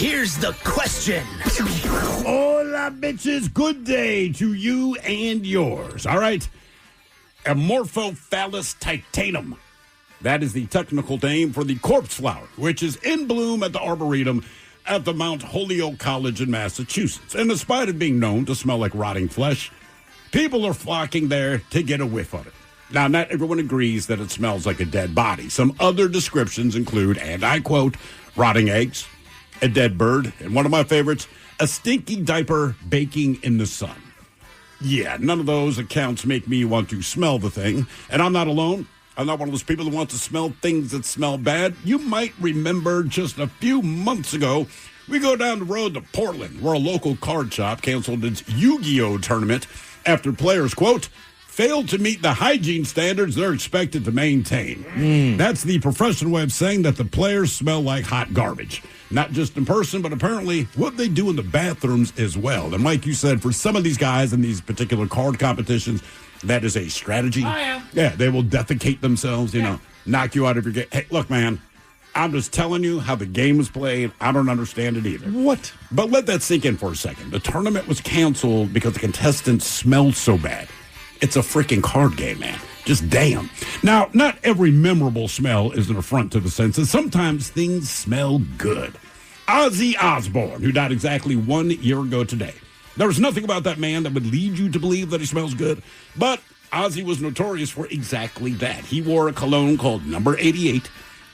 Here's the question. Hola, bitches. Good day to you and yours. All right. Amorphophallus titanum. That is the technical name for the corpse flower, which is in bloom at the Arboretum at the Mount Holyoke College in Massachusetts. And despite it being known to smell like rotting flesh, people are flocking there to get a whiff of it. Now, not everyone agrees that it smells like a dead body. Some other descriptions include, and I quote, rotting eggs, a dead bird, and one of my favorites, a stinky diaper baking in the sun. Yeah, none of those accounts make me want to smell the thing. And I'm not alone. I'm not one of those people who want to smell things that smell bad. You might remember just a few months ago, we go down the road to Portland, where a local card shop canceled its Yu-Gi-Oh! Tournament after players, quote, failed to meet the hygiene standards they're expected to maintain. That's the professional way of saying that the players smell like hot garbage. Not just in person, but apparently what they do in the bathrooms as well. And like you said, for some of these guys in these particular card competitions, that is a strategy. Oh, yeah. Yeah, they will defecate themselves, knock you out of your game. Hey, look, man, I'm just telling you how the game was played. I don't understand it either. What? But let that sink in for a second. The tournament was canceled because the contestants smelled so bad. It's a freaking card game, man. Just damn. Now, not every memorable smell is an affront to the senses. Sometimes things smell good. Ozzy Osbourne, who died exactly 1 year ago today. There was nothing about that man that would lead you to believe that he smells good, but Ozzy was notorious for exactly that. He wore a cologne called Number 88,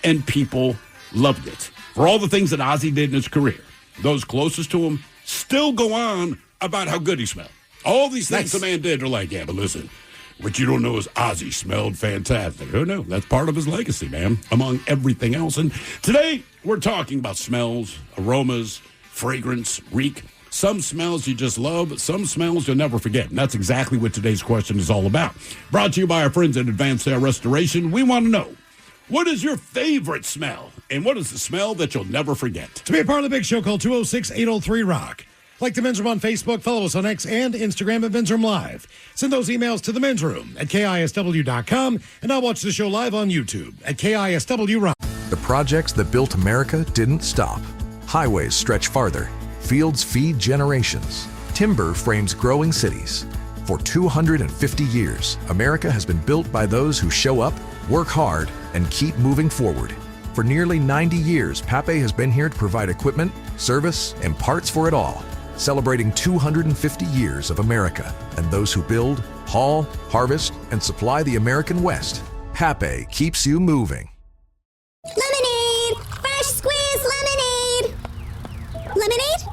and people loved it. For all the things that Ozzy did in his career, those closest to him still go on about how good he smelled. All these things the man did are like, yeah, but listen, what you don't know is Ozzy smelled fantastic. Oh, no, that's part of his legacy, man, among everything else. And today, we're talking about smells, aromas, fragrance, reek. Some smells you just love, some smells you'll never forget. And that's exactly what today's question is all about. Brought to you by our friends at Advanced Air Restoration. We want to know, what is your favorite smell? And what is the smell that you'll never forget? To be a part of the big show, call 206-803-ROCK. Like the Men's Room on Facebook, follow us on X and Instagram at Men's Room Live. Send those emails to the Men's Room at KISW.com, and I'll watch the show live on YouTube at KISW Rock. The projects that built America didn't stop. Highways stretch farther. Fields feed generations. Timber frames growing cities. For 250 years, America has been built by those who show up, work hard, and keep moving forward. For nearly 90 years, Pape has been here to provide equipment, service, and parts for it all. Celebrating 250 years of America and those who build, haul, harvest, and supply the American West. Pape keeps you moving. Lemonade! Fresh squeezed lemonade! Lemonade?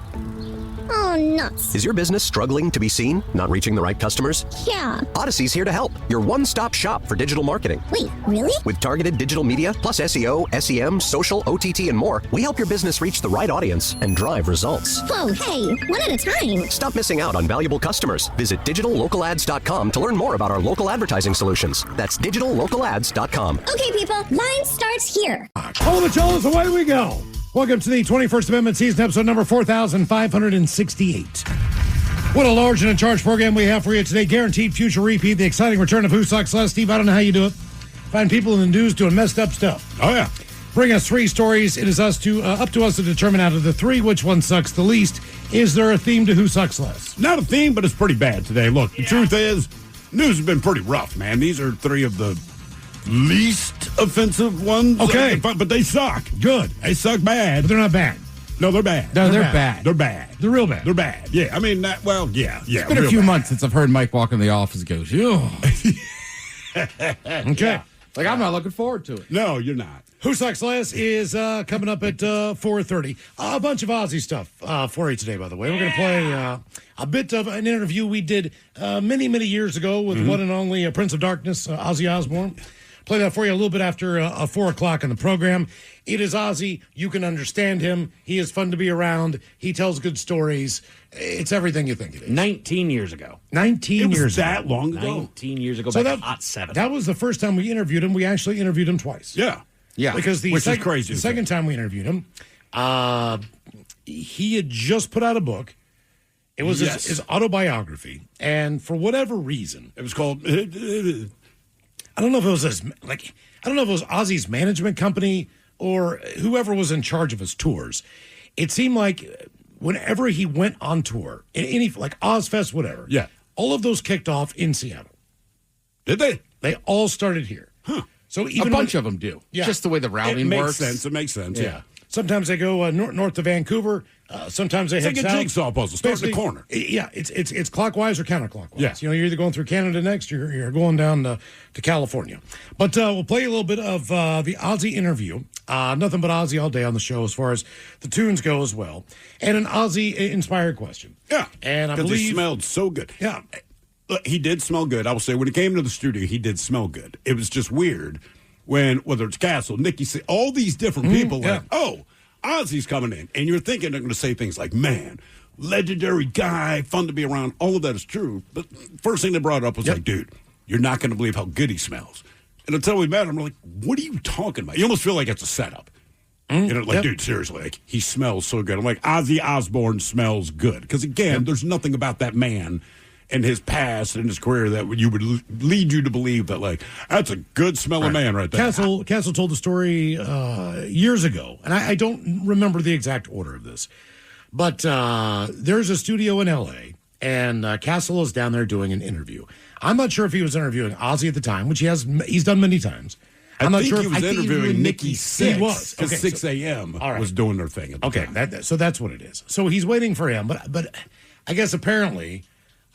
Oh, nuts. Is your business struggling to be seen? Not reaching the right customers? Yeah. Odyssey's here to help. Your one-stop shop for digital marketing. Wait, really? With targeted digital media, plus SEO, SEM, social, OTT, and more, we help your business reach the right audience and drive results. Whoa, hey, one at a time. Stop missing out on valuable customers. Visit digitallocalads.com to learn more about our local advertising solutions. That's digitallocalads.com. Okay, people, line starts here. All the Jones, away we go. Welcome to the 21st Amendment season, episode number 4,568. What a large and in charge program we have for you today. Guaranteed future repeat, the exciting return of Who Sucks Less. Steve, I don't know how you do it. Find people in the news doing messed up stuff. Oh, yeah. Bring us three stories. It is up to us to determine out of the three which one sucks the least. Is there a theme to Who Sucks Less? Not a theme, but it's pretty bad today. Look, the truth is, news has been pretty rough, man. These are three of the least offensive ones. Okay. But they suck. Good. They suck bad. But they're not bad. No, they're bad. No, they're bad. They're bad. They're real bad. They're bad. Yeah, I mean, yeah. It's been a few months since I've heard Mike walk in the office and goes, "Yo." Okay. Like, I'm not looking forward to it. No, you're not. Who Sucks Less is coming up at 4:30. A bunch of Ozzy stuff for you today, by the way. We're going to play a bit of an interview we did many, many years ago with one and only Prince of Darkness, Ozzy Osbourne. Play that for you a little bit after 4 o'clock on the program. It is Ozzy. You can understand him. He is fun to be around. He tells good stories. It's everything you think it is. 19 years ago. 19 years ago. That long ago? 19 years ago, So back that- in Hot 7. That was the first time we interviewed him. We actually interviewed him twice. Yeah. Yeah. Because Which is crazy. The second time we interviewed him, he had just put out a book. It was his autobiography. And for whatever reason, It was called... I don't know if it was I don't know if it was Ozzy's management company or whoever was in charge of his tours. it seemed like whenever he went on tour, in any like Ozfest, whatever, Yeah. all of those kicked off in Seattle. Did they? They all started here. Huh. So A even bunch of them do. Yeah. Just the way the It routing makes works. sense. It makes sense. Yeah. Sometimes they go north to Vancouver. Sometimes they It's head like a south. jigsaw puzzle. Start in the Basically, corner. Yeah, it's clockwise or counterclockwise. Yeah. You know, you're either going through Canada next, or you're going down to California. But we'll play a little bit of the Ozzy interview. Nothing but Ozzy all day on the show as far as the tunes go as well. And an Ozzy-inspired question. Yeah. And I Because believe... he smelled so good. Yeah. Look, he did smell good. I will say, when he came into the studio, he did smell good. It was just weird when, whether it's Castle, Nikki, all these different people, yeah. like, oh, Ozzy's coming in. And you're thinking they're going to say things like, man, legendary guy, fun to be around. All of that is true. But first thing they brought up was like, dude, you're not going to believe how good he smells. And until we met him, I'm like, what are you talking about? You almost feel like it's a setup. You know, like, dude, seriously, like, he smells so good. I'm like, Ozzy Osbourne smells good. Because, again, there's nothing about that man and his past and his career that you would lead you to believe that, like, that's a good smelling man right there. Castle told the story years ago, and I don't remember the exact order of this, but there's a studio in L.A., and Castle is down there doing an interview. I'm not sure if he was interviewing Ozzy at the time, which he's done many times. I'm not think sure he if was interviewing Nikki Sixx. He was. Because Okay, 6 a.m. all was doing their thing at the time. So that's what it is. So he's waiting for him, but I guess apparently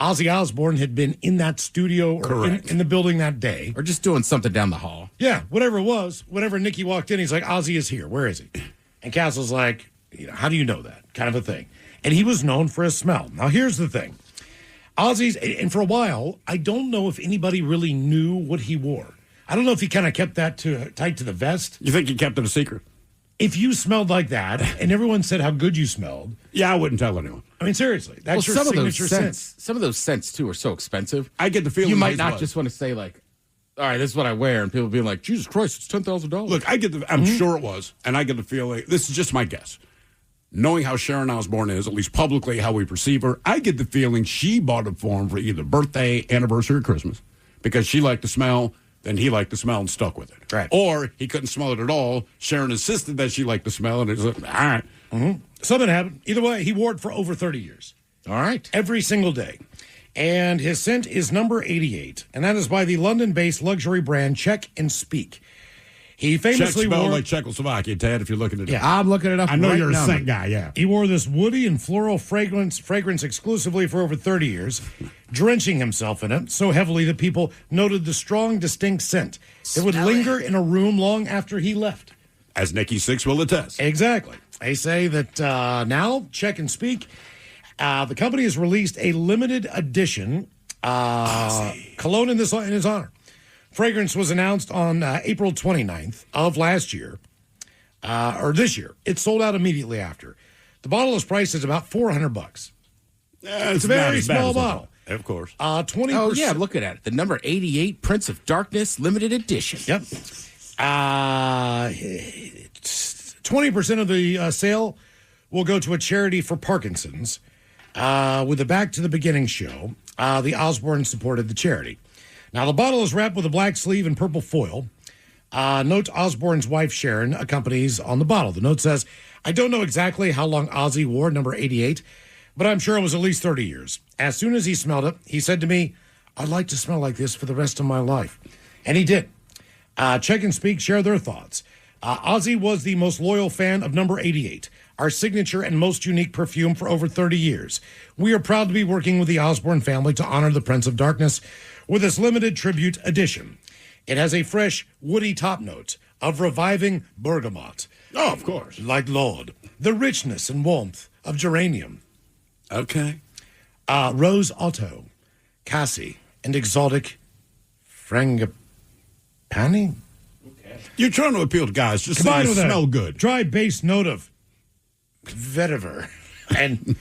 Ozzy Osbourne had been in that studio or in the building that day. Or just doing something down the hall. Yeah, whatever it was. Whenever Nikki walked in, he's like, Ozzy is here. Where is he? And Castle's like, how do you know that? Kind of a thing. And he was known for his smell. Now, here's the thing. Ozzy's, and for a while, I don't know if anybody really knew what he wore. I don't know if he kind of kept that tight to the vest. You think he kept it a secret? If you smelled like that, and everyone said how good you smelled. Yeah, I wouldn't tell anyone. I mean, seriously. That's your some of those signature scents. scent. Some of those scents, too, are so expensive. I get the feeling You might his not was. just want to say, like, all right, this is what I wear, and people being like, Jesus Christ, it's $10,000. Look, I'm sure it was, and I get the feeling, this is just my guess. Knowing how Sharon Osbourne is, at least publicly, how we perceive her, I get the feeling she bought it for him for either birthday, anniversary, or Christmas, because she liked the smell, then he liked the smell and stuck with it. Right. Or he couldn't smell it at all. Sharon insisted that she liked the smell, and it was like, all right. Something happened. Either way, he wore it for over 30 years. All right. Every single day. And his scent is number 88, and that is by the London-based luxury brand Check and Speak. He Czech famously smell wore... like Czechoslovakia, Ted, if you're looking at it. Yeah. I'm looking it up. I know right you're a now. scent guy, yeah. He wore this woody and floral fragrance exclusively for over 30 years, drenching himself in it so heavily that people noted the strong, distinct scent that would linger in a room long after he left. As Nikki Sixx will attest. Exactly. They say that now, Check and Speak, the company has released a limited edition cologne in his honor. Fragrance was announced on April 29th of last year, or this year. It sold out immediately after. The bottle is priced at about $400. It's a very small bottle. Of course. 20%. Oh, yeah, I'm looking at it. The number 88 Prince of Darkness limited edition. Yep. 20% of the sale will go to a charity for Parkinson's. With the Back to the Beginning show, the Osbournes supported the charity. Now, the bottle is wrapped with a black sleeve and purple foil. Note Osbourne's wife, Sharon, accompanies on the bottle. The note says, I don't know exactly how long Ozzy wore number 88, but I'm sure it was at least 30 years. As soon as he smelled it, he said to me, I'd like to smell like this for the rest of my life. And he did. Check and Speak share their thoughts. Ozzy was the most loyal fan of number 88, our signature and most unique perfume for over 30 years. We are proud to be working with the Osbourne family to honor the Prince of Darkness with this limited tribute edition. It has a fresh, woody top note of reviving bergamot. Oh, of course. Like Lord. The richness and warmth of geranium. Okay. Rose Otto, Cassie, and exotic frangipani. You're trying to appeal to guys. Just Combined say with they a smell good. dry bass note of vetiver and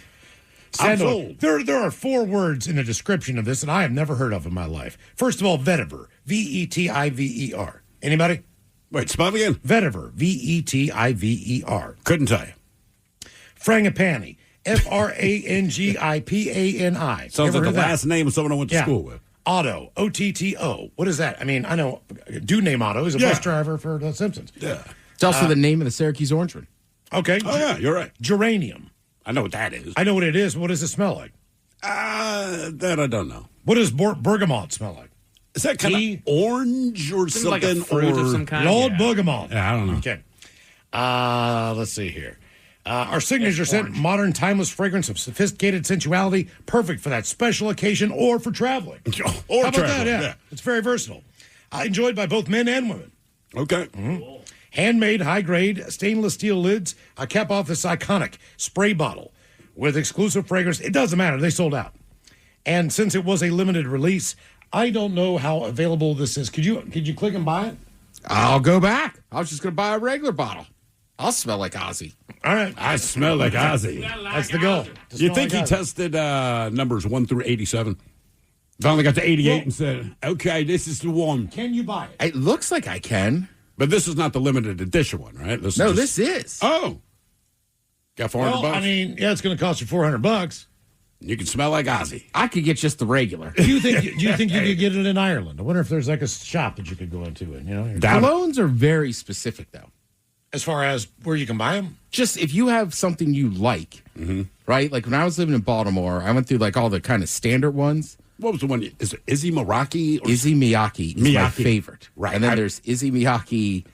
I'm sandal. sold. There are 4 words in the description of this that I have never heard of in my life. First of all, vetiver, Vetiver. Anybody? Wait, spell it again. Vetiver, Vetiver. Couldn't tell you. Frangipani, Frangipani. Sounds like the last name of someone I went to school with. Otto, Otto. What is that? I mean, I know, dude named Otto is a bus driver for The Simpsons. Yeah. It's also the name of the Syracuse Orangeman. Okay. Oh, yeah, you're right. Geranium. I know what that is. I know what it is. What does it smell like? That I don't know. What does bergamot smell like? Is that kind Tea? of orange or Seems like something? a fruit or of some kind. Lord Yeah. bergamot. Yeah, I don't know. Okay. Let's see here. Our signature scent, modern, timeless fragrance of sophisticated sensuality, perfect for that special occasion or for traveling. Or How about that? traveling, Yeah. yeah. It's very versatile. Enjoyed by both men and women. Okay. Handmade, high-grade, stainless steel lids cap off this iconic spray bottle with exclusive fragrance. It doesn't matter. They sold out. And since it was a limited release, I don't know how available this is. Could you click and buy it? I'll go back. I was just going to buy a regular bottle. I'll smell like Ozzy. All right. I smell like Ozzy. That's the goal. You think he tested numbers 1 through 87? Finally got to 88 and said, okay, this is the one. Can you buy it? It looks like I can. But this is not the limited edition one, right? This This is. Oh. Got 400 Well, bucks? I mean, yeah, it's going to cost you $400. You can smell like Ozzy. I could get just the regular. Do you think you could get it in Ireland? I wonder if there's like a shop that you could go into and Doubt it. Colognes are very specific, though. as far as where you can buy them. Just if you have something you like, right? Like when I was living in Baltimore, I went through like all the kind of standard ones. What was the one? Is it Izzy Meraki? Or Izzy Miyake is my Miyake. favorite. Right. And then there's Izzy Miyake.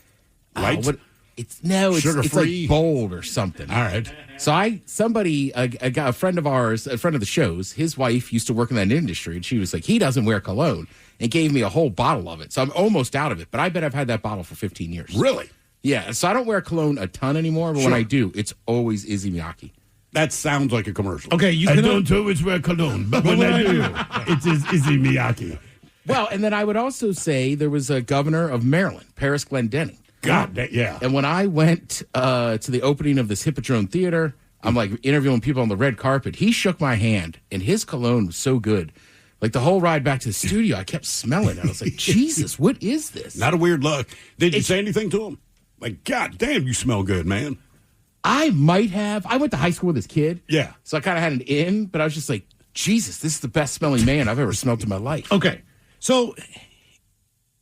Light? It's Sugar-free? like bold or something. All right. So a friend of ours, a friend of the show's, his wife used to work in that industry, and she was like, he doesn't wear cologne, and gave me a whole bottle of it. So I'm almost out of it, but I bet I've had that bottle for 15 years. Really? Yeah. So I don't wear cologne a ton anymore, but when I do, it's always Izzy Miyake. That sounds like a commercial. Okay, you I can don't always wear cologne, but when I do, it is Izzy Miyake. Well, and then I would also say there was a governor of Maryland, Paris Glendenning. God, yeah. And when I went to the opening of this Hippodrome Theater, I'm like interviewing people on the red carpet. He shook my hand, and his cologne was so good. Like the whole ride back to the studio, I kept smelling it. I was like, Jesus, what is this? Not a weird look. Did you say anything to him? Like, God damn, you smell good, man. I might have. I went to high school with this kid. Yeah. So I kind of had an in, but I was just like, Jesus, this is the best smelling man I've ever smelled in my life. Okay, so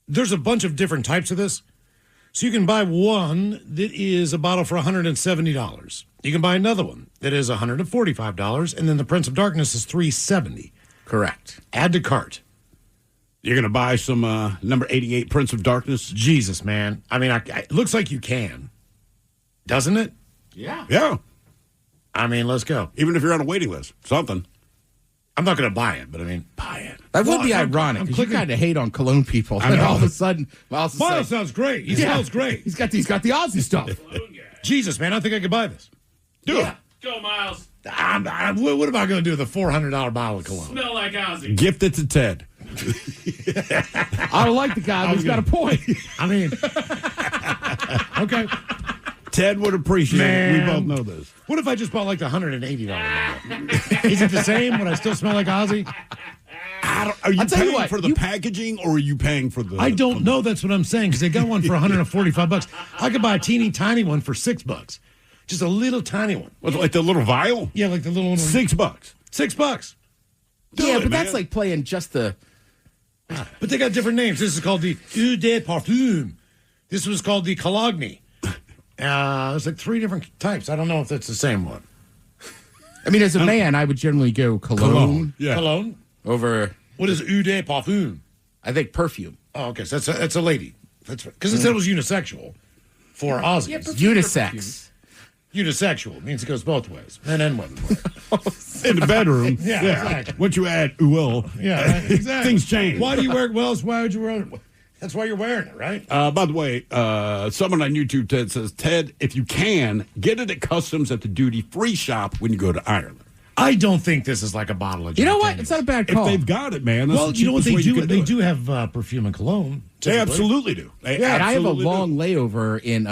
there's a bunch of different types of this. So you can buy one that is a bottle for $170. You can buy another one that is $145, and then the Prince of Darkness is $370. Correct. Add to cart. You're going to buy some number 88 Prince of Darkness? Jesus, man. I mean, it looks like you can. Doesn't it? Yeah. Yeah. I mean, let's go. Even if you're on a waiting list. Something. I'm not going to buy it, but I mean, buy it. That would Well, be I'm ironic because you clicking- kind of hate on cologne people. I And know. all of a sudden, Miles is Miles like, sounds great. He smells great. He's got the Aussie stuff. Jesus, man, I think I could buy this. Do it. Go, Miles. What am I going to do with a $400 bottle of cologne? Smell like Ozzy. Gift it to Ted. I don't like the guy, but he's got a point. I mean, okay. Ted would appreciate it. We both Man. know this. What if I just bought like the $180 bottle? Is it the same? Would I still smell like Ozzy? Are you I'll tell you paying what, for the packaging or are you paying for the... I don't know. That's what I'm saying because they got one for $145. I could buy a teeny tiny one for $6. Just a little tiny one. Was it like the little vial? Yeah, like the little one. $6. $6. Yeah, it, but that's man. like playing just the. But they got different names. This is called the Eau de Parfum. This was called the Cologne. It's like 3 different types. I don't know if that's the same one. I mean, as a man, I would generally go cologne, Yeah. Cologne? over, What is Eau de Parfum? I think, perfume. Oh, okay. So that's a lady. That's because it said it was unisexual for Aussies. Unisex. Unisexual means it goes both ways, men and women. In the bedroom. Yeah, exactly. Once you add well, Yeah, right, exactly. things change. Why do you wear it? Well, why would you wear it? That's why you're wearing it, right? By the way, someone on YouTube, Ted, says, Ted, if you can, get it at customs at the duty-free shop when you go to Ireland. I don't think this is like a bottle of. You know Jack what? Daniels. It's not a bad If call. they've got it, man. That's Well, the you know what cheapest they way you do? can They it. do have perfume and cologne. They typically. absolutely do. And I have a long layover in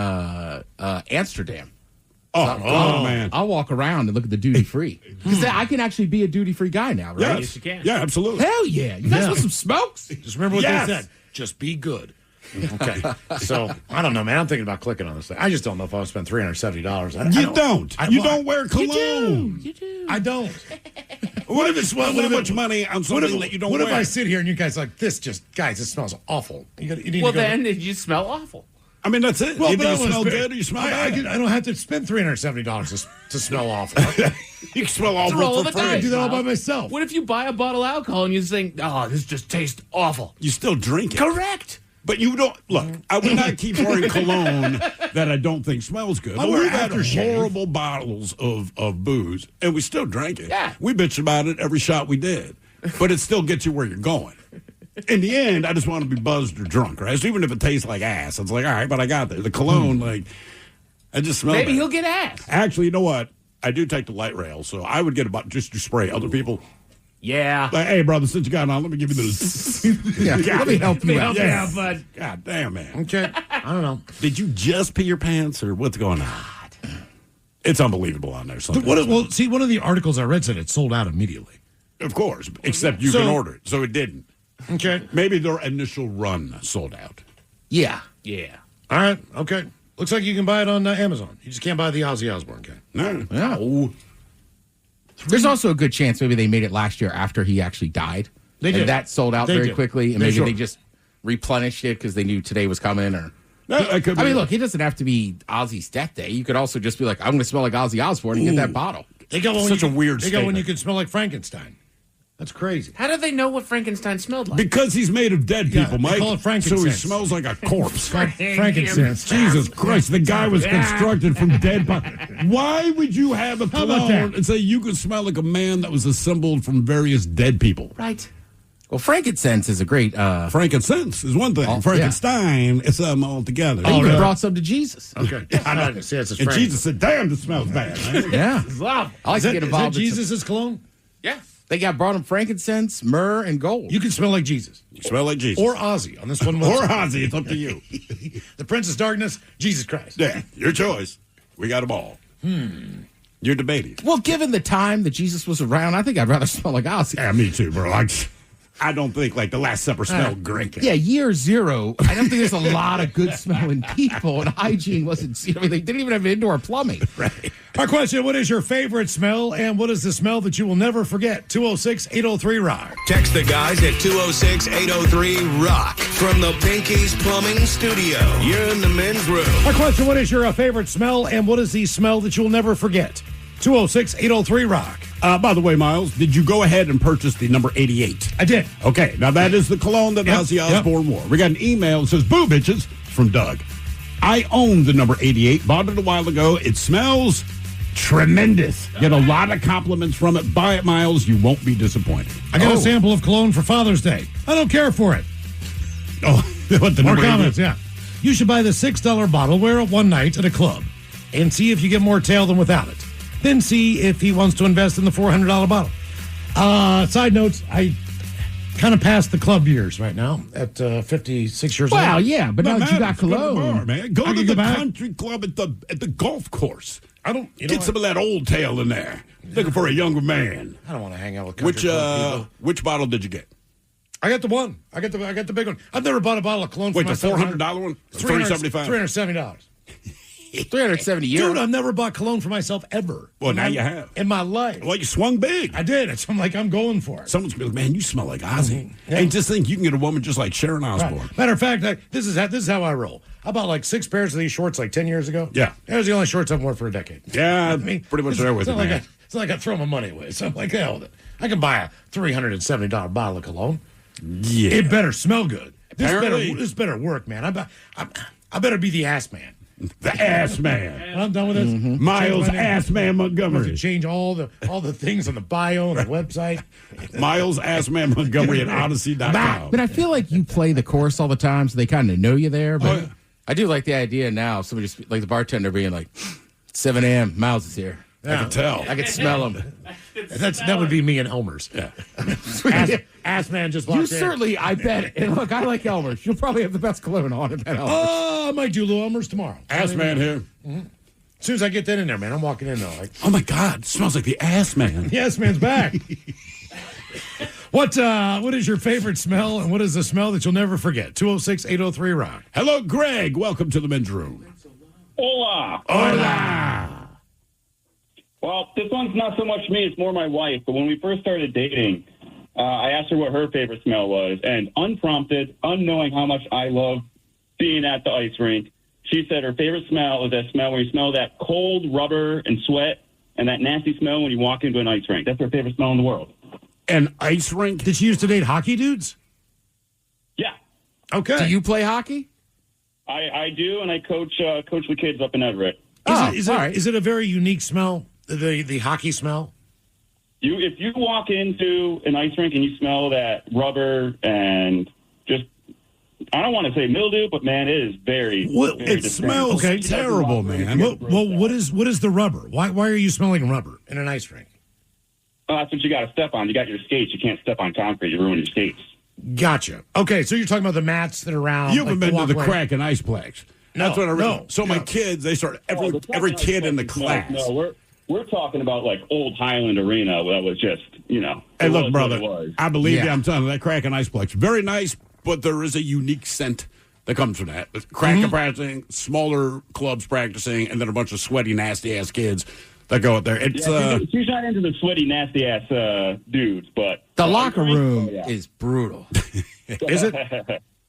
Amsterdam. Oh, man. I'll walk around and look at the duty free because I can actually be a duty free guy now, right? Yes, you can. Yeah, absolutely. Hell yeah! You guys Yeah. want some smokes? Just remember what Yes. they said. Just be good. Okay. So I don't know, man. I'm thinking about clicking on this thing. I just don't know if I would spend $370. You don't. You don't wear cologne. You do. I don't. What if it's spend that much money on something that you don't What wear? if I sit here and you guys are like this? Just guys, it smells awful. You need Well, to go. then you smell awful. I mean, that's it. Well, Either but you I wanna smell spend- good or you smell I bad. don't have to spend $370 to smell awful. You can smell a roll awful of for the I free. do that all by Miles. myself. What if you buy a bottle of alcohol and you think, oh, this just tastes awful? You still drink it. Correct. But you don't look. I would not keep wearing cologne that I don't think smells good. I But wear we've had aftershave. horrible bottles of booze, and we still drank it. Yeah. We bitched about it every shot we did, but it still gets you where you're going. In the end, I just want to be buzzed or drunk, right? So even if it tastes like ass, it's like, all right, but I got there. The cologne, like, I just smell. Maybe that. he'll get ass. Actually, you know what? I do take the light rail, so I would get about just to spray other people. Yeah. Like, hey, brother, since you got on, let me give you this. Yeah, let me help you out. Yeah. Yeah, bud. God damn, man. Okay. I don't know. Did you just pee your pants, or what's going on? It's unbelievable on there. Sometimes. Well, see, one of the articles I read said it sold out immediately. Of course, except you So- can order it, so it didn't. Okay. Maybe their initial run sold out. Yeah. Yeah. All right. Okay. Looks like you can buy it on Amazon. You just can't buy the Ozzy Osbourne guy. No. Yeah. Oh. There's also a good chance maybe they made it last year after he actually died. They And did. that sold out They very did. quickly, and They maybe sure. they just replenished it because they knew today was coming. Or No, that could be I mean, it. look, it doesn't have to be Ozzy's death day. You could also just be like, I'm going to smell like Ozzy Osbourne and get that bottle. They got one Such when a you, weird They got one statement. you can smell like Frankenstein. That's crazy. How did they know what Frankenstein smelled like? Because he's made of dead Yeah, people, they Mike. call it So he frankincense. smells like a corpse. Frankincense. Jesus Christ, the guy was constructed from dead bodies. Why would you have a How about cologne that? and say you could smell like a man that was assembled from various dead people? Right. Well, frankincense is a great. Frankincense is one thing. Oh, Frankenstein is something altogether. You really? brought some to Jesus. Okay. I know. See, that's And Jesus said, damn, this smells bad. Man. Yeah. Love. I like Is to that, get is that involved. Jesus' cologne? Yeah. They got brought him frankincense, myrrh, and gold. You can smell like Jesus. You smell like Jesus. Or Ozzy on this one. Or Ozzy. It's up to you. The Prince of Darkness, Jesus Christ. Yeah, your choice. We got them all. You're debating. Well, given the time that Jesus was around, I think I'd rather smell like Ozzy. Yeah, me too, bro. I don't think like the Last Supper smelled great. Yeah, year zero. I don't think there's a lot of good smelling people, and hygiene wasn't. I mean, they didn't even have indoor plumbing. Right. Our question, what is your favorite smell, and what is the smell that you will never forget? 206-803-ROCK. Text the guys at 206-803-ROCK from the Pinky's Plumbing Studio. You're in the men's room. Our question, what is your favorite smell, and what is the smell that you will never forget? 206-803-ROCK. By the way, Miles, did you go ahead and purchase the number 88? I did. Okay, now that is the cologne that Yep, Ozzy yep. Osbourne wore. We got an email that says, boo, bitches, from Doug. I own the number 88, bought it a while ago. It smells tremendous. Get a lot of compliments from it. Buy it, Miles. You won't be disappointed. I got a sample of cologne for Father's Day. I don't care for it. Oh, what the More number 88? comments, yeah. You should buy the $6 bottle, wear it one night at a club, and see if you get more tail than without it. Then see if he wants to invest in the $400 bottle. Side notes, I kind of passed the club years right now at 56 years Well, old. yeah, but now that you got Go to the cologne. bar, man. Go I to can the go back. country club at the golf course. I don't, you know, Get some of that old tail in there. Looking for a younger man. I don't want to hang out with country club people. Which bottle did you get? I got the one. I got the big one. I've never bought a bottle of cologne for Wait, the myself. $400 one? $375? $370. 370 years. Dude, I've never bought cologne for myself ever. Well, now you have. In my life. Well, you swung big. I did. It's, I'm like, I'm going for it. Someone's gonna be like, man, you smell like Ozzy. Yeah. And just think you can get a woman just like Sharon Osbourne. Right. Matter of fact, this is how I roll. I bought like 6 pairs of these shorts like 10 years ago. Yeah. That was the only shorts I've worn for a decade. Yeah, I mean, pretty much it's- there with it's you, not like man. it's not like I throw my money away. So I'm like, hell with it. I can buy a $370 bottle of cologne. Yeah. It better smell good. Apparently. This better work, man. I better be the ass man. The ass man. When I'm done with this, Miles change my name. Ass Man I have to Montgomery. change all the things on the bio and the website. Miles Ass Man Montgomery at Odyssey.com. But I feel like you play the course all the time, so they kind of know you there. But yeah. I do like the idea now. Somebody just like the bartender being like, 7 a.m. Miles is here. I can tell. I can smell him. That would be me and Elmer's. Yeah. Ass man just You walked in. certainly, I bet. And look, I like Elmer's. You'll probably have the best cologne on at that Elmer's. Oh, I might do little Elmer's tomorrow. Ass Man here. As soon as I get that in there, man, I'm walking in there like, Oh my God, it smells like the Ass Man. the ass man's back. What is your favorite smell, and what is the smell that you'll never forget? 206-803-ROCK. Hello, Greg. Welcome to the men's room. Hola. Hola. Well, this one's not so much me, it's more my wife. But when we first started dating, I asked her what her favorite smell was. And unprompted, unknowing how much I love being at the ice rink, she said her favorite smell is that smell when you smell that cold rubber and sweat and that nasty smell when you walk into an ice rink. That's her favorite smell in the world. An ice rink? Did she used to date hockey dudes? Yeah. Okay. Do you play hockey? I do, and I coach the kids up in Everett. Is it a very unique smell, the hockey smell? If you walk into an ice rink and you smell that rubber and just, I don't want to say mildew, but man, it is very. Well, very it smells terrible, man. Well, what is the rubber? Why are you smelling rubber in an ice rink? Oh, that's what you got to step on. You got your skates. You can't step on concrete. You ruin your skates. Gotcha. Okay, so you're talking about the mats that are around. You haven't been to the Crack and Iceplex. That's what I read. No. So my kids, they start every kid in the class. No, we're talking about like old Highland Arena. That was just, Hey, look, brother, I believe you. Yeah. I'm telling you, that Crack and Iceplex, very nice, but there is a unique scent that comes from that. Crack practicing, smaller clubs practicing, and then a bunch of sweaty, nasty-ass kids that go out there. It's she's not into the sweaty, nasty-ass dudes, but... The locker room is brutal. Is it?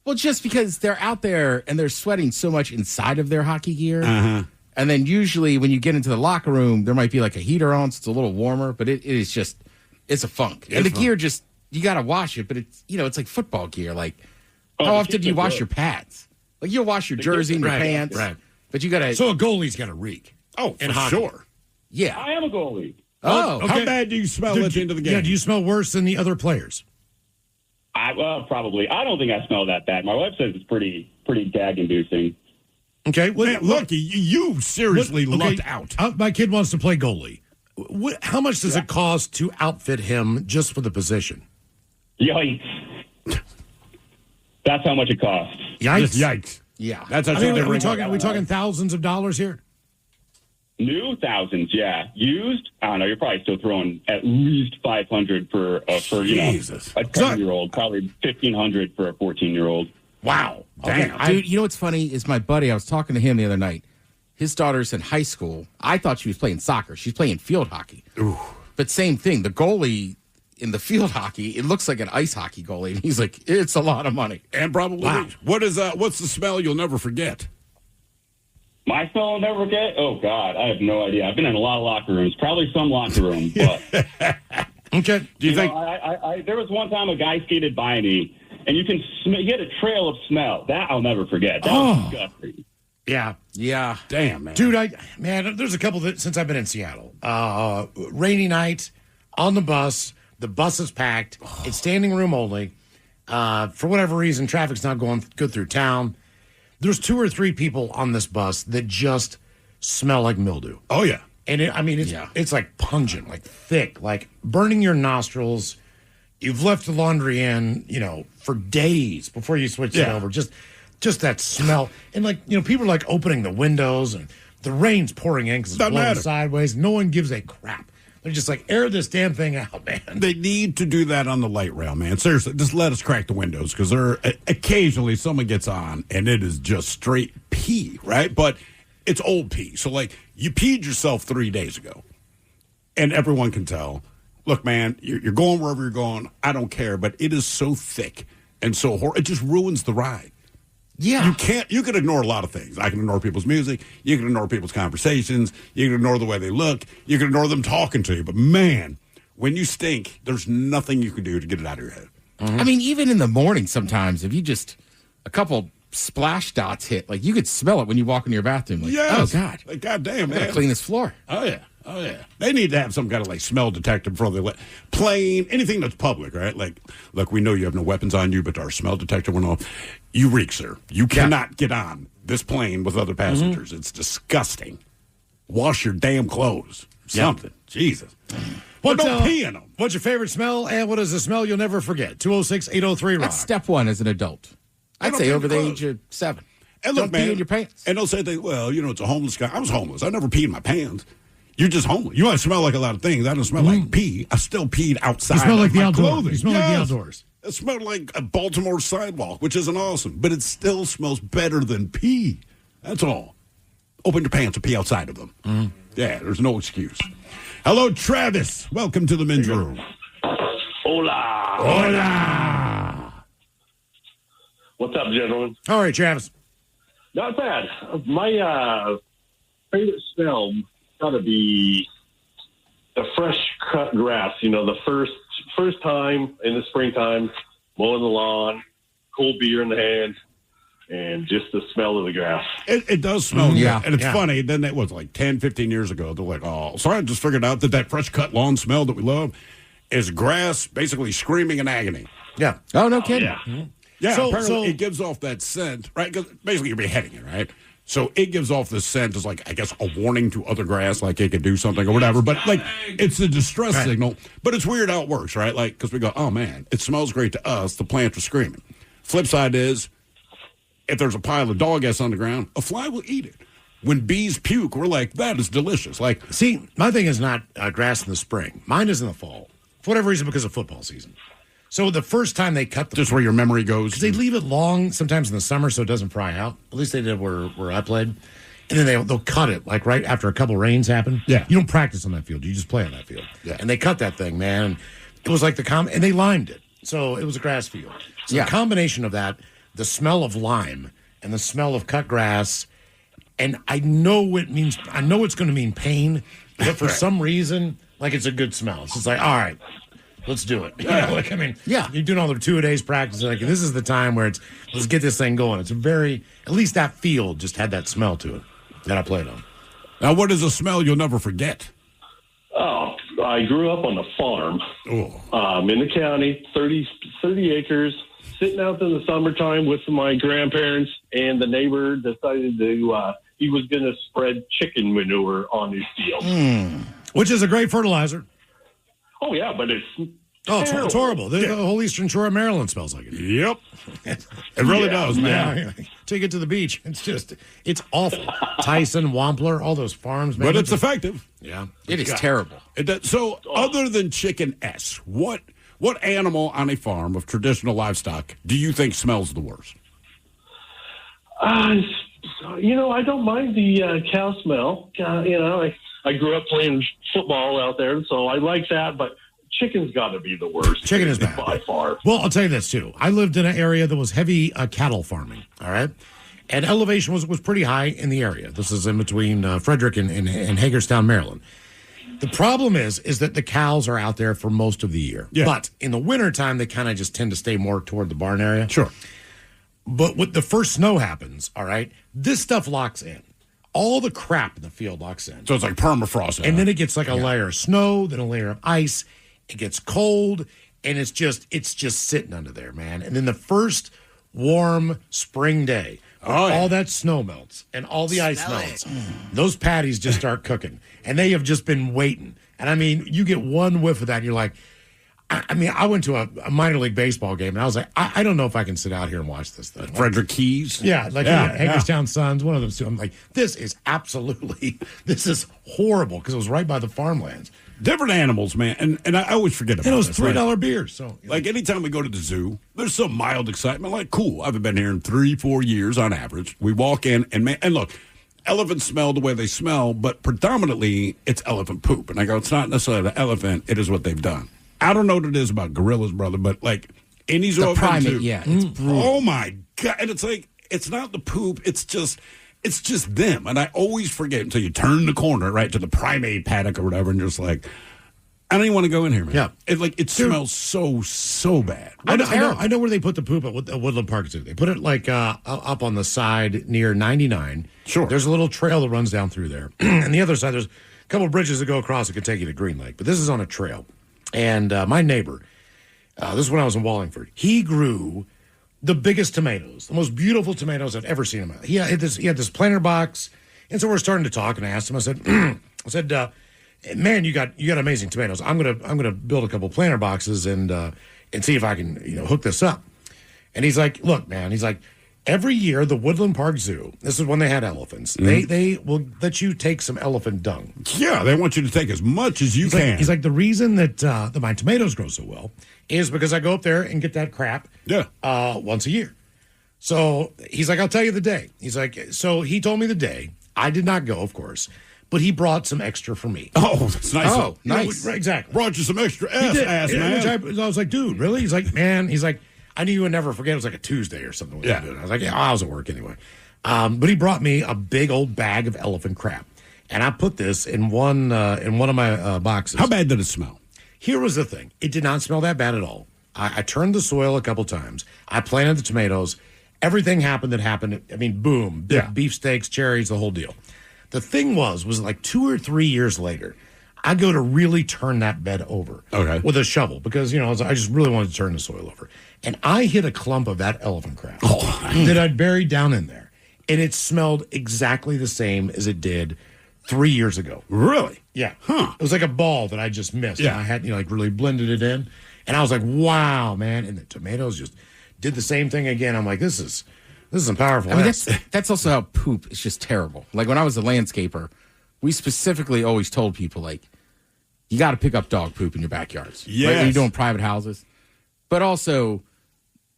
Well, just because they're out there and they're sweating so much inside of their hockey gear. And then usually when you get into the locker room, there might be like a heater on, so it's a little warmer, but it is just, it's a funk. And the gear just, you got to wash it, but it's, it's like football gear. Like, how often do you wash your pads? Like, you'll wash your jersey and your pants, but you got to. So a goalie's got to reak. Oh, for sure. Yeah. I am a goalie. Oh, okay. How bad do you smell at the end of the game? Yeah, do you smell worse than the other players? Probably. I don't think I smell that bad. My wife says it's pretty gag-inducing. Okay. Man, look, you seriously lucked out. My kid wants to play goalie. How much does it cost to outfit him just for the position? Yikes. That's how much it costs. Yikes. Just yikes. Yeah. That's how Are we talking thousands of dollars here? New thousands, yeah. Used, I don't know. You're probably still throwing at least $500 for a 10-year-old. Probably $1,500 for a 14-year-old. Wow. Damn. Dude, you know what's funny is my buddy, I was talking to him the other night. His daughter's in high school. I thought she was playing soccer. She's playing field hockey. Ooh. But same thing. The goalie in the field hockey, it looks like an ice hockey goalie. And he's like, it's a lot of money. And probably. What's the smell you'll never forget? My smell I'll never forget? Oh, God. I have no idea. I've been in a lot of locker rooms. Probably some locker room. But okay. Do you think? There was one time a guy skated by me, and you can he had a trail of smell. That I'll never forget. That was disgusting. Yeah. Yeah. Damn, man. Dude, there's a couple that since I've been in Seattle. Rainy night, on the bus is packed. It's standing room only. For whatever reason, traffic's not going good through town. There's 2 or 3 people on this bus that just smell like mildew. Oh, yeah. And it's like pungent, like thick, like burning your nostrils. You've left the laundry in, for days before you switch it over. Just that smell. And people are like opening the windows and the rain's pouring in because it's blowing sideways. No one gives a crap. They're just like, air this damn thing out, man. They need to do that on the light rail, man. Seriously, just let us crack the windows because occasionally someone gets on and it is just straight pee, right? But it's old pee. So, you peed yourself 3 days ago and everyone can tell. Look, man, you're going wherever you're going. I don't care, but it is so thick and so horrible. It just ruins the ride. Yeah. You can ignore a lot of things. I can ignore people's music. You can ignore people's conversations. You can ignore the way they look. You can ignore them talking to you. But, man, when you stink, there's nothing you can do to get it out of your head. Mm-hmm. I mean, even in the morning sometimes, if you just, a couple splash dots hit, you could smell it when you walk into your bathroom. Yes. Oh, God. God damn, man. I gotta clean this floor. Oh, yeah. Oh, yeah. They need to have some kind of, smell detector before they let plane, anything that's public, right? Look, we know you have no weapons on you, but our smell detector went off. You reek, sir. You cannot get on this plane with other passengers. It's disgusting. Wash your damn clothes. Something. Jesus. Don't pee in them. What's your favorite smell, and what is the smell you'll never forget? 206-803-ROCK. That's step one as an adult. I'd say over the age of 7. And look, don't man, pee in your pants. And they'll say, it's a homeless guy. I was homeless. I never peed in my pants. You're just homeless. You might smell like a lot of things. I don't smell like pee. I still peed outside. You smell like the outdoors. Clothing. You smell like the outdoors. It smelled like a Baltimore sidewalk, which isn't awesome, but it still smells better than pee. That's all. Open your pants and pee outside of them. Mm. Yeah, there's no excuse. Hello, Travis. Welcome to the men's room. Hola. Hola. What's up, gentlemen? All right, Travis. Not bad. My favorite smell got to be the fresh cut grass. You know, the first time in the springtime, mowing the lawn, cold beer in the hand, and just the smell of the grass. It does smell good. Yeah. And it's Yeah. funny. Then it was like 10, 15 years ago. They're like, oh, so I just figured out that fresh cut lawn smell that we love is grass basically screaming in agony. Yeah. Oh, no kidding. Yeah. Yeah, So- apparently so- it gives off that scent, right? Because basically you're beheading it, right? So it gives off this scent as like, I guess, a warning to other grass, like it could do something or whatever. But like, it's a distress signal. But it's weird how it works, right? Like, because we go, oh man, it smells great to us. The plants are screaming. Flip side is, if there's a pile of dog ass on the ground, a fly will eat it. When bees puke, we're like, that is delicious. Like, See, my thing is not grass in the spring. Mine is in the fall. For whatever reason, because of football season. So the first time they cut the just where your memory goes. because they leave it long sometimes in the summer so it doesn't fry out. At least they did where I played. And then they'll cut it like right after a couple rains happen. Yeah. You don't practice on that field. You just play on that field. Yeah. And they cut that thing, man. And it was like and they limed it. So it was a grass field. So Yeah. the combination of that, the smell of lime and the smell of cut grass, and I know it's going to mean pain, but for some reason, like it's a good smell. It's just like, all right, let's do it. You know, like, I mean, Yeah. you're doing all the 2-a-days practice. Like, this is the time where let's get this thing going. It's at least that field just had that smell to it that I played on. Now, what is a smell you'll never forget? Oh, I grew up on a farm Oh. in the county, 30 acres, sitting out in the summertime with my grandparents, and the neighbor decided he was going to spread chicken manure on his field. Which is a great fertilizer. Oh, yeah, but it's Oh, it's terrible. horrible. The whole eastern shore of Maryland smells like it. Yep. It really Yeah. does, man. Yeah. Take it to the beach. It's awful. Tyson, Wampler, all those farms, man. But it's effective. yeah. It is terrible. So, other than chicken S, what animal on a farm of traditional livestock do you think smells the worst? I don't mind the cow smell. I grew up playing football out there, so I like that, but chicken's got to be the worst. Chicken is bad. By far. Well, I'll tell you this, too. I lived in an area that was heavy cattle farming, all right? And elevation was pretty high in the area. This is in between Frederick and Hagerstown, Maryland. The problem is that the cows are out there for most of the year. Yeah. But in the wintertime, they kind of just tend to stay more toward the barn area. Sure. But when the first snow happens, all right, this stuff locks in. All the crap in the field locks in. So it's like permafrost. And then it gets like a layer of snow, then a layer of ice. It gets cold, and it's just sitting under there, man. And then the first warm spring day, all that snow melts and all the ice melts. Those patties just start cooking, and they have just been waiting. And I mean, you get one whiff of that, and you're like, I went to a minor league baseball game, and I was like, I don't know if I can sit out here and watch this thing. Frederick Keys. Yeah, like Hagerstown Suns, one of them too. I'm like, this is horrible because it was right by the farmlands. Different animals, man. And I always forget about And it was this, $3 right? beers. So Like anytime we go to the zoo, there's some mild excitement. Like, cool, I haven't been here in 3-4 years on average. We walk in and look, elephants smell the way they smell, but predominantly it's elephant poop. And I go, it's not necessarily the elephant, it is what they've done. I don't know what it is about gorillas, brother, but like any zoo The I've been primate, to, yeah, it's brutal. oh my God. And it's like, it's not the poop, it's just them. And I always forget until you turn the corner, right, to the primate paddock or whatever, and you're just like, I don't even want to go in here, man. Yeah. It smells so bad. I know where they put the poop at Woodland Park Zoo. They put it like up on the side near 99. Sure. There's a little trail that runs down through there. And the other side, there's a couple bridges that go across that could take you to Green Lake. But this is on a trail. And my neighbor, this is when I was in Wallingford, he grew the biggest tomatoes, the most beautiful tomatoes I've ever seen in my life. He had this planter box. And so we're starting to talk, and I asked him, I said, man, you got amazing tomatoes. I'm gonna build a couple planter boxes and see if I can hook this up. And he's like, look, man, he's like, every year the Woodland Park Zoo, this is when they had elephants. They will let you take some elephant dung. Yeah, they want you to take as much as you can. He's like, the reason that my tomatoes grow so well is because I go up there and get that crap. Yeah. Once a year. So he's like, I'll tell you the day. He's like, so he told me the day. I did not go, of course. But he brought some extra for me. Oh, that's nice. Oh, nice. Right, exactly. Brought you some extra He did. ass, man. Which I was like, dude, really? He's like, man. He's like, I knew you would never forget. It was like a Tuesday or something. Yeah. I was like, yeah, I was at work anyway. But he brought me a big old bag of elephant crap. And I put this in one of my boxes. How bad did it smell? Here was the thing. It did not smell that bad at all. I turned the soil a couple times. I planted the tomatoes. Everything happened that happened. I mean, boom. Beefsteaks, cherries, the whole deal. The thing was like 2 or 3 years later, I go to really turn that bed over with a shovel because, I just really wanted to turn the soil over. And I hit a clump of that elephant crap that I'd buried down in there. And it smelled exactly the same as it did 3 years ago. Really? Yeah. Huh. It was like a ball that I just missed. Yeah. And I had, really blended it in. And I was like, wow, man. And the tomatoes just did the same thing again. I'm like, this is some powerful. I mean, that's also how poop is just terrible. Like when I was a landscaper, we specifically always told people, like, you got to pick up dog poop in your backyards. Yes. Right? When you're doing private houses. But also,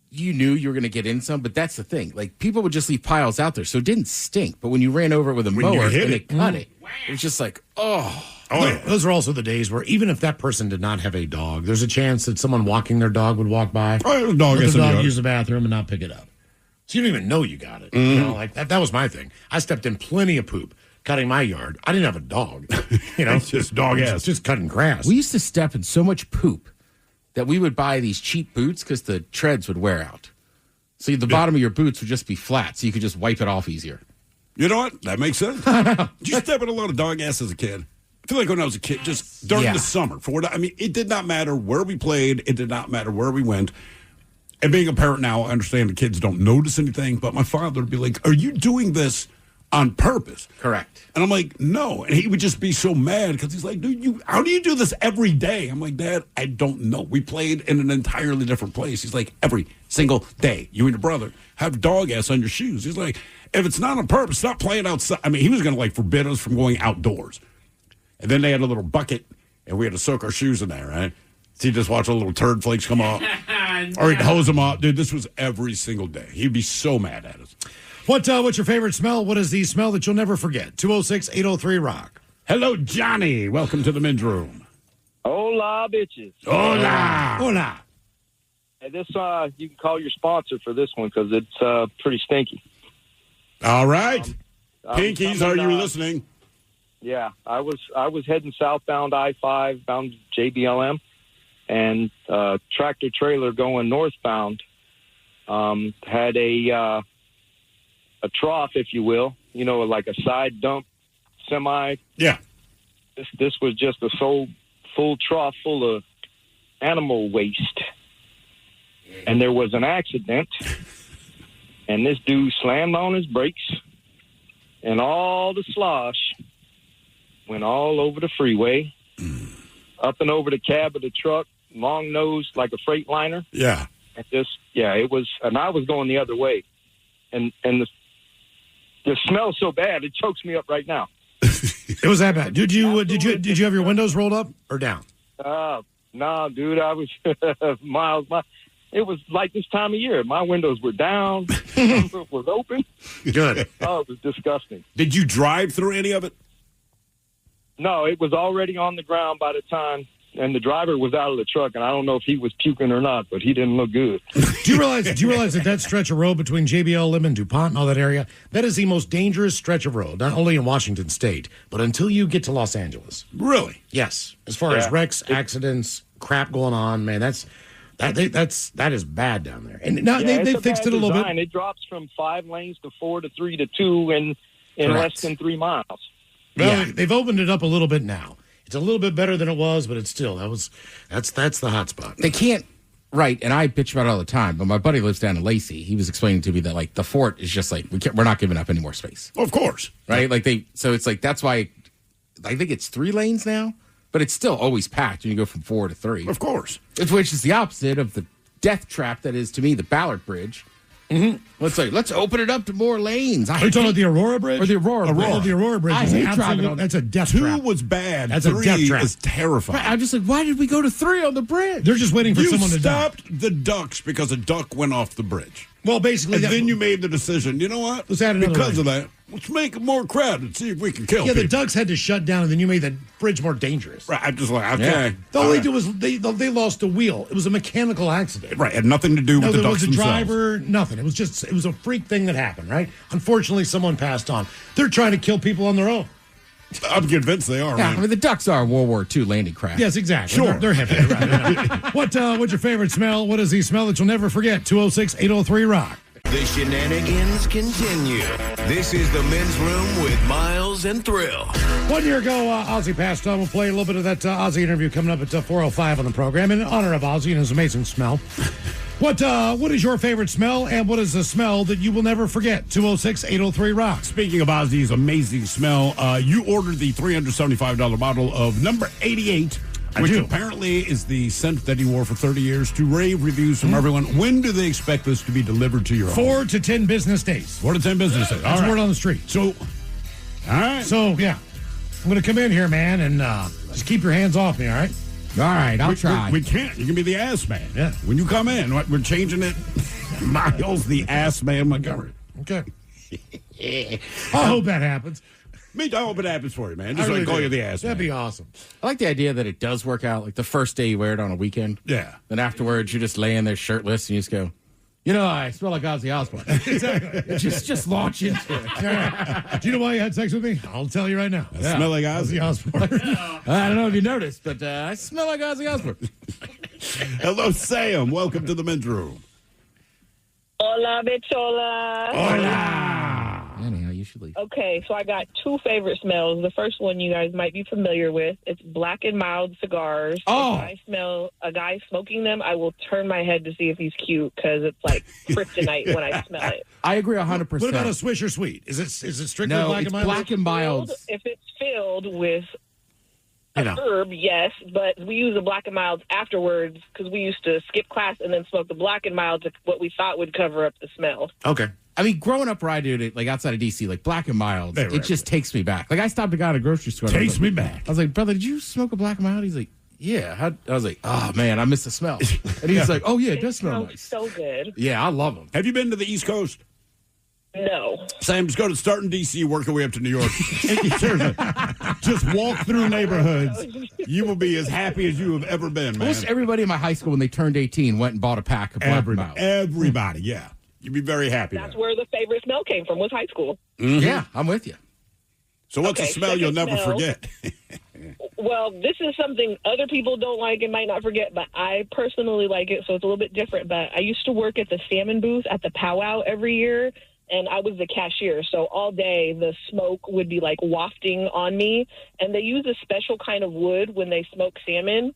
you knew you were going to get in some, but that's the thing. Like, people would just leave piles out there, so it didn't stink. But when you ran over it with a mower and it cut it was just like, oh. Those are also the days where even if that person did not have a dog, there's a chance that someone walking their dog would walk by, the dog use the bathroom and not pick it up. So you don't even know you got it. Like that was my thing. I stepped in plenty of poop cutting my yard. I didn't have a dog. It's just dog ass. Just cutting grass. We used to step in so much poop that we would buy these cheap boots because the treads would wear out. So the bottom of your boots would just be flat, so you could just wipe it off easier. You know what? That makes sense. Did you step in a lot of dog ass as a kid? I feel like when I was a kid, just during the summer, it did not matter where we played. It did not matter where we went. And being a parent now, I understand the kids don't notice anything, but my father would be like, are you doing this on purpose? Correct. And I'm like, no. And he would just be so mad because he's like, dude, how do you do this every day? I'm like, Dad, I don't know. We played in an entirely different place. He's like, every single day, you and your brother have dog ass on your shoes. He's like, if it's not on purpose, stop playing outside. I mean, he was going to forbid us from going outdoors. And then they had a little bucket, and we had to soak our shoes in there, right? So you just watch a little turd flakes come off. Or he'd hose them off. Dude, this was every single day. He'd be so mad at us. What's your favorite smell? What is the smell that you'll never forget? 206-803-ROCK. Hello, Johnny. Welcome to the men's room. Hola, bitches. Hola. Hola. Hey, this you can call your sponsor for this one because it's pretty stinky. All right. Pinkies, are you listening? Yeah, I was heading southbound I-5, bound JBLM, and tractor trailer going northbound had a trough, if you will, like a side dump semi. Yeah. This was just a full trough full of animal waste. And there was an accident, and this dude slammed on his brakes, and all the slosh went all over the freeway, up and over the cab of the truck, long nose like a freight liner. Yeah. And it was, and I was going the other way. And the smell's so bad, it chokes me up right now. It was that bad. Did you have your windows rolled up or down? No, dude, I was miles. It was like this time of year. My windows were down. It was open. Good. Oh, it was disgusting. Did you drive through any of it? No, it was already on the ground by the time, and the driver was out of the truck, and I don't know if he was puking or not, but he didn't look good. Do you realize that stretch of road between JBL, Lim, and DuPont and all that area, that is the most dangerous stretch of road, not only in Washington State, but until you get to Los Angeles. Really? Yes. As far as wrecks, accidents, crap going on, man, that is bad down there. And now they fixed it a little bit. It drops from 5 lanes to 4 to 3 to 2 in less than 3 miles. Well, they've opened it up a little bit now. It's a little bit better than it was, but it's still that's the hot spot. They can't, right? And I bitch about it all the time. But my buddy lives down in Lacey. He was explaining to me that the fort is just we're not giving up any more space. Of course, right? So it's that's why I think it's 3 lanes now, but it's still always packed when you go from 4 to 3. Of course, which is the opposite of the death trap that is to me the Ballard Bridge. Mm-hmm. Let's open it up to more lanes. Are you talking about the Aurora Bridge? Or the Aurora Bridge? Oh, the Aurora Bridge. I hate driving on that's a death 2 trap. was bad. That's 3 a death trap. is terrifying. Right, I'm just why did we go to 3 on the bridge? They're just waiting for someone to die. You stopped the ducks because a duck went off the bridge. Well, basically, and then you made the decision. You know what? Let's add another because line. of that. Let's make it more crowded. See if we can kill. Yeah, people. the Ducks had to shut down, and then you made the bridge more dangerous. Right. I'm just like, okay. Yeah. All they did was they lost a wheel. It was a mechanical accident. Right. Had nothing to do with the there Ducks was a themselves. driver. Nothing. It was a freak thing that happened. Right. Unfortunately, someone passed on. They're trying to kill people on their own. I'm convinced they are. Yeah, man. I mean, the Ducks are a World War II landing craft. Yes, exactly. Sure. They're heavy. Right. What's your favorite smell? What is the smell that you'll never forget? 206-803-ROCK. The shenanigans continue. This is the men's room with Miles and Thrill. 1 year ago, Ozzy passed on. We'll play a little bit of that Ozzy interview coming up at 4:05 on the program in honor of Ozzy and his amazing smell. What is your favorite smell, and what is the smell that you will never forget? 206-803-ROCK. Speaking of Ozzy's amazing smell, you ordered the $375 bottle of number 88, which apparently is the scent that he wore for 30 years, to rave reviews from everyone. When do they expect this to be delivered to your home? 4 to 10 business days. 4 to 10 business days. That's All right. word on the street. So, all right. So, yeah. I'm going to come in here, man, and just keep your hands off me, all right? All right, I'll try. We can't. You can be the ass man. Yeah. When you come in, we're changing it. Miles, the ass man Montgomery. Okay. I hope that happens. Me, I hope it happens for you, man. Just really like call do. you the ass That'd man. be awesome. I like the idea that it does work out. Like the first day you wear it on a weekend. Yeah. Then afterwards, you're just laying there shirtless and you just go, I smell like Ozzy Osbourne. Exactly. just launch into it. Do you know why you had sex with me? I'll tell you right now. I smell like Ozzy. Osbourne. I don't know if you noticed, but I smell like Ozzy Osbourne. Hello, Sam. Welcome to the men's room. Hola, bichola. Hola. Anyhow, you should leave. Okay, so I got two favorite smells. The first one you guys might be familiar with. It's Black and Mild cigars. Oh. If I smell a guy smoking them, I will turn my head to see if he's cute because it's like kryptonite when I smell it. I agree 100%. What about a Swisher Sweet? Is it strictly No, black it's and mild? black and mild. If it's filled with You know. herb, yes, but we use the Black and Milds afterwards because we used to skip class and then smoke the Black and Mild to what we thought would cover up the smell. Okay. I mean, growing up where I did it, like outside of D.C., like black and mild, it just takes me back. Like I stopped a guy at a grocery store. Takes me back. I was like, brother, did you smoke a black and mild? He's like, yeah. I was like, oh, man, I miss the smell. And he's like, oh, yeah, it does smell nice. So good. Yeah, I love them. Have you been to the East Coast? No. Sam, just go to start in D.C., work your way up to New York. Seriously, just walk through neighborhoods. You will be as happy as you have ever been, man. Most everybody in my high school, when they turned 18, went and bought a pack of black and mild. Everybody, yeah. You'd be very happy. That's where the favorite smell came from, was high school. Mm-hmm. Yeah, I'm with you. So what's Okay, a smell you'll second never smell. forget? Well, this is something other people don't like and might not forget, but I personally like it, so it's a little bit different. But I used to work at the salmon booth at the powwow every year, and I was the cashier. So all day the smoke would be like wafting on me, and they use a special kind of wood when they smoke salmon.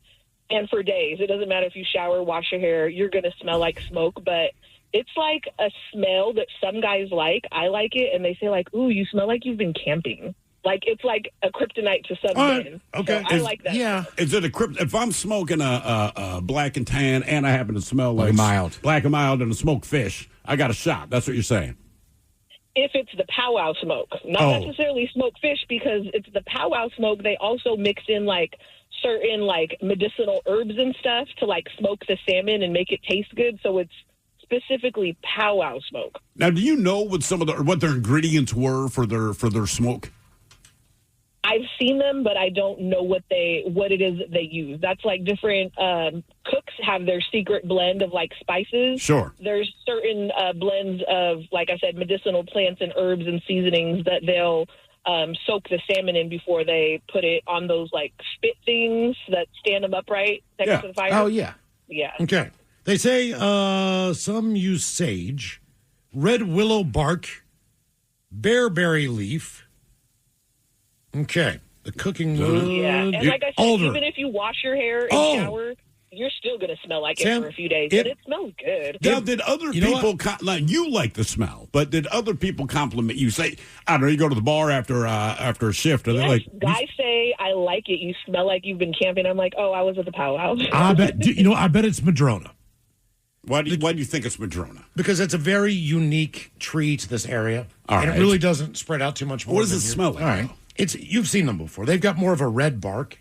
And for days, it doesn't matter if you shower, wash your hair, you're going to smell like smoke. But it's like a smell that some guys like. I like it, and they say like, ooh, you smell like you've been camping. Like, it's like a kryptonite to some men. Okay. So I like that. Yeah. Is it a if I'm smoking a black and tan and I happen to smell like mild. black and mild and a smoked fish, I got a shot. That's what you're saying. If it's the powwow smoke, not necessarily smoked fish, because it's the powwow smoke. They also mix in like certain like medicinal herbs and stuff to like smoke the salmon and make it taste good. So it's specifically powwow smoke. Now, do you know what their ingredients were for their smoke? I've seen them, but I don't know what it is that they use. That's like different cooks have their secret blend of like spices. Sure. There's certain blends of, like I said, medicinal plants and herbs and seasonings that they'll soak the salmon in before they put it on those like spit things that stand them upright next to the fire. Oh, yeah. Yeah. Okay. They say some use sage, red willow bark, bearberry leaf. Okay. The cooking wood. Yeah. And like I said, alder. even if you wash your hair and shower, you're still going to smell like Sam, it for a few days. But it smells good. Now, did other people like you like the smell? But did other people compliment you? Say, I don't know, you go to the bar after a shift, and they're like, Guys say, I like it. You smell like you've been camping. I'm like, oh, I was at the powwow. I bet. I bet it's Madrona. Why do you think it's Madrona? Because it's a very unique tree to this area, All and right. it really doesn't spread out too much more. What does than it here. smell like? All right, you've seen them before. They've got more of a red bark.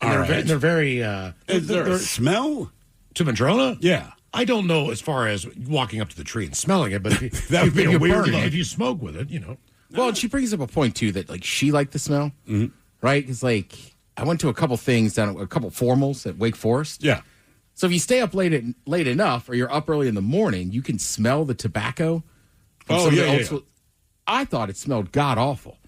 And All right. they're very. Is there a smell to Madrona? Yeah. I don't know as far as walking up to the tree and smelling it, but if you, That would be a weird look. if you smoke with it, Well, and she brings up a point too that like she liked the smell, right? Because like I went to a couple things down at a couple formals at Wake Forest. Yeah. So if you stay up late enough, or you're up early in the morning, you can smell the tobacco. from some of the old school. I thought it smelled god awful,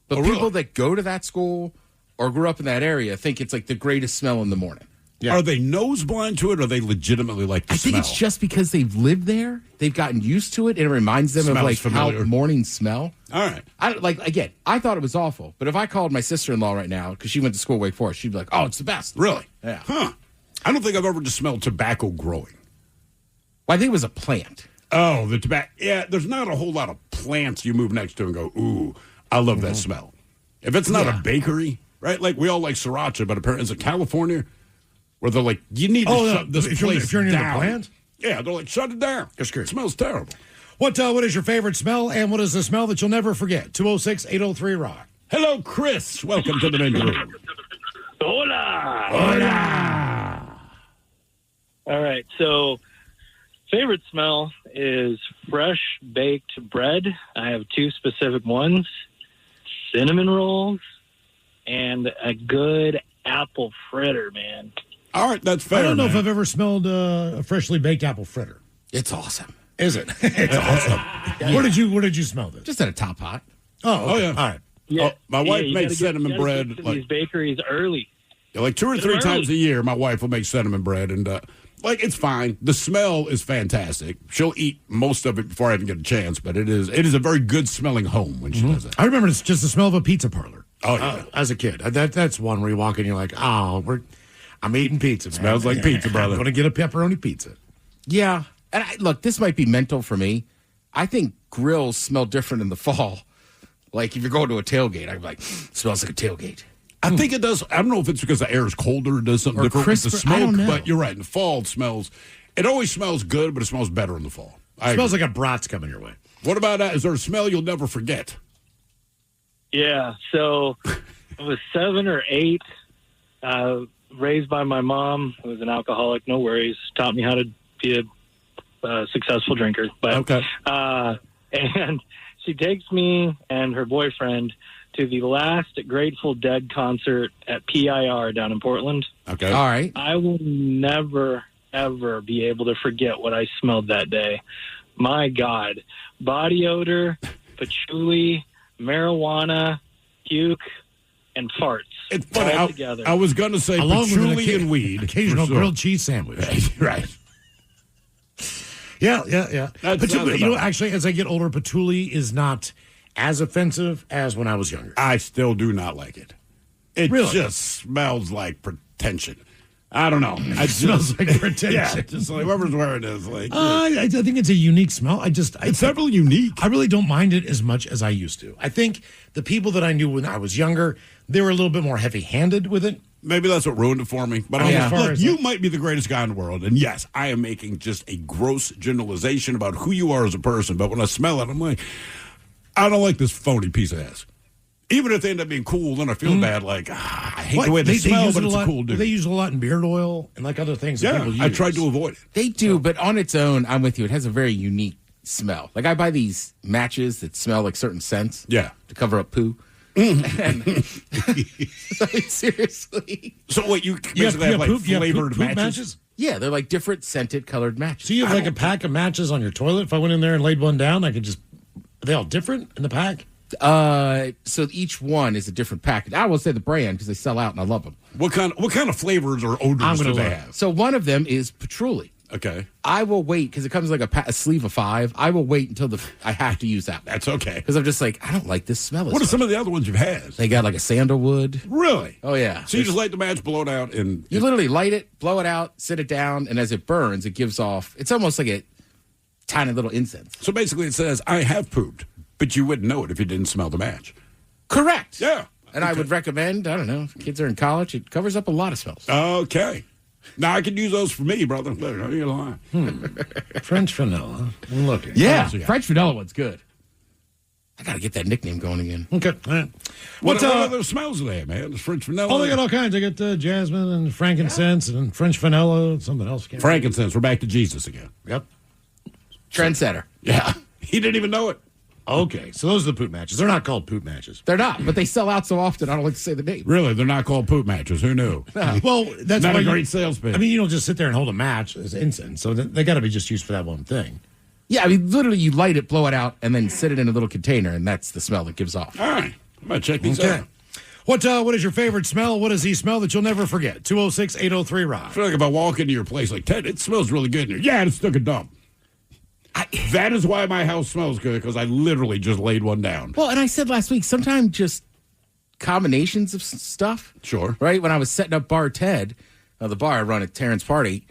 but people really? that go to that school or grew up in that area think it's like the greatest smell in the morning. Yeah. Are they nose blind to it, or they legitimately like the I smell? think it's just because they've lived there, they've gotten used to it, and it reminds them of Smells like familiar. how mornings smell. All right. I thought it was awful, but if I called my sister-in-law right now because she went to school at Wake Forest, she'd be like, "Oh, it's the best." Really? Yeah. Huh. I don't think I've ever just smelled tobacco growing. Well, I think it was a plant. Oh, the tobacco. Yeah, there's not a whole lot of plants you move next to and go, ooh, I love that smell. If it's not a bakery, right? Like we all like sriracha, but apparently is it California where they're like, you need to shut this place if you're near down. the plant? Yeah, they're like, shut it down. It smells terrible. What is your favorite smell, and what is the smell that you'll never forget? 206-803-ROCK. Hello, Chris. Welcome to the men's room. Hola. Hola. All right. So, favorite smell is fresh baked bread. I have two specific ones: cinnamon rolls and a good apple fritter, man. All right, that's fair. I don't know if I've ever smelled a freshly baked apple fritter. It's awesome. Is it? It's awesome. Yeah. Where did you smell this? Just at a top hot. Oh, okay. Oh, yeah. All right. Yeah, Oh, my wife you made gotta cinnamon you gotta bread, get to like- these bakeries early. Yeah, like 2 or 3 times a year, my wife will make cinnamon bread, and it's fine. The smell is fantastic. She'll eat most of it before I even get a chance, but it is a very good smelling home when she does it. I remember it's just the smell of a pizza parlor. Oh yeah, as a kid, that's one where you walk in, you're like, I'm eating pizza. Man. Smells like pizza, brother. I'm going to get a pepperoni pizza. Yeah. And look, this might be mental for me. I think grills smell different in the fall. Like if you're going to a tailgate, I'd be like, smells like a tailgate. I think it does. I don't know if it's because the air is colder, it does something Or different with the crisper, I smoke, don't know. but you're right. In the fall, it always smells good, but it smells better in the fall. It smells like a brat's coming your way. What about that? Is there a smell you'll never forget? Yeah, so I was 7 or 8, raised by my mom, who was an alcoholic. No worries, taught me how to be a successful drinker. But okay, and she takes me and her boyfriend to the last Grateful Dead concert at PIR down in Portland. Okay, all right. I will never ever be able to forget what I smelled that day. My God, body odor, patchouli, marijuana, puke, and farts. It's funny. all together. I was going to say Along with patchouli and weed. Occasional for sure. grilled cheese sandwich. Right. Yeah. That sounds about- Actually, as I get older, patchouli is not as offensive as when I was younger. I still do not like it. It Really? just smells like pretension. I don't know. It smells like pretension. Yeah, just like whoever's wearing this. Like, I think it's a unique smell. it's definitely unique. I really don't mind it as much as I used to. I think the people that I knew when I was younger, they were a little bit more heavy-handed with it. Maybe that's what ruined it for me. But I mean, as far look, as you might be the greatest guy in the world, and yes, I am making just a gross generalization about who you are as a person. But when I smell it, I'm like, I don't like this phony piece of ass. Even if they end up being cool, then I feel bad. Like, I hate the way they smell, use but it it's a lot, cool dude. They use it a lot in beard oil and like other things that Yeah, people use. I tried to avoid it. They do, but on its own, I'm with you. It has a very unique smell. Like I buy these matches that smell like certain scents. Yeah. To cover up poo. And, I mean, seriously. So what, you basically have like flavored matches? Yeah, they're like different scented colored matches. So you have like a pack of matches on your toilet? If I went in there and laid one down, I could just... Are they all different in the pack? So each one is a different package. I will say the brand because they sell out and I love them. What kind of flavors or odors do they have? So one of them is patchouli. Okay. I will wait because it comes like a sleeve of 5. I will wait until I have to use that. That's okay. Because I'm just like, I don't like this smell. What are some of the other ones you've had? They got like a sandalwood. Really? Oh, yeah. So you just light the match, blow it out, and... You literally light it, blow it out, sit it down, and as it burns, it gives off... It's almost like a tiny little incense. So basically it says, I have pooped, but you wouldn't know it if you didn't smell the match. Correct. Yeah. And I would recommend, I don't know, if kids are in college, it covers up a lot of smells. Okay. Now I could use those for me, brother. I ain't lying. French vanilla. I'm looking. Yeah, What else we got? French vanilla one's good. I got to get that nickname going again. Okay. All right. What other smells are there, man? There's French vanilla. Oh, they got all kinds. They got jasmine and frankincense and French vanilla and something else. Frankincense. We're back to Jesus again. Yep. Trendsetter. Yeah. He didn't even know it. Okay. So those are the poop matches. They're not called poop matches. They're not, but they sell out so often, I don't like to say the name. Really? They're not called poop matches. Who knew? Well, that's not why a great sales pitch. I mean, you don't just sit there and hold a match as incense. So they got to be just used for that one thing. Yeah, I mean, literally, you light it, blow it out, and then sit it in a little container, and that's the smell it gives off. All right. I'm going to check these out. What is your favorite smell? What is the smell that you'll never forget? 206-803-ROCK. I feel like if I walk into your place like, Ted, it smells really good in here. Yeah, it's stuck a dump. That is why my house smells good, because I literally just laid one down. Well, and I said last week, sometimes just combinations of stuff. Sure. Right? When I was setting up Bar Ted, the bar I run at Terrence's party,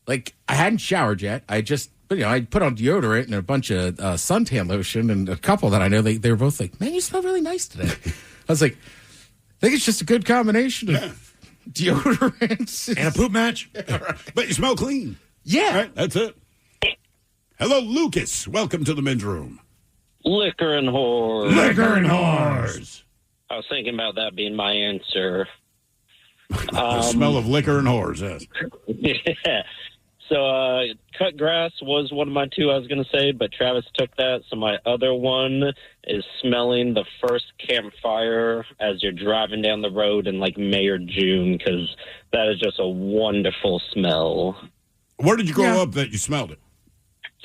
like, I hadn't showered yet. But, I put on deodorant and a bunch of suntan lotion, and a couple that I know, they were both like, man, you smell really nice today. I was like, I think it's just a good combination of deodorant. And a poop match. But you smell clean. Yeah. All right, that's it. Hello, Lucas. Welcome to the men's room. Liquor and whores. Liquor and whores. I was thinking about that being my answer. The smell of liquor and whores, yes. Yeah. So cut grass was one of my two I was going to say, but Travis took that. So my other one is smelling the first campfire as you're driving down the road in like May or June, because that is just a wonderful smell. Where did you grow up that you smelled it?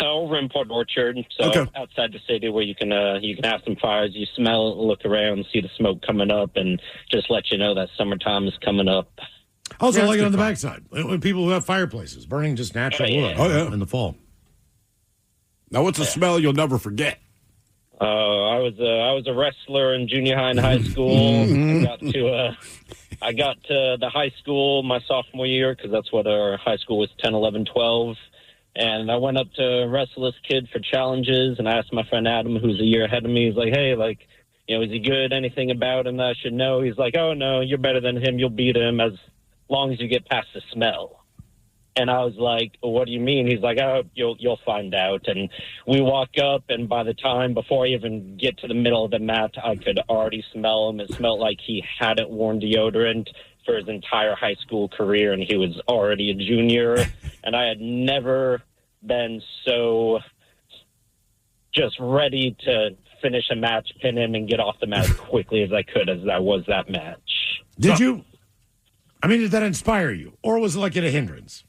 Over in Port Orchard, so outside the city where you can have some fires. You smell it, look around, see the smoke coming up, and just let you know that summertime is coming up. Also, like it on the backside when people who have fireplaces burning just natural wood in the fall. Now, what's a smell you'll never forget? I was a wrestler in junior high and high school. I got to the high school my sophomore year, because that's what our high school was, 10, 11, 12. And I went up to wrestle this kid for challenges, and I asked my friend Adam, who's a year ahead of me, he's like, hey, like, is he good? Anything about him that I should know? He's like, oh, no, you're better than him. You'll beat him as long as you get past the smell. And I was like, well, what do you mean? He's like, oh, you'll find out. And we walk up, and by the time, before I even get to the middle of the mat, I could already smell him. It smelled like he hadn't worn deodorant for his entire high school career, and he was already a junior. And I had never been so just ready to finish a match, pin him, and get off the mat as quickly as I could as that was that match. Did you? I mean, did that inspire you? Or was it like a hindrance?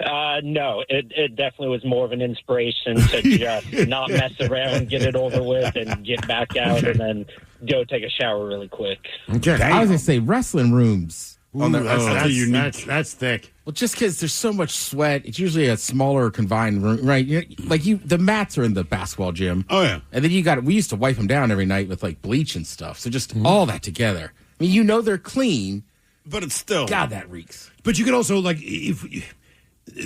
No, it definitely was more of an inspiration to just not mess around, get it over with, and get back out, and then go take a shower really quick. Okay. I was going to say wrestling rooms. That's thick. Well, just because there's so much sweat, it's usually a smaller confined room, right? The mats are in the basketball gym. Oh, yeah. And then we used to wipe them down every night with like bleach and stuff. So just all that together. I mean, they're clean. But it's still. God, that reeks. But you could also, there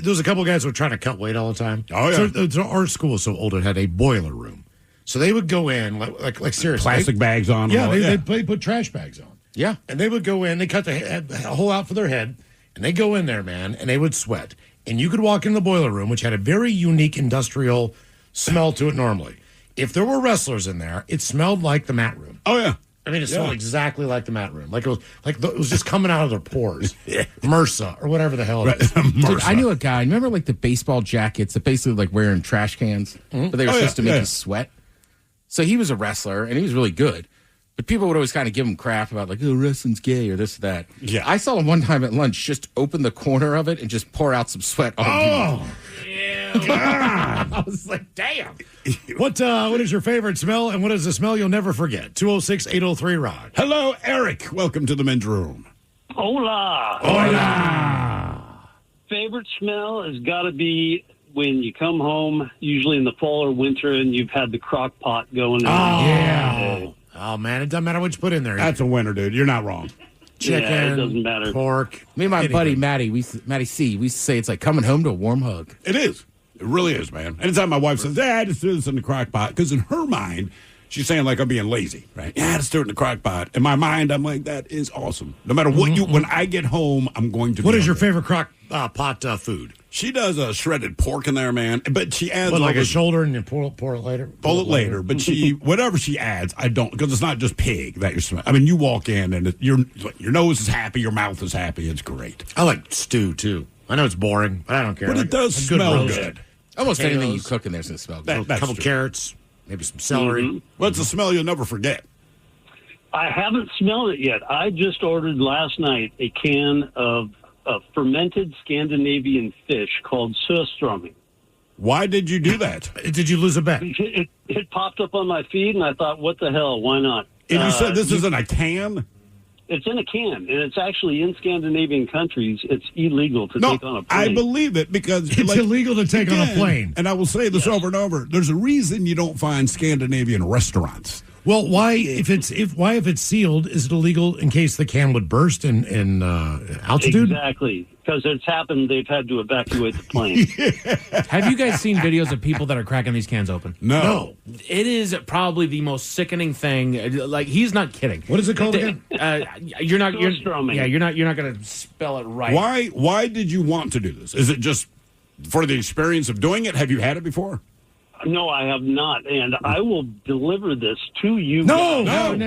was a couple of guys who were trying to cut weight all the time. Oh, yeah. So our school was so old, it had a boiler room. So they would go in, like seriously. Plastic bags on. Yeah, they put trash bags on. Yeah. And they would go in, they cut the hole out for their head, and they go in there, man, and they would sweat. And you could walk in the boiler room, which had a very unique industrial smell to it normally. If there were wrestlers in there, it smelled like the mat room. Oh, yeah. I mean, it smelled exactly like the mat room. Like it was just coming out of their pores. MRSA or whatever the hell it is. Dude, I knew a guy. Remember, like the baseball jackets that basically like wearing trash cans, but they were supposed to make you sweat. So he was a wrestler and he was really good. But people would always kind of give him crap about like, oh, wrestling's gay or this or that. Yeah, I saw him one time at lunch just open the corner of it and just pour out some sweat on people. God. I was like, damn. What is your favorite smell, and what is the smell you'll never forget? 206-803-ROCK. Hello, Eric. Welcome to the men's room. Hola. Hola. Favorite smell has got to be when you come home, usually in the fall or winter, and you've had the crock pot going. Oh, man, it doesn't matter what you put in there. That's a winner, dude. You're not wrong. Chicken, it doesn't matter. Pork. Me and my buddy Matty C, we used to say it's like coming home to a warm hug. It is. It really is, man. Anytime my wife says, I just threw this in the crock pot, because in her mind, she's saying like I'm being lazy, right? Yeah, just threw it in the crock pot. In my mind, I'm like, that is awesome. No matter what when I get home, I'm going to What is your favorite crock pot food? She does a shredded pork in there, man. But she adds like a shoulder and you pour it later. Pull it later. But whatever she adds, I don't, because it's not just pig that you're smelling. I mean, you walk in and your nose is happy, your mouth is happy. It's great. I like stew too. I know it's boring, but I don't care. But it does smell good. Almost anything you cook in there's going to smell good. A couple carrots, maybe some celery. Mm-hmm. Well, it's a smell you'll never forget. I haven't smelled it yet. I just ordered last night a can of fermented Scandinavian fish called surströmming. Why did you do that? Did you lose a bet? It popped up on my feed, and I thought, what the hell? Why not? And you said this is in a can? It's in a can, and it's actually in Scandinavian countries. It's illegal to take on a plane. I believe it because it's illegal to take on a plane. And I will say this over and over. There's a reason you don't find Scandinavian restaurants. Well, why if it's sealed, is it illegal in case the can would burst in altitude? Exactly, because it's happened. They've had to evacuate the plane. Have you guys seen videos of people that are cracking these cans open? No. It is probably the most sickening thing. Like, he's not kidding. What is it called again? You're not going to spell it right. Why did you want to do this? Is it just for the experience of doing it? Have you had it before? No, I have not, and I will deliver this to you. No. That'd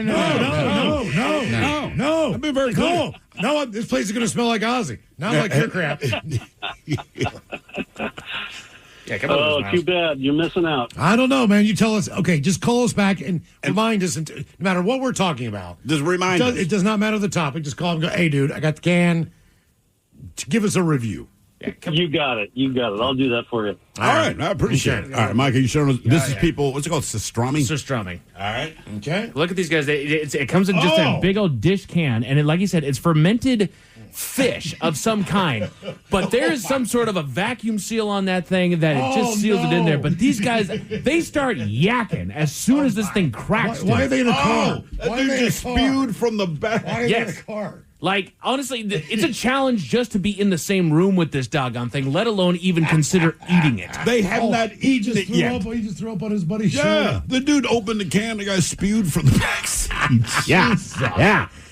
be very cool. No, this place is going to smell like Ozzy. Not like your crap. Yeah, come on. Oh, too bad. You're missing out. I don't know, man. You tell us. Okay, just call us back and remind us. No matter what we're talking about. Just remind us. It does not matter the topic. Just call and go, hey, dude, I got the can. Give us a review. Yeah, you got it. I'll do that for you. All right. I appreciate it. All right, Mike, are you showing us? This is people, what's it called? Surströmming? Surströmming. All right. Okay. Look at these guys. It comes in just a big old dish can, and like you said, it's fermented fish of some kind. But there is some sort of a vacuum seal on that thing that it just seals it in there. But these guys, they start yakking as soon as this thing cracks. Why are they in a car? Why are they just spewed from the back? Why are they in a car? Like, honestly, it's a challenge just to be in the same room with this doggone thing, let alone even consider eating it. They have not eaten it yet. He just threw up on his buddy's Yeah, shoulder. the dude opened the can, the guy spewed from the back seat. Yeah.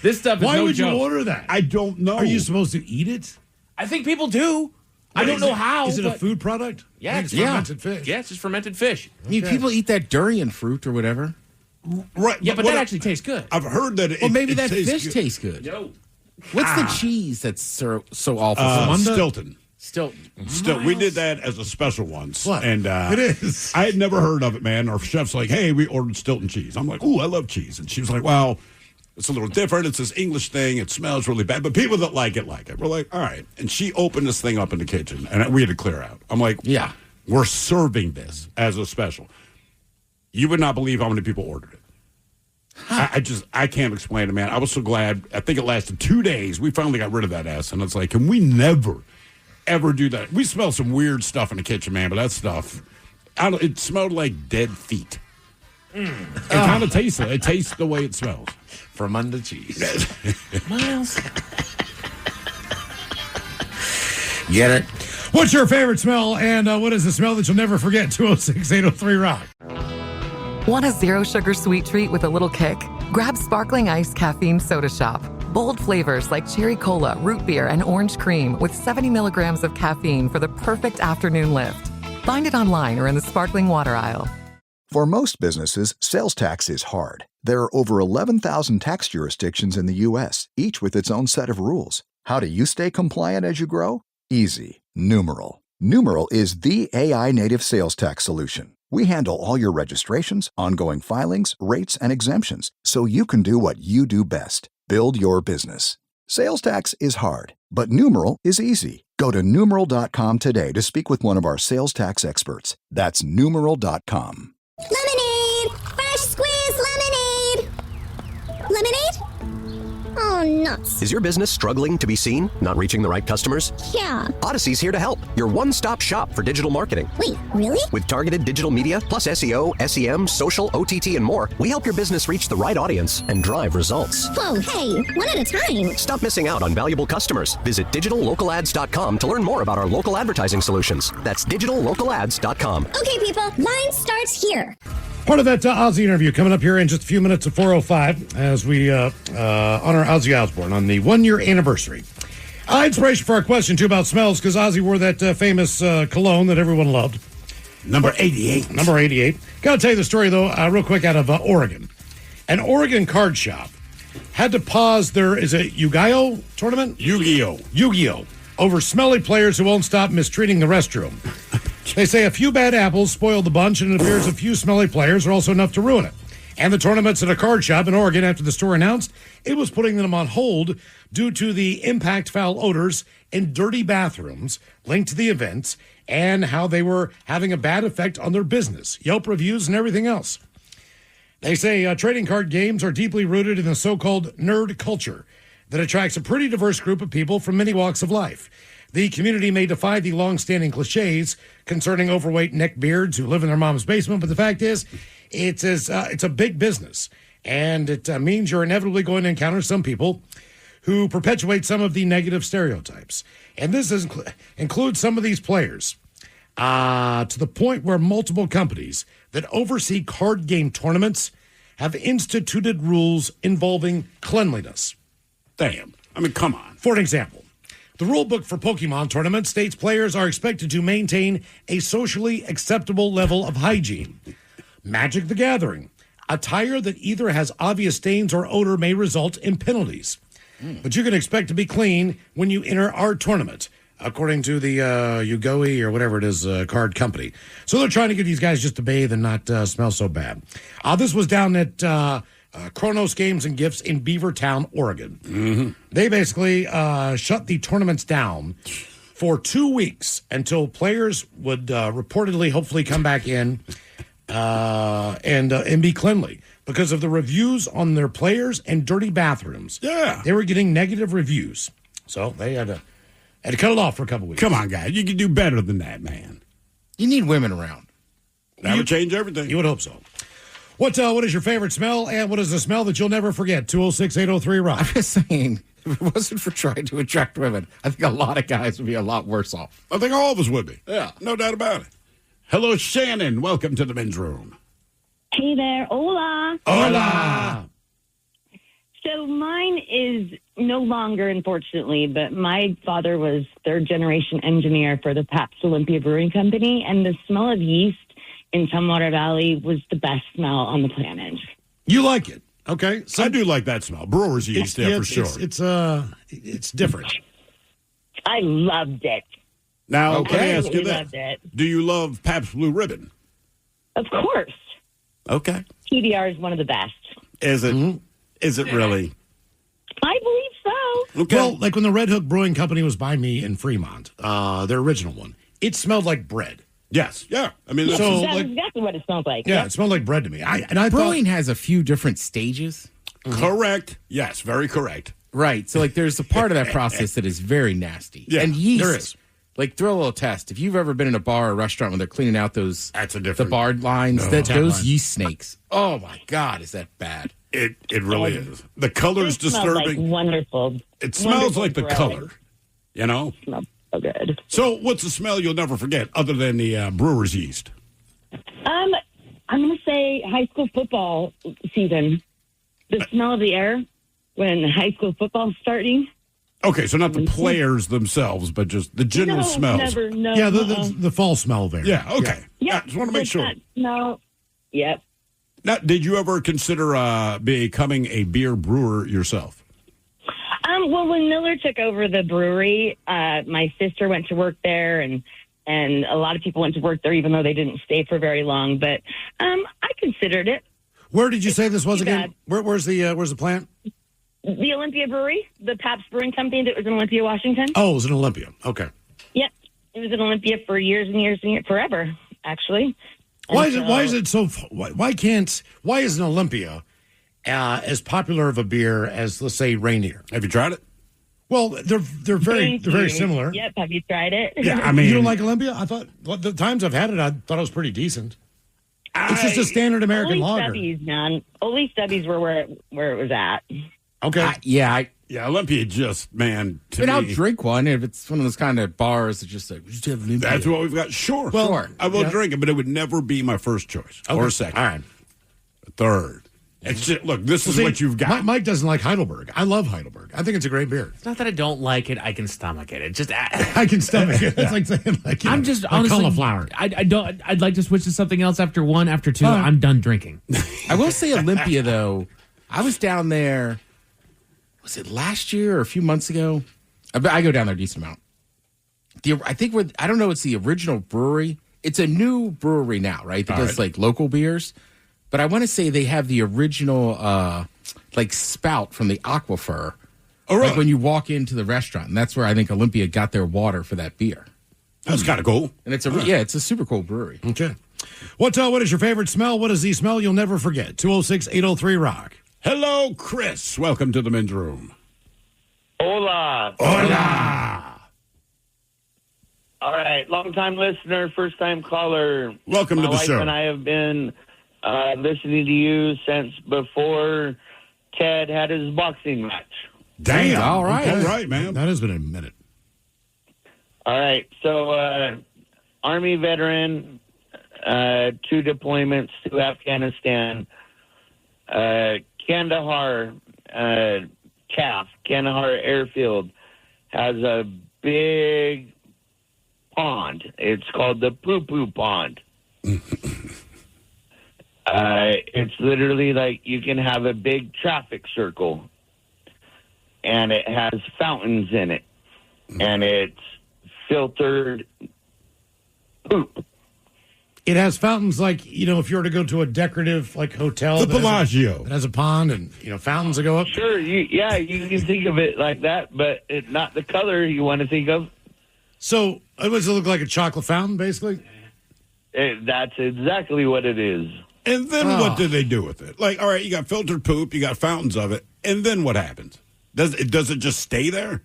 This stuff is Why no would joke. you order that? I don't know. Are you supposed to eat it? I think people do. I don't know how. Is it a but- food product? Yeah, it's fermented fish. Yeah, it's just fermented fish. I mean, people eat that durian fruit or whatever. Right. Yeah, but that actually tastes good. I've heard that Well, maybe that tastes fish good. tastes good. No. What's the cheese that's so awful? Stilton. Still, we did that as a special once. What? And It is. I had never heard of it, man. Our chef's like, hey, we ordered Stilton cheese. I'm like, ooh, I love cheese. And she was like, well, it's a little different. It's this English thing. It smells really bad. But people that like it. We're like, all right. And she opened this thing up in the kitchen, and we had to clear out. I'm like, Yeah. we're serving this as a special. You would not believe how many people ordered it. I can't explain it, man. I was so glad. I think it lasted 2 days. We finally got rid of that S, and it's like, can we never, ever do that? We smell some weird stuff in the kitchen, man, but that stuff, it smelled like dead feet. It kind of tastes it. It tastes the way it smells. Fermented cheese. Miles. Get it? What's your favorite smell, and what is the smell that you'll never forget? 206-803-ROCK. Want a zero sugar sweet treat with a little kick? Grab Sparkling Ice Caffeine Soda Shop. Bold flavors like cherry cola, root beer, and orange cream with 70 milligrams of caffeine for the perfect afternoon lift. Find it online or in the sparkling water aisle. For most businesses, sales tax is hard. There are over 11,000 tax jurisdictions in the U.S., each with its own set of rules. How do you stay compliant as you grow? Easy. Numeral. Numeral is the AI-native sales tax solution. We handle all your registrations, ongoing filings, rates, and exemptions, so you can do what you do best. Build your business. Sales tax is hard, but Numeral is easy. Go to Numeral.com today to speak with one of our sales tax experts. That's Numeral.com. Lemonade! Fresh squeezed lemonade! Lemonade? Oh, nuts. Is your business struggling to be seen? Not reaching the right customers? Yeah. Odyssey's here to help. Your one-stop shop for digital marketing. Wait, really? With targeted digital media, plus SEO, SEM, social, OTT, and more, we help your business reach the right audience and drive results. Whoa, hey, one at a time. Stop missing out on valuable customers. Visit digitallocalads.com to learn more about our local advertising solutions. That's digitallocalads.com. Okay, people, line starts here. Part of that Ozzy interview coming up here in just a few minutes at 4:05 as we honor Ozzy Osbourne on the 1-year anniversary. Inspiration for our question, too, about smells, because Ozzy wore that famous cologne that everyone loved. Number 88. Number 88. Got to tell you the story, though, real quick, out of Oregon. An Oregon card shop had to pause their, is it Yu-Gi-Oh tournament? Yu-Gi-Oh. Yu-Gi-Oh. Over smelly players who won't stop mistreating the restroom. They say a few bad apples spoiled the bunch, and it appears a few smelly players are also enough to ruin it. And the tournament's at a card shop in Oregon after the store announced it was putting them on hold due to the impact foul odors and dirty bathrooms linked to the events and how they were having a bad effect on their business, Yelp reviews, and everything else. They say trading card games are deeply rooted in the so-called nerd culture that attracts a pretty diverse group of people from many walks of life. The community may defy the long-standing cliches concerning overweight neckbeards who live in their mom's basement, but the fact is, it's a big business, and it means you're inevitably going to encounter some people who perpetuate some of the negative stereotypes. And this includes some of these players, to the point where multiple companies that oversee card game tournaments have instituted rules involving cleanliness. Damn. I mean, come on. For an example, the rule book for Pokemon tournaments states players are expected to maintain a socially acceptable level of hygiene. Magic the Gathering, attire that either has obvious stains or odor may result in penalties. But you can expect to be clean when you enter our tournament, according to the Ugoi or whatever it is card company. So they're trying to get these guys just to bathe and not smell so bad. This was down at Kronos Games and Gifts in Beavertown, Oregon. Mm-hmm. They basically shut the tournaments down for 2 weeks until players would reportedly, hopefully, come back in and be cleanly because of the reviews on their players and dirty bathrooms. Yeah. They were getting negative reviews. So they had to cut it off for a couple weeks. Come on, guys. You can do better than that, man. You need women around. That would change everything. You would hope so. What is your favorite smell, and what is the smell that you'll never forget? 206-803-ROCK. I'm just saying, if it wasn't for trying to attract women, I think a lot of guys would be a lot worse off. I think all of us would be. Yeah. No doubt about it. Hello, Shannon. Welcome to the men's room. Hey there. Hola. Hola. So mine is no longer, unfortunately, but my father was third-generation engineer for the Pabst Olympia Brewing Company, and the smell of yeast in Tumwater Valley was the best smell on the planet. You like it? Okay. I do like that smell. Brewer's yeast, for sure. It's different. I loved it. Now, let me ask you Absolutely this. loved it. Do you love Pabst Blue Ribbon? Of course. Okay. PBR is one of the best. Is it? Is it really? I believe so. Okay. Well, like when the Red Hook Brewing Company was by me in Fremont, their original one, it smelled like bread. Yes. Yeah. I mean, That's exactly what it smells like. Yeah, Yep. it smelled like bread to me. I Brewing has a few different stages. Correct. Yes, very correct. Right. So, like, there's a part of that process that is very nasty. Yeah, and yeast. there is. Like, throw a little test. If you've ever been in a bar or restaurant when they're cleaning out those That's a different. the barred lines, tap those line. yeast snakes. Oh my God, is that bad? It really is. The color's It smells like disturbing. wonderful. It smells wonderful like the bread. color. You know? It smells so good. So, what's the smell you'll never forget other than the brewer's yeast? I'm going to say high school football season. The smell of the air when high school football's starting. Okay, so not the players themselves, but just the general smells. Never, no. Yeah, the fall smell there. Yeah, okay. Yeah, Just want to make sure. No. Yep. Now, did you ever consider becoming a beer brewer yourself? Well, when Miller took over the brewery, my sister went to work there, and a lot of people went to work there, even though they didn't stay for very long. But I considered it. Where did you say this was too again? Where's the plant? The Olympia Brewery, the Pabst Brewing Company that was in Olympia, Washington. Oh, it was in Olympia. Okay. Yep, it was in Olympia for years and years and years, forever, actually. Why isn't Olympia as popular of a beer as, let's say, Rainier? Have you tried it? Well, they're very similar. Yep, have you tried it? Yeah, I mean, you don't like Olympia? I thought the times I've had it, I thought it was pretty decent. It's just a standard American lager. Stubbies, man. Only Stubbies were where it was at. Okay. Yeah, Olympia just, man, to I'll me, drink one if it's one of those kind of bars that just like, we just have Olympia. that's what we've got. Sure. Well, I will drink it, but it would never be my first choice or second. All right. Third. It's just, look, this is what you've got. Mike doesn't like Heidelberg. I love Heidelberg. I think it's a great beer. It's not that I don't like it. I can stomach it. It just I can stomach it. It's like saying I'm just like honestly cauliflower. I don't. I'd like to switch to something else after one. After two, I'm done drinking. I will say Olympia though. I was down there. Was it last year or a few months ago? I go down there a decent amount. I don't know. It's the original brewery. It's a new brewery now, right? That does like local beers. But I want to say they have the original like spout from the aquifer. Oh, really? Like when you walk into the restaurant, and that's where I think Olympia got their water for that beer. That's kind of cool. And it's a super cool brewery. Okay. What is your favorite smell? What is the smell you'll never forget? 206-803-ROCK. Hello, Chris. Welcome to the men's room. Hola. Hola. All right, long-time listener, first-time caller. Welcome to the show. My wife and I have been listening to you since before Ted had his boxing match. Damn. All right. All right, man. That has been a minute. All right, so Army veteran, 2 deployments to Afghanistan, Kandahar Airfield has a big pond. It's called the Poo-Poo Pond. It's literally like you can have a big traffic circle, and it has fountains in it, and it's filtered poop. It has fountains like, if you were to go to a decorative like hotel. The Bellagio. It has a pond and, fountains that go up. Sure, you can think of it like that, but it's not the color you want to think of. So, does it look like a chocolate fountain, basically? That's exactly what it is. And then what do they do with it? Like, all right, you got filtered poop, you got fountains of it, and then what happens? Does it just stay there?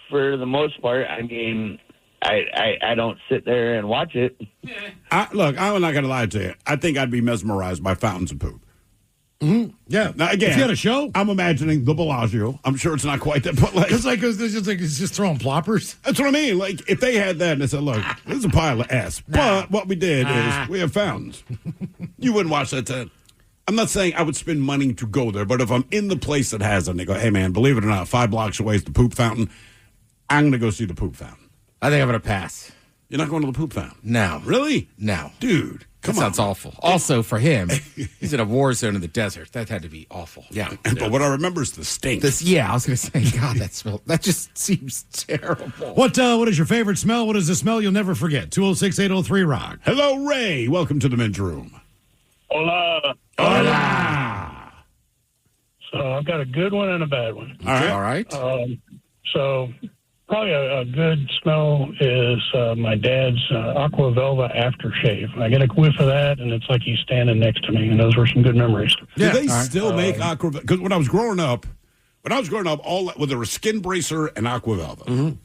For the most part, I mean, I don't sit there and watch it. Look, I'm not going to lie to you. I think I'd be mesmerized by fountains of poop. Mm-hmm. Yeah. Now, again, if you had a show, I'm imagining the Bellagio. I'm sure it's not quite that, but like it's just throwing ploppers. That's what I mean. Like if they had that and they said, "Look, this is a pile of S," but what we did is we have fountains. You wouldn't watch that. I'm not saying I would spend money to go there, but if I'm in the place that has it, and they go, "Hey, man, believe it or not, 5 blocks away is the poop fountain," I'm going to go see the poop fountain. I think I'm going to pass. You're not going to the poop fountain? No. Really? No. Dude, come on. Sounds awful. Also, for him, he's in a war zone in the desert. That had to be awful. Yeah. But what I remember is the stink. I was going to say, God, that just seems terrible. What is your favorite smell? What is the smell you'll never forget? 206-803-ROCK. Hello, Ray. Welcome to the men's room. Hola. Hola. So I've got a good one and a bad one. All right. So probably a good smell is my dad's Aqua Velva aftershave. I get a whiff of that, and it's like he's standing next to me, and those were some good memories. Do they still make Aqua Velva? Because when I was growing up, all there was Skin Bracer and Aqua Velva. Mm-hmm.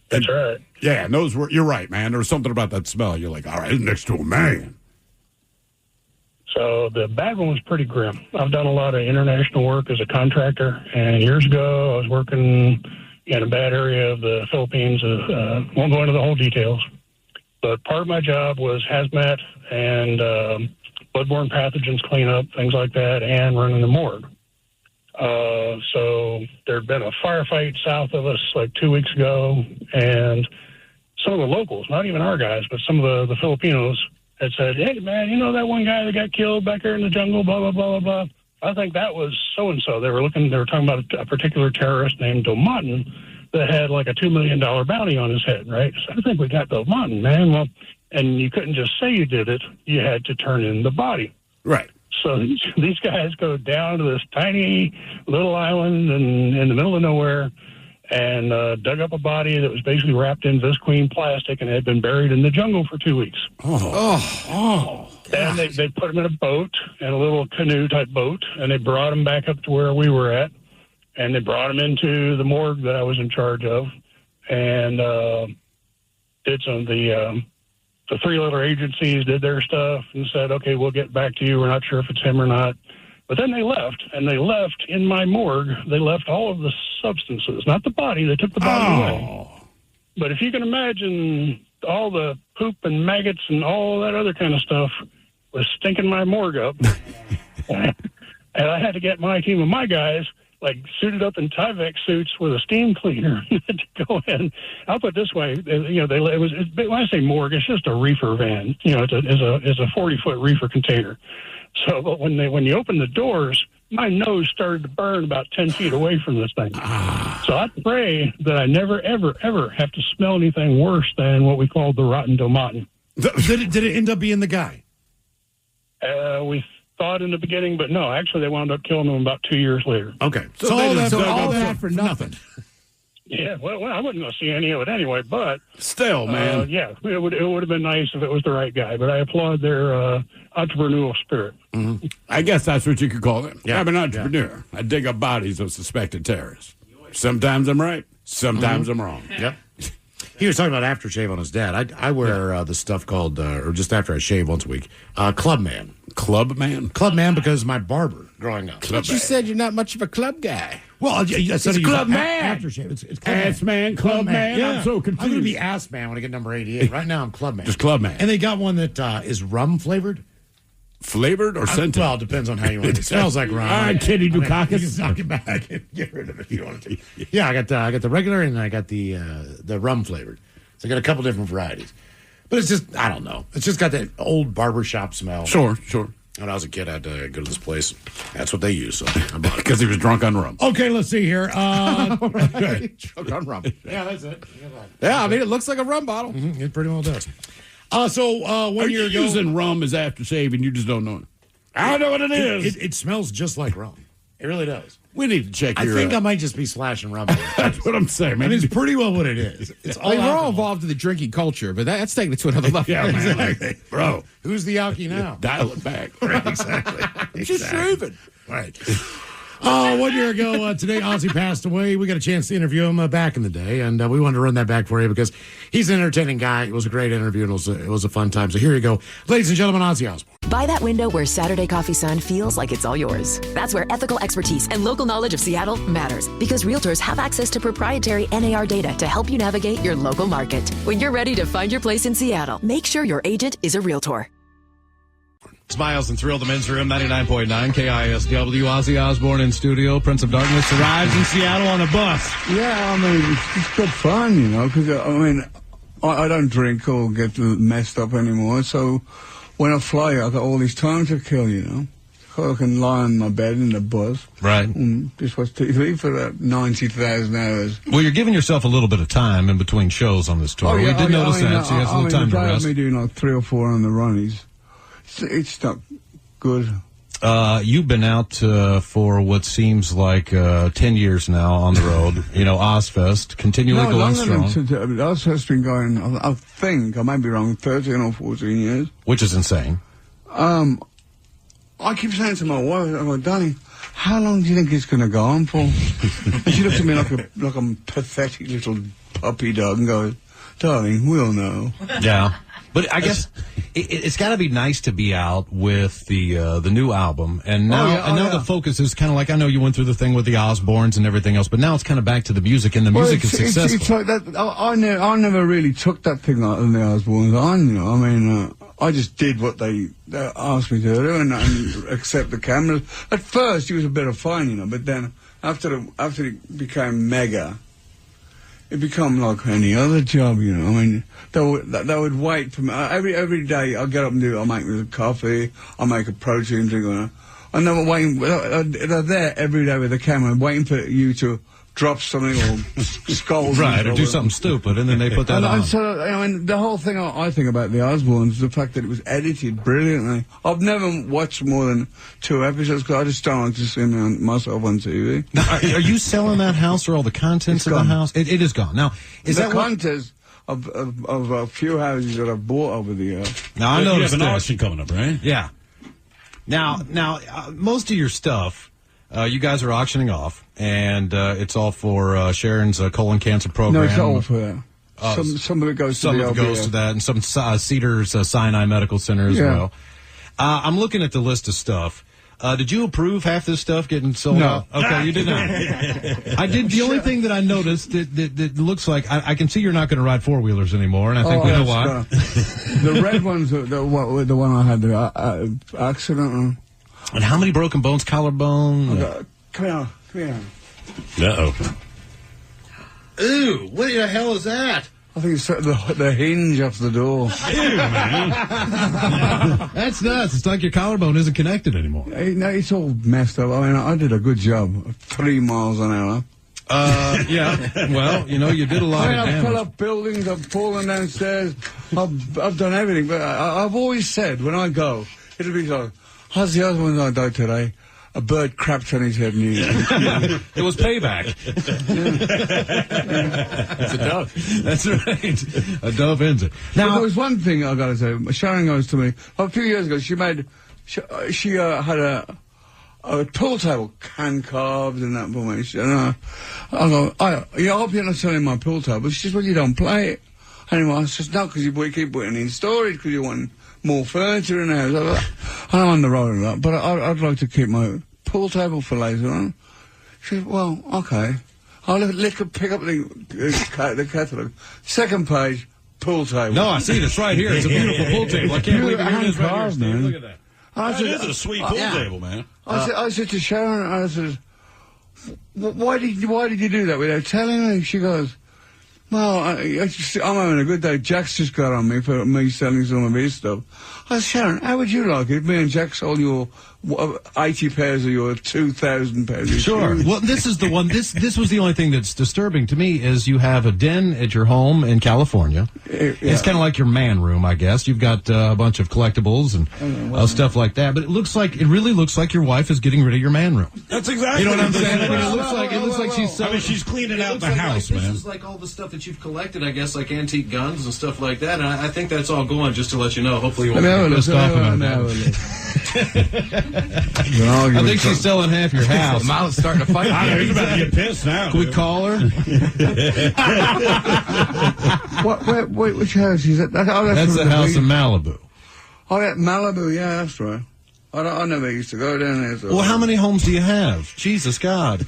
That's right. Yeah, and those were, you're right, man. There was something about that smell. You're like, all right, it's next to a man. So the bad one was pretty grim. I've done a lot of international work as a contractor, and years ago I was working in a bad area of the Philippines. Won't go into the whole details, but part of my job was hazmat and bloodborne pathogens cleanup, things like that, and running the morgue. So there'd been a firefight south of us like 2 weeks ago, and some of the locals, not even our guys, but some of the Filipinos had said, "Hey, man, you know that one guy that got killed back there in the jungle, blah, blah, blah, blah, blah. I think that was so-and-so." They were talking about a particular terrorist named Domatin that had like a $2 million bounty on his head, right? So I think we got Domatin, man. Well, and you couldn't just say you did it. You had to turn in the body. Right. So these guys go down to this tiny little island in the middle of nowhere and dug up a body that was basically wrapped in visqueen plastic and had been buried in the jungle for 2 weeks. And they put him in a boat, in a little canoe-type boat, and they brought him back up to where we were at, and they brought him into the morgue that I was in charge of, and did some of the 3-letter agencies did their stuff and said, "Okay, we'll get back to you. We're not sure if it's him or not." But then they left, and they left in my morgue. They left all of the substances, not the body. They took the body away. But if you can imagine all the poop and maggots and all that other kind of stuff was stinking my morgue up. And I had to get my team of my guys, like, suited up in Tyvek suits with a steam cleaner to go in. I'll put it this way, when I say morgue, it's just a reefer van. It's a 40-foot reefer container. So, but when you open the doors, my nose started to burn about 10 feet away from this thing. So I pray that I never, ever, ever have to smell anything worse than what we called the rotten tomatin. Did it end up being the guy? We thought in the beginning, but no. Actually, they wound up killing him about 2 years later. Okay. So all that for nothing. Yeah, well, I wasn't going to see any of it anyway, but... Still, man. Yeah, it would have been nice if it was the right guy, but I applaud their entrepreneurial spirit. Mm-hmm. I guess that's what you could call it. Yeah. I'm an entrepreneur. I dig up bodies of suspected terrorists. Sometimes I'm right. Sometimes I'm wrong. Yep. He was talking about aftershave on his dad. I wear this stuff called, or just after I shave once a week, Clubman. Clubman? Clubman because my barber growing up. But you said you're not much of a club guy. Well, I said it's Clubman. Aftershave. It's Ass man, Clubman. Yeah. I'm so confused. I'm going to be Ass Man when I get number 88. Right now I'm Clubman. Just Clubman. And they got one that is rum flavored. Flavored or scented? Well, it depends on how you want it. It smells like rum. All right, Kitty Dukakis. You can knock it back and get rid of it if you want to. Yeah, I got the regular and I got the rum flavored. So I got a couple different varieties. But it's just, I don't know. It's just got that old barbershop smell. Sure. When I was a kid, I had to go to this place. That's what they use. So I bought it. Because he was drunk on rum. Okay, let's see here. Drunk on rum. Yeah, that's it. Yeah, I mean, it looks like a rum bottle. Mm-hmm. It pretty well does. So 1 year ago... using rum as aftershave and you just don't know it? I know what it is. It smells just like rum. It really does. We need to check I your... think I might just be slashing rum. That's what I'm saying, man. It's pretty well what it is. It's all we're all involved in the drinking culture, but that's taking it to another level. Yeah, man. Exactly. Bro. Who's the alky now? Dial it back. Right, exactly. Just shaving. Right. 1 year ago today, Ozzy passed away. We got a chance to interview him back in the day, and we wanted to run that back for you because he's an entertaining guy. It was a great interview, and it was a fun time. So here you go. Ladies and gentlemen, Ozzy Osbourne. Buy that window where Saturday Coffee Sun feels like it's all yours. That's where ethical expertise and local knowledge of Seattle matters, because realtors have access to proprietary NAR data to help you navigate your local market. When you're ready to find your place in Seattle, make sure your agent is a realtor. Smiles and Thrill, the men's room, 99.9 KISW. Ozzy Osbourne in studio. Prince of Darkness arrives in Seattle on a bus. Yeah, I mean, it's good fun, because, I don't drink or get messed up anymore, so when I fly, I've got all this time to kill, So I can lie on my bed in the bus. Right. And just watch TV for about 90,000 hours. Well, you're giving yourself a little bit of time in between shows on this tour. We did notice that, so you have a little time to rest. Me doing like 3 or 4 on the runnies. It's not good. You've been out for what seems like 10 years now on the road. Ozfest, continually going strong. Ozfest's been going, I think, I might be wrong, 13 or 14 years. Which is insane. I keep saying to my wife, I'm like, darling, how long do you think it's going to go on for? And she looks at me like a pathetic little puppy dog and goes, darling, we'll know. Yeah. But I guess it's got to be nice to be out with the new album, and now the focus is kind of like, I know you went through the thing with the Osbournes and everything else, but now it's kind of back to the music, and the music is successful. It's like that. I never really took that thing like the Osbournes on. I just did what they asked me to do and accept the cameras. At first, it was a bit of fun, but then after it became mega. It become like any other job, They would wait for me every day. I get up and I make me a coffee. I make a protein drink, and they were waiting. They're there every day with the camera, waiting for you to drop something or scold, right, or do something stupid, and then they put that on. So, the whole thing I think about the Osbournes is the fact that it was edited brilliantly. I've never watched more than 2 episodes because I just don't like to see myself on TV. Now, are you selling that house or all the contents of the house? It is gone. Now, is the that contents of a few houses that I've bought over the years? Now, I noticed you have an auction coming up, right? Yeah. Now, most of your stuff. You guys are auctioning off, and it's all for Sharon's colon cancer program. No, it's all for that. Some of it goes to the LBS. Some of it goes to that, and some Cedars Sinai Medical Center as well. I'm looking at the list of stuff. Did you approve half this stuff getting sold out? Okay, you did not. I did. The only thing that I noticed that looks like I can see you're not going to ride four-wheelers anymore, and I think we know why. The red one's the one I had the accident. And how many broken bones? Collarbone? Come here. Uh-oh. Ooh, what the hell is that? I think it's the hinge off the door. Ew, man. That's nuts. It's like your collarbone isn't connected anymore. No, it's all messed up. I mean, I did a good job. 3 miles an hour. Yeah. Well, you did a lot of damage. I've fell up buildings. I've fallen downstairs. I've done everything. But I've always said, when I go, it'll be like, how's the other one I died today? A bird crapped on his head and it was payback. It's a dove. That's right. A dove ends it. Now, there was one thing I got to say. Sharon goes to me a few years ago. She had a pool table, canned carbs and that for me. And I go, I hope you're not selling my pool table. She says, well, you don't play it anymore. I says, no, because you keep putting it in storage because you want more furniture in the house. I'm on the road a lot, but I'd like to keep my pool table for later on. She said, well, okay. I'll pick up the catalogue. Second page, pool table. No, I see it. It's right here. It's a beautiful pool table. I can't believe it is right here, Steve. Look at that. That is a sweet pool table, man. I said to Sharon, I said, why did you do that without telling me? She goes, well, I'm having a good day. Jack's just got on me for me selling some of his stuff. I said, Sharon, how would you like it if me and Jack sold your 80 pairs of your 2,000 pairs of Sure. shoes? Well, this is the one. This was the only thing that's disturbing to me is you have a den at your home in California. Yeah. It's kind of like your man room, I guess. You've got a bunch of collectibles and stuff like that. But it really looks like your wife is getting rid of your man room. That's exactly. You know what I'm saying? I mean, it looks like she's. she's cleaning out the house, man. This is like all the stuff that you've collected, I guess, like antique guns and stuff like that. And I think that's all going. Just to let you know. Hopefully, you won't get pissed off about that. I think she's selling half your house. Miles starting to fight. I know, he's about to get pissed now. Can we call her? Which house is it? That's the house in Malibu. Oh, yeah, Malibu, yeah, that's right. I never used to go down there. So Well, how many homes do you have? Jesus God.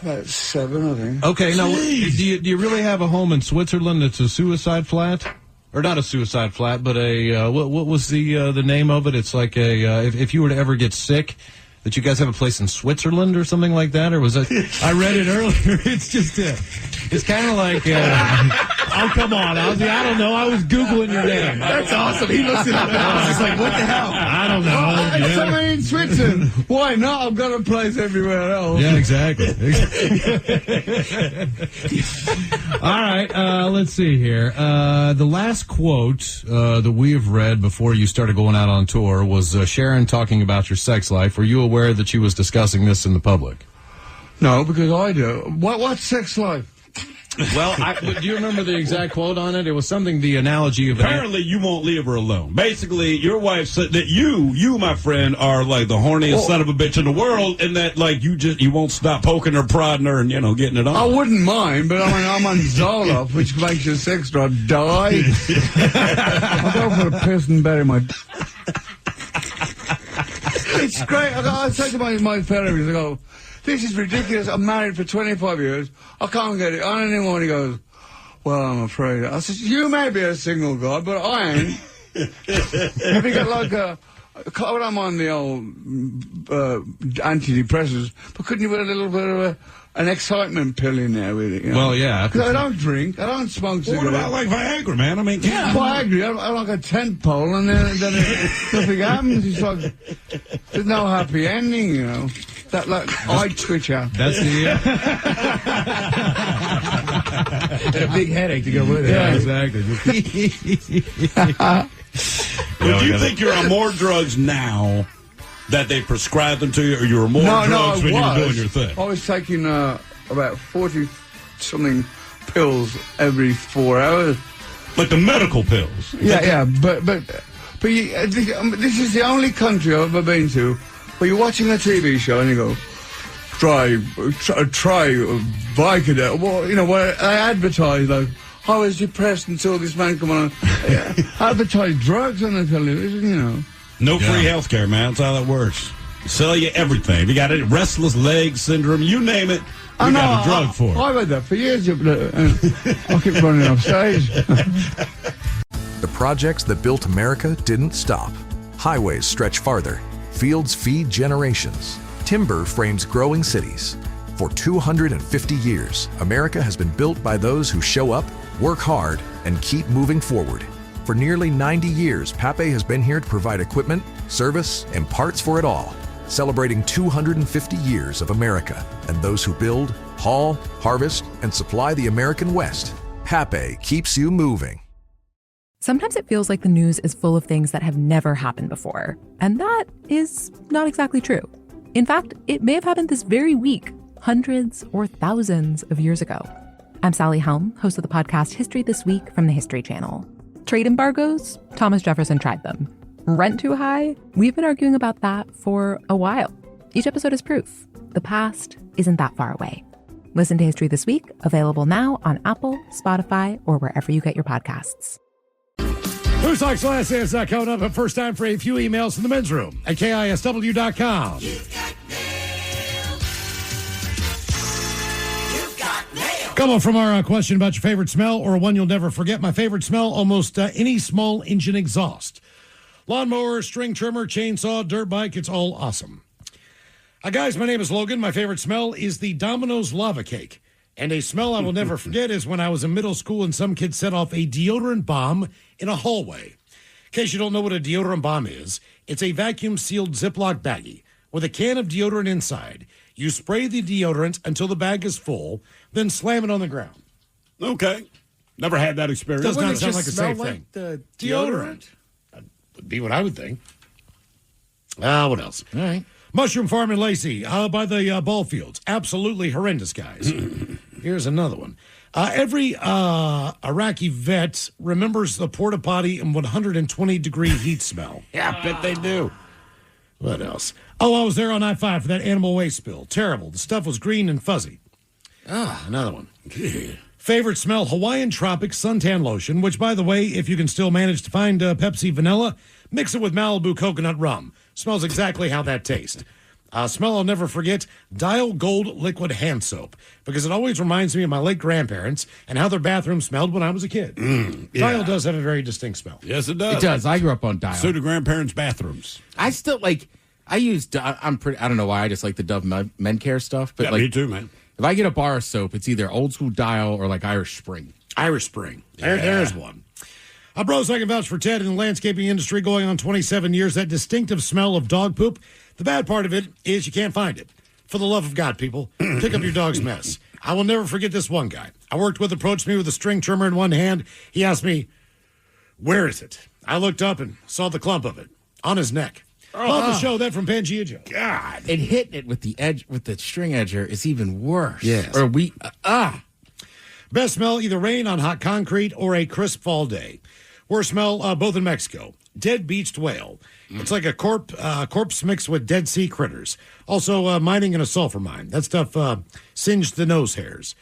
About 7, I think. Okay, now, do you really have a home in Switzerland that's a suicide flat? Or not a suicide flat, but a, what was the name of it? It's like a, if you were to ever get sick, that you guys have a place in Switzerland or something like that? Or was it, I read it earlier. It's just, it's kind of like, oh, come on, Ozzy, I don't know. I was Googling your name. That's awesome. He looks it up and I was just like, what the hell? I don't know. Somewhere in Switzerland. Why not? I've got a place everywhere else. Yeah, exactly. All right, let's see here. The last quote that we have read before you started going out on tour was Sharon talking about your sex life. Were you aware that she was discussing this in the public? No, because I do. What's sex life? Well, do you remember the exact quote on it? It was something, the analogy of... Apparently, you won't leave her alone. Basically, your wife said that you, my friend, are like the horniest son of a bitch in the world, and that, like, you won't stop poking her, prodding her, and, getting it on. I wouldn't mind, but I'm on Zoloft, which makes your sex drive die. I'll go for a piss and bury my... It's great. I say to my therapist, I go, this is ridiculous. I'm married for 25 years. I can't get it on anymore. And he goes, well, I'm afraid. I said, you may be a single guy, but I ain't. Have you got like when I'm on the old antidepressants, but couldn't you put a little bit of an excitement pill in there with it? Well, yeah. Because I don't drink. I don't smoke cigarettes. What about like Viagra, man? I mean, Viagra. I like a tent pole, and then nothing happens. It's like there's no happy ending, That eye twitcher. That's the and a big headache to go with it. Yeah, exactly. Do you think you're on more drugs now that they prescribed them to you, or you were more drugs when you were doing your thing? I was taking about 40-something pills every 4 hours. Like the medical pills? Yeah, but this is the only country I've ever been to where you're watching a TV show and you go, try Vicodin. Well, where they advertise, like, I was depressed until this man come on. Advertise drugs on the television, No free health care, man. That's how that works. Sell you everything. If you got any restless leg syndrome, you name it, we got a drug for it. I've had that for years. I keep running off stage. The projects that built America didn't stop. Highways stretch farther. Fields feed generations. Timber frames growing cities. For 250 years, America has been built by those who show up, work hard, and keep moving forward. For nearly 90 years, Pape has been here to provide equipment, service, and parts for it all, celebrating 250 years of America and those who build, haul, harvest, and supply the American West. Pape keeps you moving. Sometimes it feels like the news is full of things that have never happened before, and that is not exactly true. In fact, it may have happened this very week, hundreds or thousands of years ago. I'm Sally Helm, host of the podcast History This Week from the History Channel. Trade embargoes? Thomas Jefferson tried them. Rent too high? We've been arguing about that for a while. Each episode is proof. The past isn't that far away. Listen to History This Week, available now on Apple, Spotify, or wherever you get your podcasts. Who's Likes Last is coming up, but first time for a few emails from the men's room at KISW.com. Couple from our question about your favorite smell or one you'll never forget. My favorite smell, almost any small engine exhaust. Lawnmower, string trimmer, chainsaw, dirt bike, it's all awesome. Guys, my name is Logan. My favorite smell is the Domino's lava cake. And a smell I will never forget is when I was in middle school and some kid set off a deodorant bomb in a hallway. In case you don't know what a deodorant bomb is, it's a vacuum-sealed Ziploc baggie with a can of deodorant inside. You spray the deodorant until the bag is full, then slam it on the ground. Okay. Never had that experience. Does not sound like a safe thing. The Deodorant. That would be what I would think. What else? All right. Mushroom Farm in Lacey, by the ball fields. Absolutely horrendous, guys. Here's another one. Every Iraqi vet remembers the porta potty in 120-degree heat smell. Yeah, I bet they do. What else? Oh, I was there on I-5 for that animal waste spill. Terrible. The stuff was green and fuzzy. Another one. Favorite smell, Hawaiian Tropic suntan lotion, which, by the way, if you can still manage to find Pepsi vanilla, mix it with Malibu coconut rum. Smells exactly how that tastes. Smell I'll never forget, Dial Gold liquid hand soap, because it always reminds me of my late grandparents and how their bathroom smelled when I was a kid. Dial does have a very distinct smell. Yes, it does. It does. I grew up on Dial. So do grandparents' bathrooms. I still I use, I don't know why, I just like the Dove men care stuff. But me too, man. If I get a bar of soap, it's either old school Dial or like Irish Spring. Irish Spring. There's one. Bros, I can vouch for Ted in the landscaping industry going on 27 years. That distinctive smell of dog poop. The bad part of it is you can't find it. For the love of God, people, pick up your dog's mess. I will never forget this one guy I worked with approached me with a string trimmer in one hand. He asked me, "Where is it?" I looked up and saw the clump of it on his neck. Love the show. That from Pangea Joe. God. And hitting it with the edge, with the string edger is even worse. Yes. Or Best smell, either rain on hot concrete or a crisp fall day. Worst smell, both in Mexico. Dead beached whale. It's like a corpse mixed with Dead Sea critters. Also, mining in a sulfur mine. That stuff singed the nose hairs.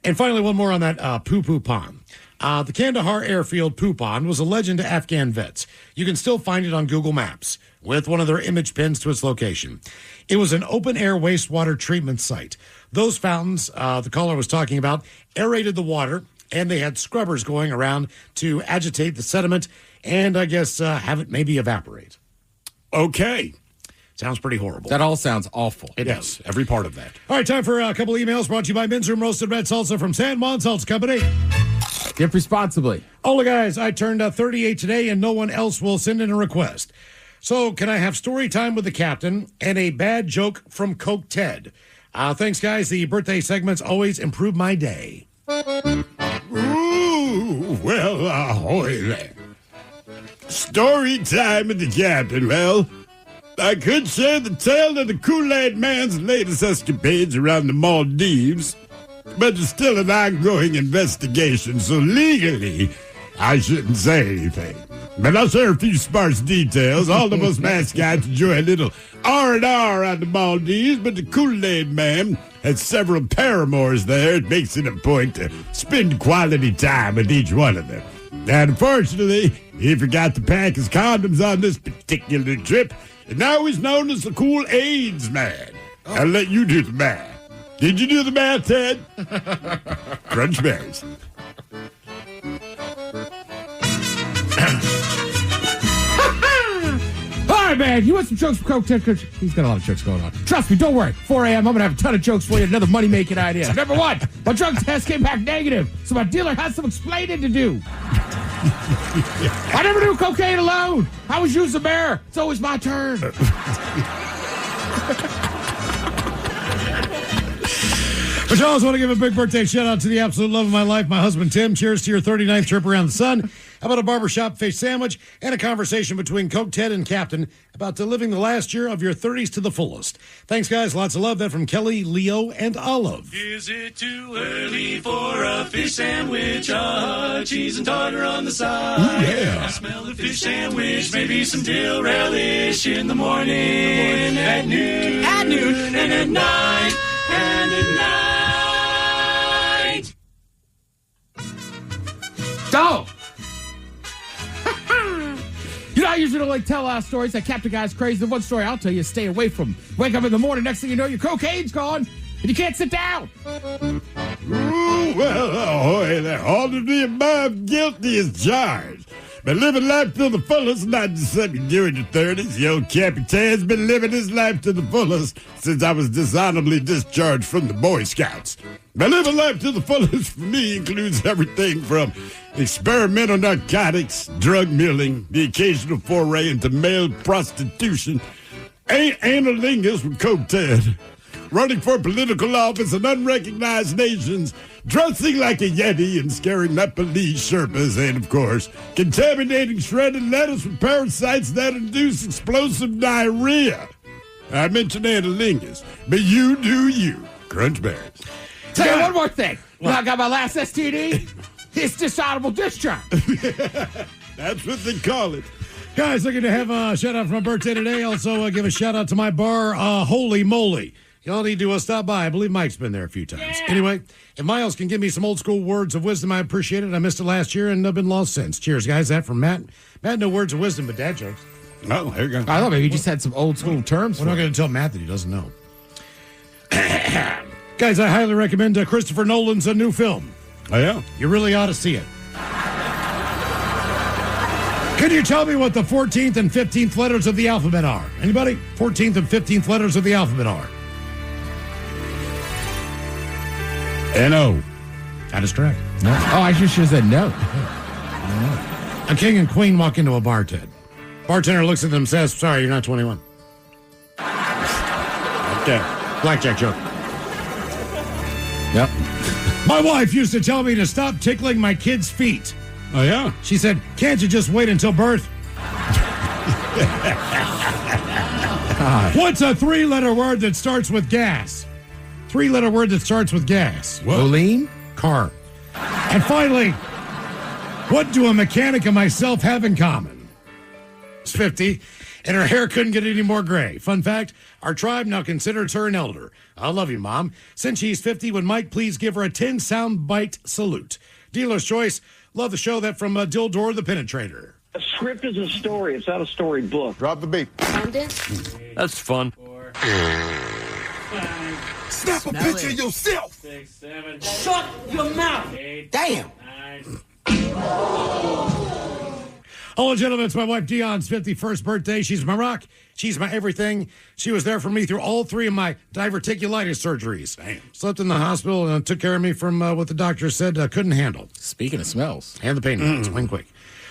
And finally, one more on that poo-poo pond. The Kandahar airfield poo pond was a legend to Afghan vets. You can still find it on Google Maps with one of their image pins to its location. It was an open-air wastewater treatment site. Those fountains the caller was talking about aerated the water, and they had scrubbers going around to agitate the sediment and, I guess, have it maybe evaporate. Okay. Sounds pretty horrible. That all sounds awful. It does. Every part of that. All right, time for a couple emails brought to you by Men's Room Roasted Red Salsa from San Juan Salsa Company. Give responsibly. Hola, guys. I turned 38 today, and no one else will send in a request. So can I have story time with the captain and a bad joke from Coke Ted? Thanks, guys. The birthday segments always improve my day. Ooh, well, ahoy there. Story time with the captain. Well, I could share the tale of the Kool-Aid Man's latest escapades around the Maldives, but it's still an ongoing investigation, so legally, I shouldn't say anything. But I'll share a few sparse details. All of us mascots enjoy a little R&R on the Maldives, but the Kool-Aid Man has several paramours there. It makes it a point to spend quality time with each one of them. And unfortunately, he forgot to pack his condoms on this particular trip, And now he's known as the cool AIDS man. I'll let you do the math. Did you do the math, Ted? Crunch berries. All right, man. You want some jokes for Coke? He's got a lot of jokes going on. Trust me, don't worry. 4 a.m., I'm going to have a ton of jokes for you. Another money-making idea. Number one, my drug test came back negative, so my dealer has some explaining to do. I never do cocaine alone. I was used the bear. It's always my turn. But I also want to give a big birthday shout out to the absolute love of my life, my husband Tim. Cheers to your 39th trip around the sun. How about a barbershop fish sandwich and a conversation between Coke, Ted, and Captain about living the last year of your 30s to the fullest. Thanks, guys. Lots of love. That from Kelly, Leo, and Olive. Is it too early for a fish sandwich? Cheese and tartar on the side. Ooh, yeah. I smell the fish sandwich. Maybe some dill relish in the morning, at noon, and at night, and at night. Don't! You know, I usually don't like tell stories that Captain Guy's crazy. The one story I'll tell you is stay away from. Wake up in the morning, next thing you know, your cocaine's gone, and you can't sit down. Ooh, well, all of the above guilty is charged. But living life to the fullest, not just something you do in your 30s. Yo, Capitan's been living his life to the fullest since I was dishonorably discharged from the Boy Scouts. But living life to the fullest for me includes everything from experimental narcotics, drug milling, the occasional foray into male prostitution, analingus with Coke Ted, running for political office in unrecognized nations, dressing like a Yeti and scaring Nepalese Sherpas, and, of course, contaminating shredded lettuce with parasites that induce explosive diarrhea. I mentioned analingus, but you do you. Crunch berries. Tell you one more thing. You know, I got my last STD. It's dishonorable discharge. That's what they call it. Guys, looking to have a shout-out for my birthday today. Also, give a shout-out to my bar, Holy Moly. Y'all need to stop by. I believe Mike's been there a few times. Yeah. Anyway, if Miles can give me some old-school words of wisdom, I appreciate it. I missed it last year, and I've been lost since. Cheers, guys. That from Matt. Matt, no words of wisdom, but dad jokes. Oh, there you go. I thought maybe he just had some old-school terms. We're not going to tell Matt that he doesn't know. Guys, I highly recommend Christopher Nolan's new film. Oh, yeah? You really ought to see it. Can you tell me what the 14th and 15th letters of the alphabet are? Anybody? 14th and 15th letters of the alphabet are. N-O. That is correct. No. Oh, I should have said no. A king and queen walk into a bar, Ted. Bartender looks at them and says, sorry, you're not 21. Okay. Blackjack joke. Yep. My wife used to tell me to stop tickling my kids' feet. Oh, yeah? She said, can't you just wait until birth? What's a three-letter word that starts with gas? Three-letter word that starts with gas. Olean? Car. And finally, what do a mechanic and myself have in common? She's 50, and her hair couldn't get any more gray. Fun fact, our tribe now considers her an elder. I love you, Mom. Since she's 50, would Mike please give her a 10 soundbite salute? Dealer's choice. Love the show. That from Dildor the Penetrator. A script is a story. It's not a storybook. Drop the beat. That's fun. Snap a picture of yourself. 6, 7. Shut your mouth. 8, Damn. 9. Hello, gentlemen. It's my wife Dion's 51st birthday. She's my rock. She's my everything. She was there for me through all three of my diverticulitis surgeries. Damn. Slept in the hospital and took care of me from what the doctor said couldn't handle. Speaking of smells. And the pain meds. Wing quick.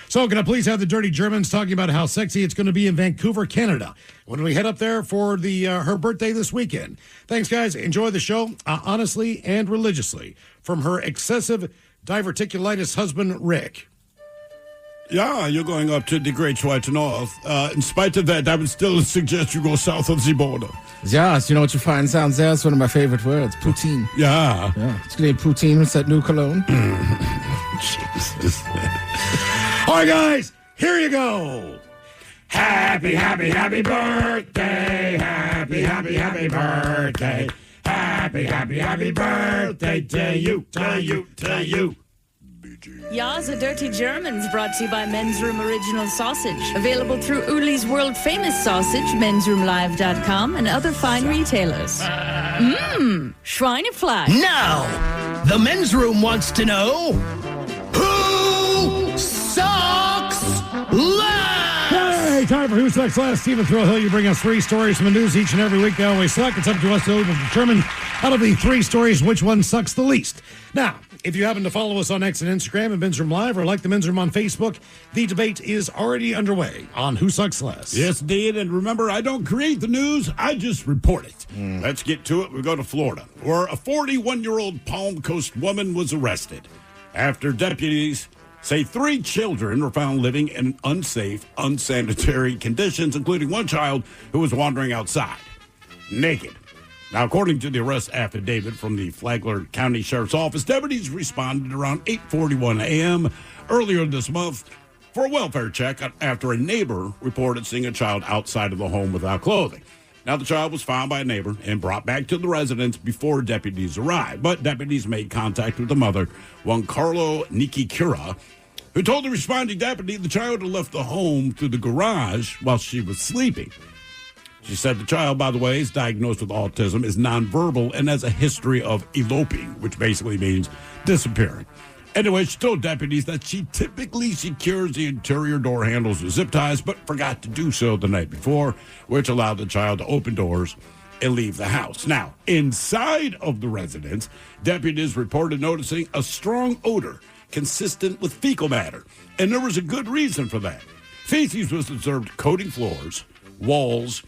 So can I please have the Dirty Germans talking about how sexy it's going to be in Vancouver, Canada, when we head up there for the her birthday this weekend. Thanks, guys. Enjoy the show, honestly and religiously, from her excessive diverticulitis husband, Rick. Yeah, you're going up to the Great White North. In spite of that, I would still suggest you go south of the border. Yes, you know what you find sounds there? It's one of my favorite words, poutine. Yeah. It's going to be poutine with that new cologne. Jesus. All right, guys, here you go. Happy, happy, happy birthday. Happy, happy, happy birthday. Happy, happy, happy birthday to you, to you, to you. Ya's a Dirty Germans, brought to you by Men's Room Original Sausage. Available through Uli's world-famous sausage, mensroomlive.com, and other fine retailers. Schweinefleisch. Now, the men's room wants to know, who sucks last? Hey, time for Who Sucks Last. Stephen Thrillhill, you bring us 3 stories from the news each and every week. They always suck. It's up to us to determine out of the 3 stories which one sucks the least. Now, if you happen to follow us on X and Instagram and Men's Room Live or like the Men's Room on Facebook, the debate is already underway on Who Sucks Less. Yes, indeed. And remember, I don't create the news, I just report it. Let's get to it. We go to Florida, where a 41-year-old Palm Coast woman was arrested after deputies say 3 children were found living in unsafe, unsanitary conditions, including one child who was wandering outside, naked. Now, according to the arrest affidavit from the Flagler County Sheriff's Office, deputies responded around 8:41 a.m. earlier this month for a welfare check after a neighbor reported seeing a child outside of the home without clothing. Now, the child was found by a neighbor and brought back to the residence before deputies arrived, but deputies made contact with the mother, Juan Carlo Nikikura, who told the responding deputy the child had left the home through the garage while she was sleeping. She said the child, by the way, is diagnosed with autism, is nonverbal, and has a history of eloping, which basically means disappearing. Anyway, she told deputies that she typically secures the interior door handles with zip ties, but forgot to do so the night before, which allowed the child to open doors and leave the house. Now, inside of the residence, deputies reported noticing a strong odor consistent with fecal matter, and there was a good reason for that. Feces was observed coating floors, walls,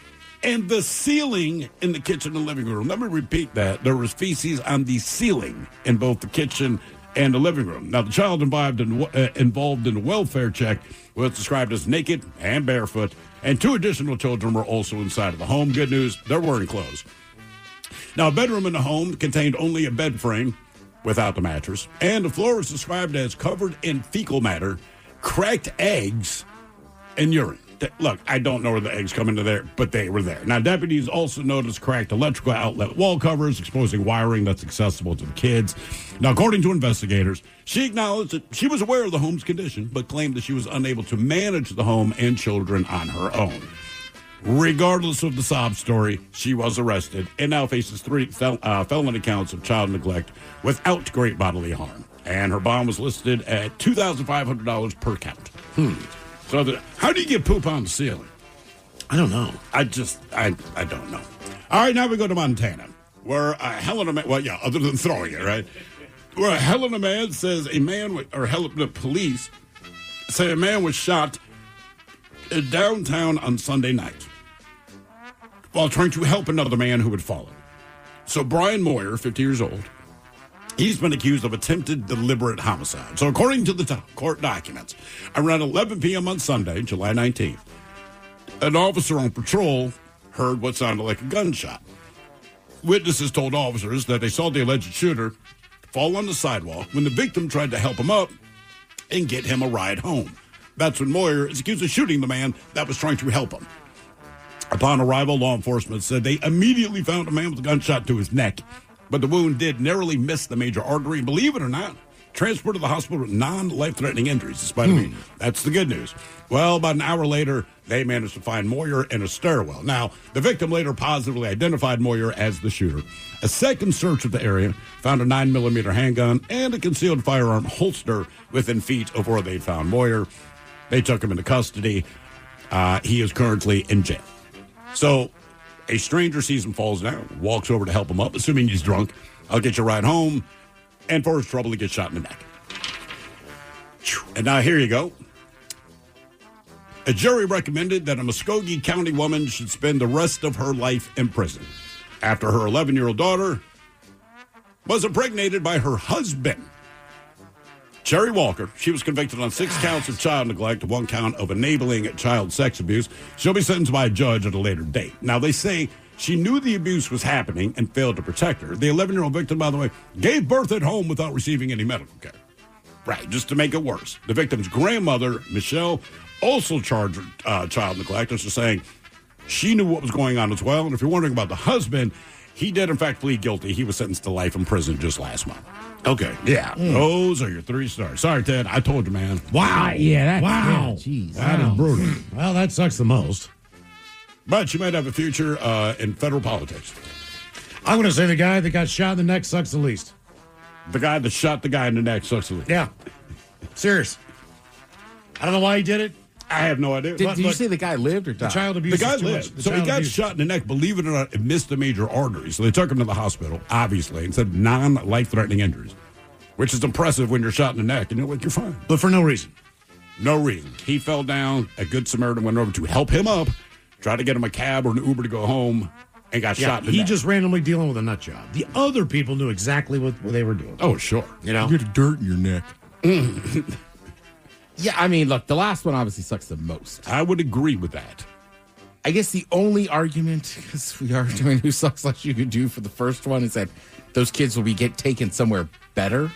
and the ceiling in the kitchen and living room. Let me repeat that. There was feces on the ceiling in both the kitchen and the living room. Now, the child involved in the welfare check was described as naked and barefoot, and 2 additional children were also inside of the home. Good news, they're wearing clothes. Now, a bedroom in the home contained only a bed frame without the mattress, and the floor was described as covered in fecal matter, cracked eggs, and urine. Look, I don't know where the eggs come into there, but they were there. Now, deputies also noticed cracked electrical outlet wall covers, exposing wiring that's accessible to the kids. Now, according to investigators, she acknowledged that she was aware of the home's condition, but claimed that she was unable to manage the home and children on her own. Regardless of the sob story, she was arrested and now faces 3 felony counts of child neglect without great bodily harm. And her bond was listed at $2,500 per count. So how do you get poop on the ceiling? I don't know. I don't know. All right, now we go to Montana, where Helena, other than throwing it, right? Where Helena man says the police say a man was shot in downtown on Sunday night while trying to help another man who had fallen. So Brian Moyer, 50 years old, he's been accused of attempted deliberate homicide. So according to the court documents, around 11 p.m. on Sunday, July 19th, an officer on patrol heard what sounded like a gunshot. Witnesses told officers that they saw the alleged shooter fall on the sidewalk when the victim tried to help him up and get him a ride home. That's when Moyer is accused of shooting the man that was trying to help him. Upon arrival, law enforcement said they immediately found a man with a gunshot to his neck, but the wound did narrowly miss the major artery. Believe it or not, transported to the hospital with non-life-threatening injuries, despite me. That's the good news. Well, about an hour later, they managed to find Moyer in a stairwell. Now, the victim later positively identified Moyer as the shooter. A second search of the area found a 9mm handgun and a concealed firearm holster within feet of where they found Moyer. They took him into custody. He is currently in jail. So, a stranger sees him falls down, walks over to help him up, assuming he's drunk. I'll get you a ride home. And for his trouble, he gets shot in the neck. And now here you go. A jury recommended that a Muskogee County woman should spend the rest of her life in prison after her 11-year-old daughter was impregnated by her husband. Cherry Walker, she was convicted on 6 counts of child neglect, 1 count of enabling child sex abuse. She'll be sentenced by a judge at a later date. Now, they say she knew the abuse was happening and failed to protect her. The 11-year-old victim, by the way, gave birth at home without receiving any medical care. Right, just to make it worse. The victim's grandmother, Michelle, also charged child neglect, as to saying she knew what was going on as well. And if you're wondering about the husband, He did, in fact, plead guilty. He was sentenced to life in prison just last month. Okay. Yeah. Those are your 3 stars. Sorry, Ted. I told you, man. Wow. Wow. Jeez. That is brutal. Well, that sucks the most. But you might have a future in federal politics. I'm going to say the guy that got shot in the neck sucks the least. The guy that shot the guy in the neck sucks the least. Yeah. Serious. I don't know why he did it. I have no idea. Did you say the guy lived or died? The child abuse. The guy is too lived. much. So he got shot in the neck. Believe it or not, it missed the major artery. So they took him to the hospital, obviously, and said non-life-threatening injuries, which is impressive when you're shot in the neck and you're like, you're fine. But for no reason. No reason. He fell down. A good Samaritan went over to help him up, tried to get him a cab or an Uber to go home, and got shot in the neck. He just randomly dealing with a nut job. The other people knew exactly what they were doing. Oh, sure. You know? You get dirt in your neck. Yeah, I mean, look, the last one obviously sucks the most. I would agree with that. I guess the only argument, because we are doing Who Sucks Less you could do for the first one, is that those kids will be taken somewhere better.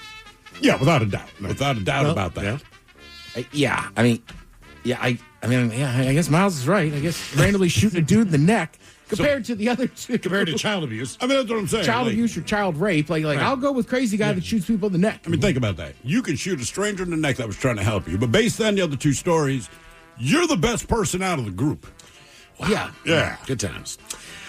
Yeah, without a doubt. Without a doubt about that. Yeah. I guess Miles is right. I guess randomly shooting a dude in the neck compared to the other two. Compared to child abuse. I mean, that's what I'm saying. Child abuse or child rape. Like Right. I'll go with crazy guy that shoots people in the neck. I mean, think about that. You can shoot a stranger in the neck that was trying to help you, but based on the other 2 stories, you're the best person out of the group. Wow. Yeah. Good times.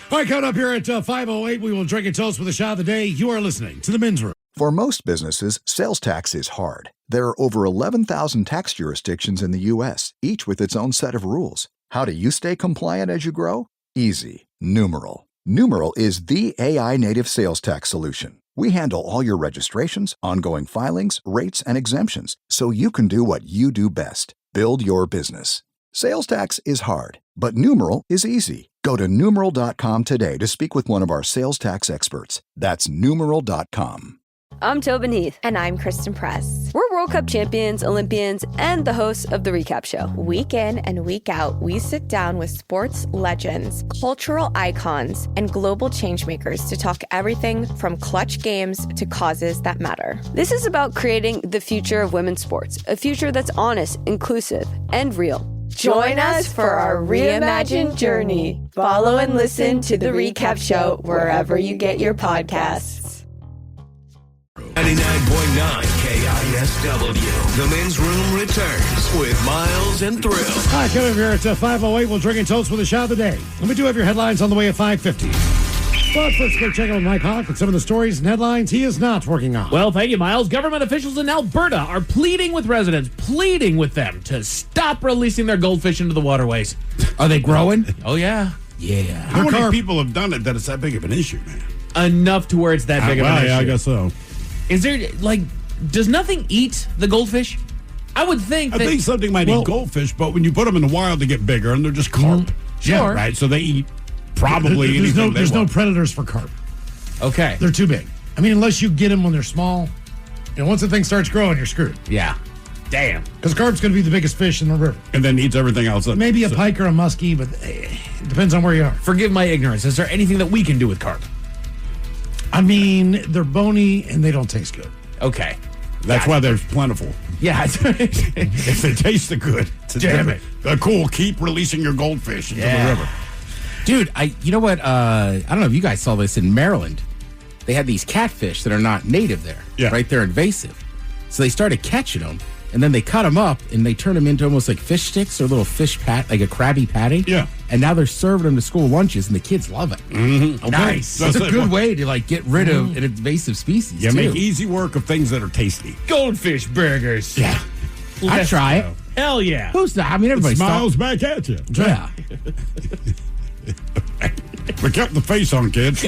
All right, coming up here at 5:08, we will drink and toast with a shot of the day. You are listening to The Men's Room. For most businesses, sales tax is hard. There are over 11,000 tax jurisdictions in the U.S., each with its own set of rules. How do you stay compliant as you grow? Easy. Numeral. Numeral is the AI-native sales tax solution. We handle all your registrations, ongoing filings, rates, and exemptions, so you can do what you do best. Build your business. Sales tax is hard, but Numeral is easy. Go to Numeral.com today to speak with one of our sales tax experts. That's Numeral.com. I'm Tobin Heath. And I'm Kristen Press. We're World Cup champions, Olympians, and the hosts of The Recap Show. Week in and week out, we sit down with sports legends, cultural icons, and global changemakers to talk everything from clutch games to causes that matter. This is about creating the future of women's sports, a future that's honest, inclusive, and real. Join us for our reimagined journey. Follow and listen to The Recap Show wherever you get your podcasts. 99.9 KISW. The Men's Room returns with Miles and Thrill. All right, coming up here at 5:08, we'll drink and toast with a shot of the day. And we do have your headlines on the way at 5:50. But first, go check out Mike Hawk and some of the stories and headlines he is not working on. Well, thank you, Miles. Government officials in Alberta are pleading with residents, pleading with them to stop releasing their goldfish into the waterways. Are they growing? Oh, yeah. Yeah. How many people have done it that it's that big of an issue, man? Enough to where it's that big of an issue. Yeah, I guess so. Is there, does nothing eat the goldfish? I would think I think something might eat goldfish, but when you put them in the wild, they get bigger, and they're just carp. Sure. Yeah, right? So they eat probably anything There's no predators for carp. Okay. They're too big. I mean, unless you get them when they're small. And once the thing starts growing, you're screwed. Yeah. Damn. Because carp's going to be the biggest fish in the river. And then eats everything else. Maybe a pike or a muskie, but it depends on where you are. Forgive my ignorance. Is there anything that we can do with carp? I mean, they're bony and they don't taste good. Okay. That's why they're plentiful. Yeah. If they taste good. Damn it. Cool. Keep releasing your goldfish into the river. Dude, you know what? I don't know if you guys saw this in Maryland. They had these catfish that are not native there. Yeah. Right? They're invasive. So they started catching them, and then they cut them up, and they turned them into almost like fish sticks or little fish pat, like a Krabby Patty. Yeah. And now they're serving them to school lunches, and the kids love it. Mm-hmm. Okay. Nice. That's a good way to get rid of an invasive species. You too. make easy work of things that are tasty. Goldfish burgers. Yeah. I'd try it. Hell yeah. Who's not? I mean, everybody smiles back at you. Yeah. We kept the face on, kids.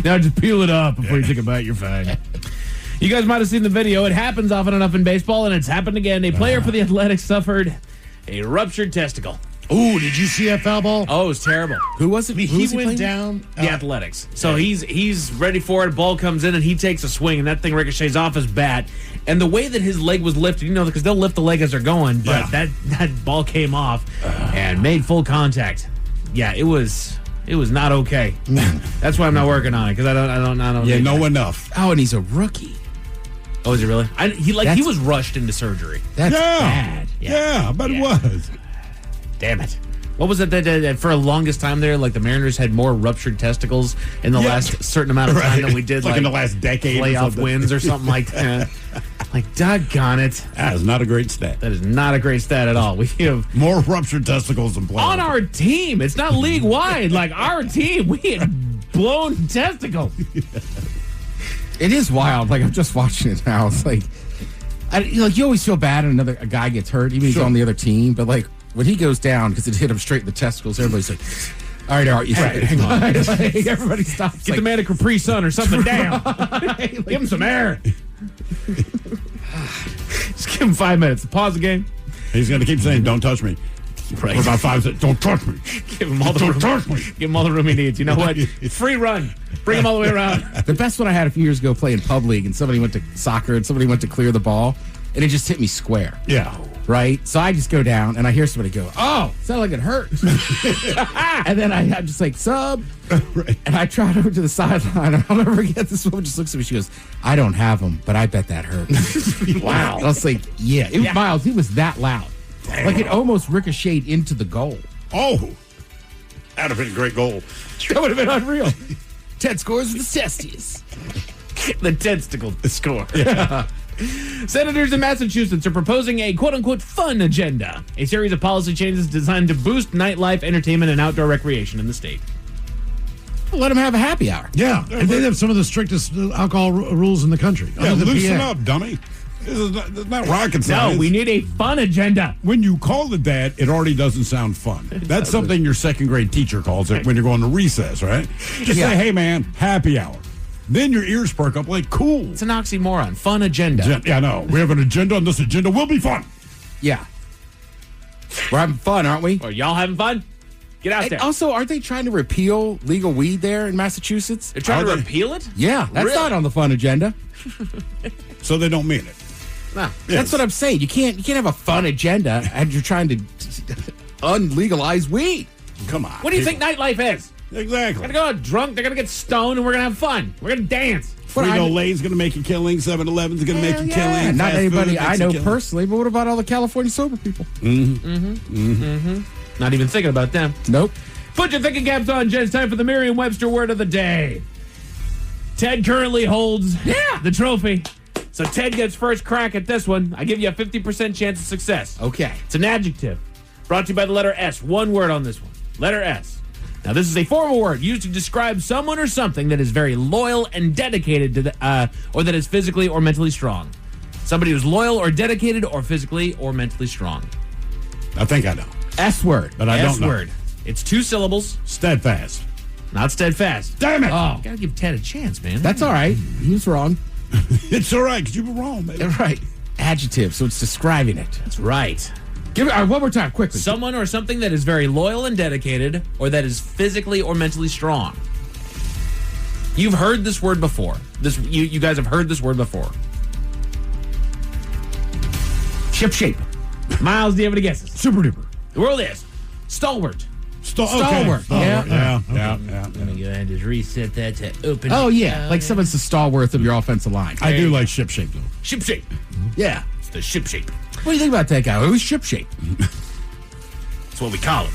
Now just peel it off before you take a bite. You're fine. You guys might have seen the video. It happens often enough in baseball, and it's happened again. A player for the Athletics suffered a ruptured testicle. Ooh, did you see that foul ball? Oh, it was terrible. Who was it? He went down. The Athletics. So he's ready for it. Ball comes in, and he takes a swing, and that thing ricochets off his bat. And the way that his leg was lifted, because they'll lift the leg as they're going, but that ball came off and made full contact. Yeah, it was not okay. That's why I'm not working on it, because I don't. Yeah, know enough. Oh, and he's a rookie. Oh, is he really? He was rushed into surgery. That's bad. Yeah, I bet it was. Damn it. What was it that for a longest time there, like the Mariners had more ruptured testicles in the last certain amount of time than we did, like in the last decade, playoff wins or something like that. Like, doggone it. That is not a great stat. That is not a great stat at all. We have more ruptured testicles than playoff. On our team. It's not league wide. Like, our team, we had blown testicles. It is wild. Like, I'm just watching it now. It's like, you always feel bad when a guy gets hurt, even if he's on the other team. But, like, when he goes down because it hit him straight in the testicles, everybody's like, all right, hang on. Like, everybody stops. Get the man a Capri Sun or something down. Give him some air. Just give him 5 minutes. Pause the game. He's going to keep saying, don't touch me. Right. For about 5 seconds. Don't touch me. Give him all the room. Touch me. Give him all the room he needs. You know what? Free run. Bring him all the way around. The best one I had a few years ago playing pub league, and somebody went to soccer, and somebody went to clear the ball, and it just hit me square. Yeah. Right? So I just go down, and I hear somebody go, oh, sounded like it hurt. And then I'm just like, sub. Right. And I trot over to the sideline, and I'll never forget, this woman just looks at me, she goes, I don't have them, but I bet that hurt. Wow. I was like, yeah. It was Miles, he was that loud. Damn. Like it almost ricocheted into the goal. Oh. That would have been a great goal. That would have been unreal. Ted scores with the testes. The testicle score. Yeah. Senators in Massachusetts are proposing a quote-unquote fun agenda, a series of policy changes designed to boost nightlife, entertainment, and outdoor recreation in the state. Let them have a happy hour. Yeah, and they have some of the strictest alcohol rules in the country. Yeah, loosen up, dummy. This is not rocket science. No, we need a fun agenda. When you call it that, it already doesn't sound fun. That's something your second grade teacher calls it when you're going to recess, right? Just say, hey, man, happy hour. Then your ears perk up like, cool. It's an oxymoron. Fun agenda. Yeah, no. We have an agenda, and this agenda will be fun. Yeah. We're having fun, aren't we? Are y'all having fun? Get out there. Also, aren't they trying to repeal legal weed there in Massachusetts? They're trying to repeal it? Yeah, that's not on the fun agenda. So they don't mean it. No. That's what I'm saying. You can't have a fun agenda and you're trying to unlegalize weed. Come on. What do you think nightlife is? Exactly. They're going to go out drunk, they're going to get stoned, and we're going to have fun. We're going to dance. Frito-Lay's going to make a killing. 7-Eleven's going to make a killing. Not anybody I know personally, but what about all the California sober people? Not even thinking about them. Nope. Put your thinking caps on, Jen. It's time for the Merriam-Webster word of the day. Ted currently holds the trophy. So Ted gets first crack at this one. I give you a 50% chance of success. Okay. It's an adjective. Brought to you by the letter S. One word on this one. Letter S. Now, this is a formal word used to describe someone or something that is very loyal and dedicated to or that is physically or mentally strong. Somebody who's loyal or dedicated or physically or mentally strong. I think I know. S word. But I don't know. S word. It's 2 syllables. Steadfast. Not steadfast. Damn it. Oh. Gotta give Ted a chance, man. That's all right. He was wrong. It's all right, because you were wrong, man. Right. Adjective, so it's describing it. That's right. Give it one more time, quickly. Someone or something that is very loyal and dedicated, or that is physically or mentally strong. You've heard this word before. You guys have heard this word before. Ship shape. Miles, do you have any guesses? Super duper. The world is stalwart. Stalwart. Yeah. Let me go ahead and just reset that to open. Oh, yeah. Like someone's the stalwart of your offensive line. I do like ship shape, though. Ship shape. Yeah. It's the ship shape. What do you think about that guy? Who's ship shape? That's what we call him.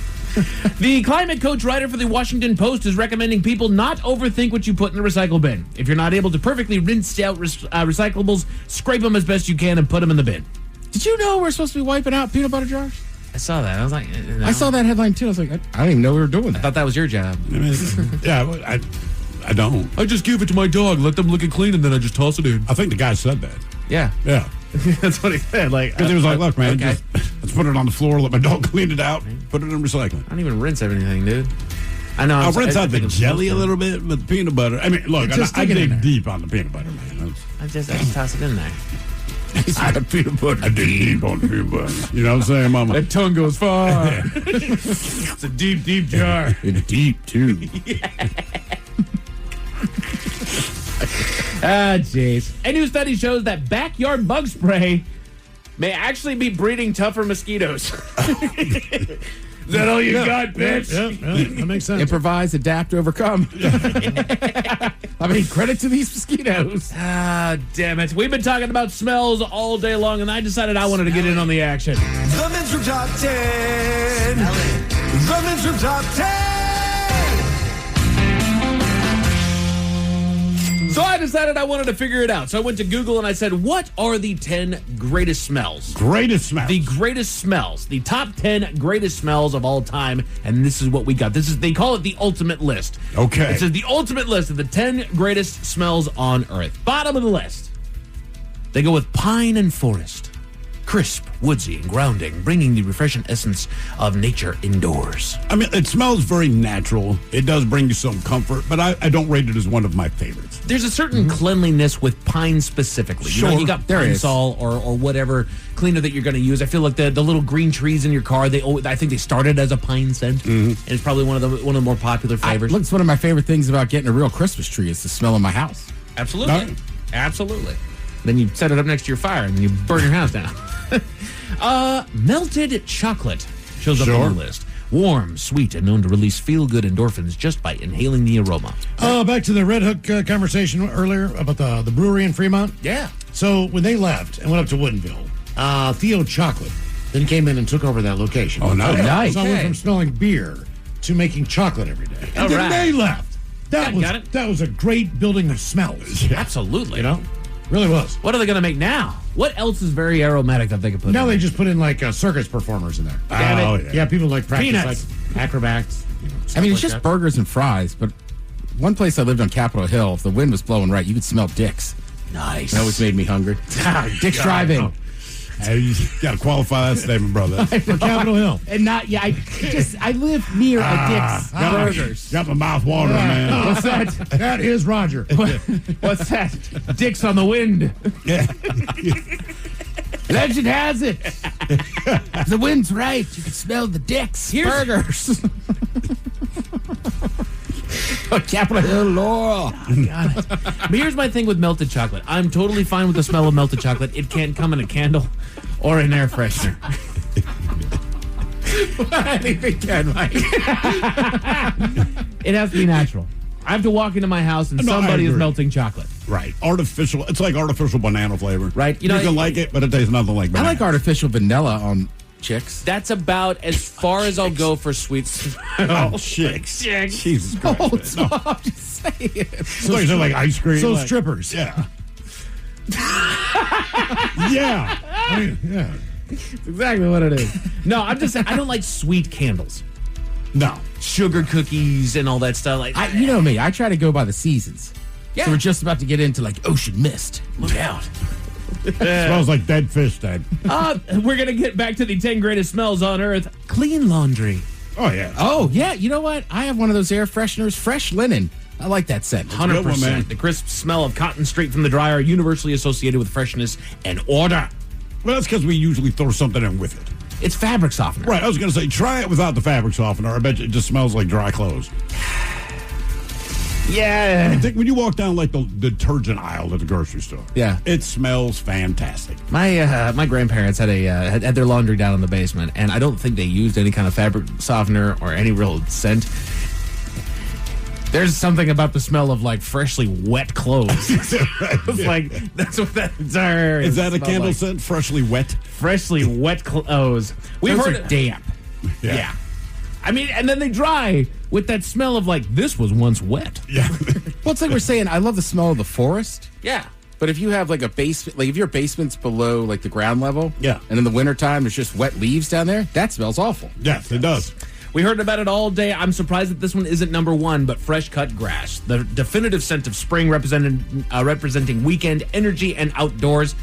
The climate coach writer for the Washington Post is recommending people not overthink what you put in the recycle bin. If you're not able to perfectly rinse out recyclables, scrape them as best you can and put them in the bin. Did you know we're supposed to be wiping out peanut butter jars? I saw that. I was like, no. I saw that headline too. I was like, I didn't even know we were doing that. I thought that was your job. I don't. I just give it to my dog, let them look it clean, and then I just toss it in. I think the guy said that. Yeah. Yeah. That's what he said. Like, because he was like, look, man, okay. let's put it on the floor, let my dog clean it out, put it in recycling. I don't even rinse everything, dude. I know. I'll rinse out the jelly a little bit, but the peanut butter. I mean, look, I dig deep on the peanut butter, man. I just toss it in there. I peanut butter. I dig deep on the peanut butter. You know what I'm saying, Mama? That tongue goes far. It's a deep, deep jar. It's deep, too. Jeez. A new study shows that backyard bug spray may actually be breeding tougher mosquitoes. Is that all you got, bitch? Yeah, that makes sense. Improvise, adapt, overcome. I mean, credit to these mosquitoes. Ah, damn it. We've been talking about smells all day long, and I decided I wanted to get in on the action. The Men's Room Top 10. The Men's Room Top 10. So I decided I wanted to figure it out. So I went to Google and I said, what are the 10 greatest smells? Greatest smells. The greatest smells. The top 10 greatest smells of all time. And this is what we got. They call it the ultimate list. Okay. It says the ultimate list of the 10 greatest smells on Earth. Bottom of the list. They go with pine and forest. Crisp, woodsy, and grounding, bringing the refreshing essence of nature indoors. I mean, it smells very natural. It does bring you some comfort, but I don't rate it as one of my favorites. There's a certain cleanliness with pine specifically. Sure. You know, you got Pine Sol or whatever cleaner that you're going to use. I feel like the little green trees in your car, I think they started as a pine scent, and it's probably one of the more popular flavors. Look, it's one of my favorite things about getting a real Christmas tree is the smell of my house. Absolutely. No. Absolutely. Then you set it up next to your fire, and then you burn your house down. Melted chocolate shows up on the list. Warm, sweet, and known to release feel-good endorphins just by inhaling the aroma. Back to the Red Hook conversation earlier about the brewery in Fremont. Yeah. So when they left and went up to Woodinville, Theo Chocolate then came in and took over that location. Oh, nice. So I went from smelling beer to making chocolate every day. And then they left. That was a great building of smells. Yeah. Absolutely. You know? Really was. What are they going to make now? What else is very aromatic that they could put now in they there? just put in like circus performers in there. Damn it. Yeah, people like practice Peanuts. like acrobats. I mean, it's just burgers and fries, but one place I lived on Capitol Hill, if the wind was blowing right, you could smell dicks. Nice. That always made me hungry. Dick's driving. Hey, you got to qualify that statement, brother. For Capitol Hill. And not, I live near a Dick's Burgers. Got my mouth watering, man. What's that? That is Roger. What's that? Dicks on the wind. Legend has it. If the wind's right, you can smell the Dick's Burgers. Capitol Hill lore. Got it. But here's my thing with melted chocolate. I'm totally fine with the smell of melted chocolate. It can't come in a candle or an air freshener. Anything can, Mike. It has to be natural. I have to walk into my house and somebody is melting chocolate. Right. Artificial. It's like artificial banana flavor. Right. You can like it, but it tastes nothing like banana. I like artificial vanilla on chicks. That's about as far as I'll go for sweets. Oh, chicks. Jesus Christ. No, I'm just saying. It's like ice cream. So like, strippers. Yeah. Yeah. I mean, yeah. That's exactly what it is. No, I'm just saying, I don't like sweet candles. No. Sugar cookies and all that stuff. Like, You know me. I try to go by the seasons. Yeah. So we're just about to get into like ocean mist. Look out. Smells like dead fish, Dad. We're going to get back to the 10 greatest smells on Earth. Clean laundry. Oh, yeah. Oh, yeah. You know what? I have one of those air fresheners, fresh linen. I like that scent. 100%. The crisp smell of cotton straight from the dryer, universally associated with freshness and order. Well, that's because we usually throw something in with it. It's fabric softener. Right. I was going to say, try it without the fabric softener. I bet you it just smells like dry clothes. Yeah. I think when you walk down like the detergent aisle at the grocery store, Yeah. it smells fantastic. My grandparents had had their laundry down in the basement, and I don't think they used any kind of fabric softener or any real scent. There's something about the smell of like freshly wet clothes. It's like that's what that is. That a candle like scent? Freshly wet, freshly wet clothes. We've Those heard are damp. Yeah. I mean, and then they dry with that smell of like this was once wet. Yeah. Well, it's like we're saying. I love the smell of the forest. Yeah. But if you have like a basement, like if your basement's below like the ground level, yeah, and in the wintertime there's just wet leaves down there, that smells awful. Yes, it does. We heard about it all day. I'm surprised that this one isn't number one, but fresh cut grass, the definitive scent of spring, representing weekend energy and outdoors.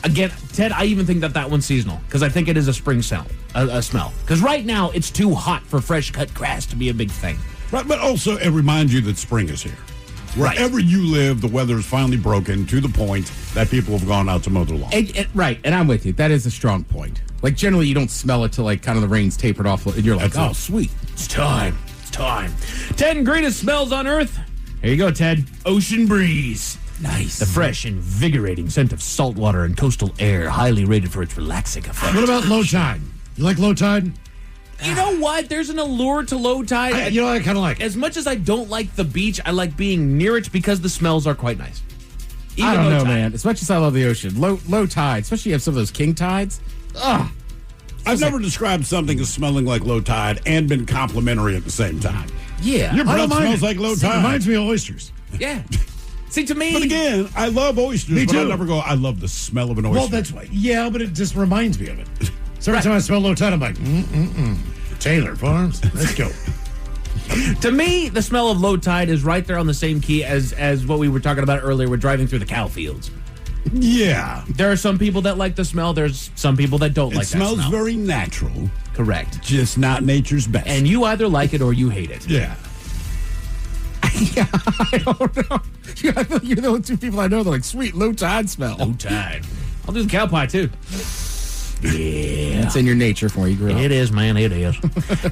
Again, Ted, I even think that one's seasonal because I think it is a spring smell. Because right now it's too hot for fresh cut grass to be a big thing. Right, but also it reminds you that spring is here. Wherever you live, the weather is finally broken to the point that people have gone out to mow their lawn. Right, and I'm with you. That is a strong point. Like, generally, you don't smell it till, like, kind of the rain's tapered off, and you're like, oh, sweet. It's time. It's time. 10 greatest smells on Earth. Here you go, Ted. Ocean breeze. Nice. The fresh, invigorating scent of salt water and coastal air, highly rated for its relaxing effect. What about low tide? You like low tide? You know what? There's an allure to low tide. I kind of like it. As much as I don't like the beach, I like being near it because the smells are quite nice. Even I don't know, man. As much as I love the ocean, low tide, especially if you have some of those king tides. Ugh. I've never described something as smelling like low tide and been complimentary at the same time. Yeah. Your I don't breath mind smells it. like low It tide. reminds me of oysters. Yeah. See, to me, But again, I love oysters, Me but I too. never go, I love the smell of an oyster. Well, that's why. Yeah, but it just reminds me of it. So every time I smell low tide, I'm like, Taylor Farms, let's go. to me, the smell of low tide is right there on the same key as what we were talking about earlier. We're driving through the cow fields. Yeah. There are some people that like the smell. There's some people that don't like It that smells smell. very natural, Correct. just not nature's best. And you either like it or you hate it. yeah. Yeah, I don't know. Yeah, I feel like you're the only two people I know that like sweet low tide smell. Low tide. I'll do the cow pie too. Yeah. It's in your nature from where you grew up. It is, man. It is.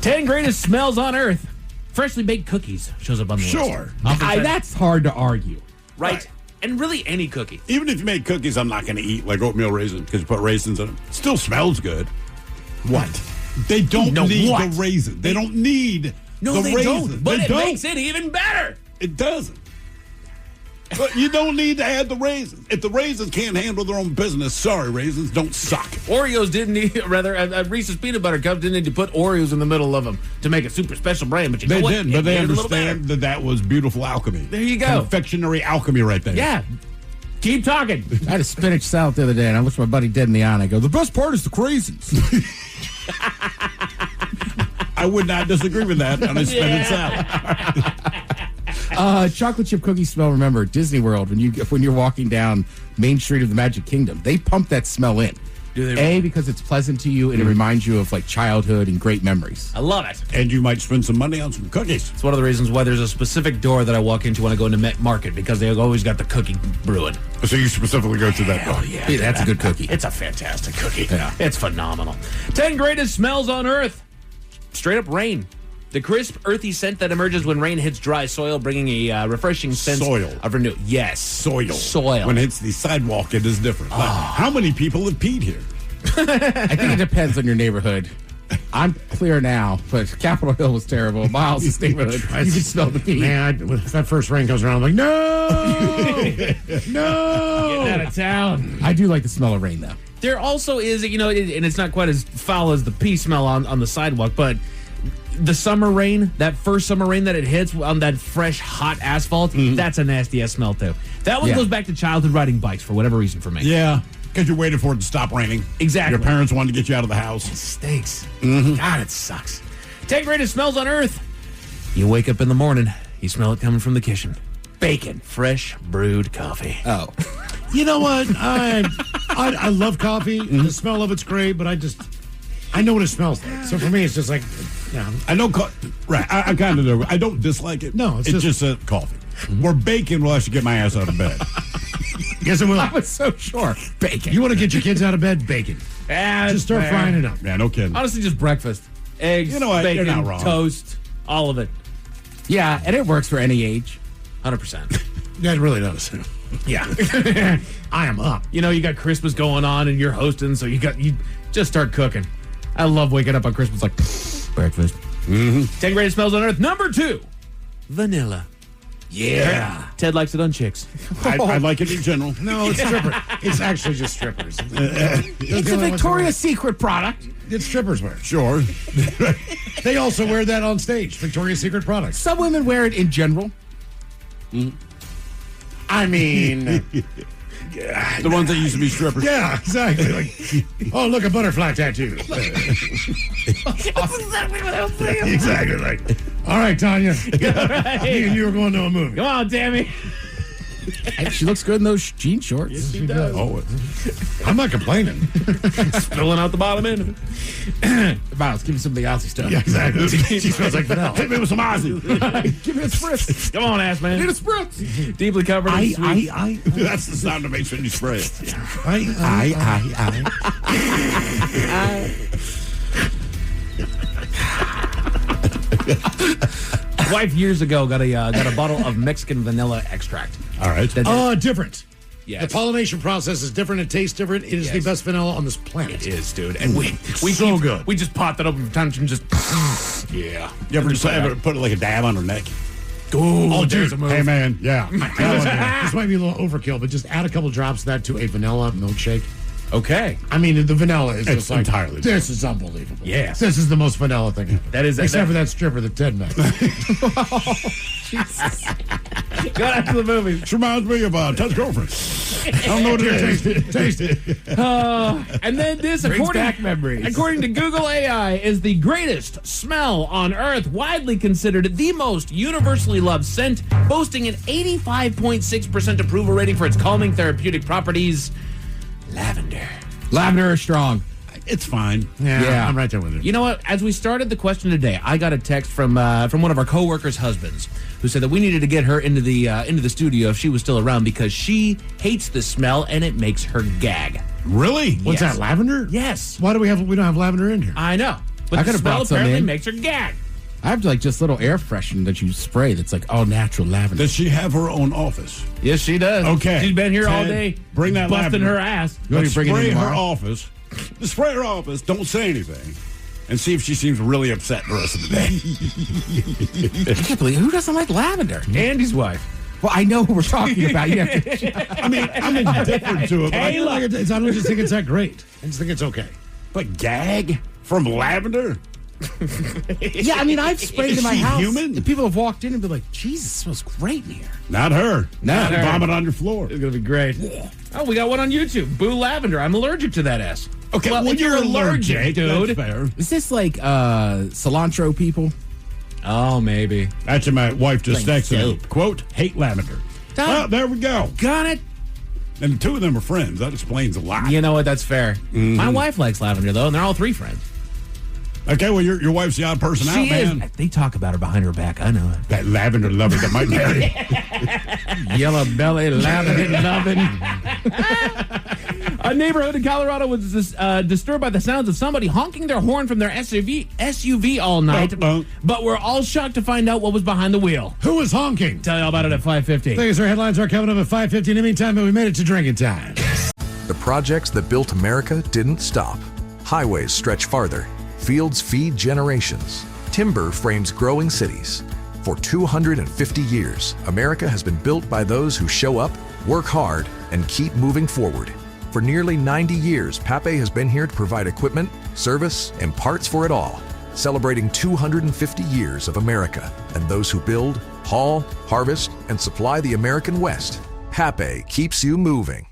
10 greatest smells on earth. Freshly baked cookies shows up on the list. Sure. That's hard to argue. Right. And really any cookie. Even if you make cookies, I'm not going to eat like oatmeal raisins because you put raisins in them. Still smells good. What? They don't need the raisin. They don't need the they raisin. don't. But They it don't. makes it even better. It doesn't. But you don't need to add the raisins. If the raisins can't handle their own business, sorry, raisins don't suck. Oreos didn't need, Reese's peanut butter cups didn't need to put Oreos in the middle of them to make a super special brand. But you They know what? didn't, but It they made it a little understand that that was beautiful alchemy. There you go. Confectionery alchemy right there. Yeah. Keep talking. I had a spinach salad the other day, and I looked my buddy dead in the eye, and I go, the best part is the craisins. I would not disagree with that on a spinach salad. Chocolate chip cookie smell. Remember Disney World when you're walking down Main Street of the Magic Kingdom, they pump that smell in. Do they? A, because it's pleasant to you and it reminds you of like childhood and great memories. I love it. And you might spend some money on some cookies. It's one of the reasons why there's a specific door that I walk into when I go into Met Market because they've always got the cookie brewing. So you specifically go to that door. Yeah, Hey, that's a good cookie. It's a fantastic cookie. Yeah. It's phenomenal. 10 greatest smells on Earth. Straight up rain. The crisp, earthy scent that emerges when rain hits dry soil, bringing a refreshing sense Soil. of renewal. Yes. Soil. When it hits the sidewalk, it is different. Like, how many people have peed here? I think it depends on your neighborhood. I'm clear now, but Capitol Hill was terrible. Miles' neighborhood, you can smell the pee. Man, when that first rain comes around, I'm like, no! No! Getting out of town. I do like the smell of rain, though. There also is, and it's not quite as foul as the pee smell on the sidewalk, but the summer rain, that first summer rain that it hits on that fresh, hot asphalt, that's a nasty-ass smell, too. That one goes back to childhood riding bikes for whatever reason for me. Yeah, because you're waiting for it to stop raining. Exactly. Your parents wanted to get you out of the house. It stinks. God, it sucks. 10 greatest smells on Earth. You wake up in the morning, you smell it coming from the kitchen. Bacon, fresh brewed coffee. Oh. You know what? I love coffee. The smell of it's great, but I know what it smells like. So for me, it's just like, I know, right? I kind of do. I don't dislike it. No, it's just a coffee. Where bacon will actually get my ass out of bed. Yes, it will. I was so sure. Bacon. You want to get your kids out of bed? Bacon. Just start frying it up. Yeah, no kidding. Honestly, just breakfast. Eggs, You know what? bacon, You're not wrong. toast, all of it. Yeah, and it works for any age. 100%. Yeah, it really does. Yeah. I am up. You got Christmas going on and you're hosting, so you just start cooking. I love waking up on Christmas like breakfast. 10 greatest smells on Earth. Number 2, vanilla. Yeah. Ted likes it on chicks. I like it in general. No, it's strippers. It's actually just strippers. It's a Victoria's Secret product. It's strippers wear. Sure. They also wear that on stage. Victoria's Secret products. Some women wear it in general. I mean, The ones that used to be strippers. yeah, exactly. Like, oh, look, a butterfly tattoo. Exactly. Like, all right, Tanya. Me and you are going to a movie. Come on, Tammy. She looks good in those jean shorts. Yes, she does. Oh, I'm not complaining. Spilling out the bottom end of it. Miles, give me some of the Aussie stuff. Yeah, exactly. She smells like vanilla. Hit me with some Ozzy. Give me a spritz. Come on, ass man. Need a spritz. Deeply covered in sweet. That's the sound it makes when you spray it. Wife years ago got a bottle of Mexican vanilla extract. All right. Different. Yes. The pollination process is different. It tastes different. It is the best vanilla on this planet. It is, dude. And we so good. We just popped that open from time to time and just Yeah. You ever put like a dab on her neck? Oh, there's dude. a move. Hey, man. Yeah. This might be a little overkill, but just add a couple drops of that to a vanilla milkshake. Okay. I mean, the vanilla is It's just like, entirely this is unbelievable. Yes. This is the most vanilla thing ever. That is- Except that- for that stripper that Ted met. Go out to the movies. This reminds me of Ted's girlfriend. I don't know what it is. Taste it. And then this, Brings back memories. according to Google AI, is the greatest smell on Earth, widely considered the most universally loved scent, boasting an 85.6% approval rating for its calming therapeutic properties. Lavender. Lavender is strong. It's fine. Yeah, I'm right there with you. You know what? As we started the question today, I got a text from one of our coworkers' husbands who said that we needed to get her into the studio if she was still around because she hates the smell and it makes her gag. Really? What's Yes. that, lavender? Yes. Why do we don't have lavender in here? I know. But I the could've smell brought some apparently in. makes her gag. I have like just little air freshener that you spray that's like all natural lavender. Does she have her own office? Yes, she does. Okay. She's been here all Ted, day bring that busting lavender. her ass. You want me Let's to bring it in spray her tomorrow? office. Just spray her office. Don't say anything. And see if she seems really upset the rest of the day. I can't believe who doesn't like lavender? Andy's wife. Well, I know who we're talking about. You have to, I mean, I'm indifferent to it. But I don't just think it's that great. I just think it's okay. But gag from lavender? yeah, I mean, I've sprayed Is in my she house. human? And people have walked in and been like, Jesus, it smells great in here. Not her. Not her. Vomit on your floor. It's going to be great. Oh, we got one on YouTube. Boo lavender. I'm allergic to that S. Okay, well, well, if you're allergic, dude. That's fair. Is this like cilantro people? Oh, maybe. Actually, my wife just Like texted me, soap. quote, hate lavender. Well, there we go. Got it. And the two of them are friends. That explains a lot. You know what? That's fair. My wife likes lavender, though, and they're all three friends. Okay, well, your wife's the odd person out, She is. man. They talk about her behind her back. I know it. That lavender lover that might marry. Yellow belly, lavender loving. A neighborhood in Colorado was disturbed by the sounds of somebody honking their horn from their SUV all night. But we're all shocked to find out what was behind the wheel. Who was honking? Tell you all about it at 5:50. Thanks. Our headlines are coming up at 5:50. In the meantime, we made it to drinking time. The projects that built America didn't stop. Highways stretch farther. Fields feed generations. Timber frames growing cities. For 250 years, America has been built by those who show up, work hard, and keep moving forward. For nearly 90 years, Pape has been here to provide equipment, service, and parts for it all, celebrating 250 years of America and those who build, haul, harvest, and supply the American West. Pape keeps you moving.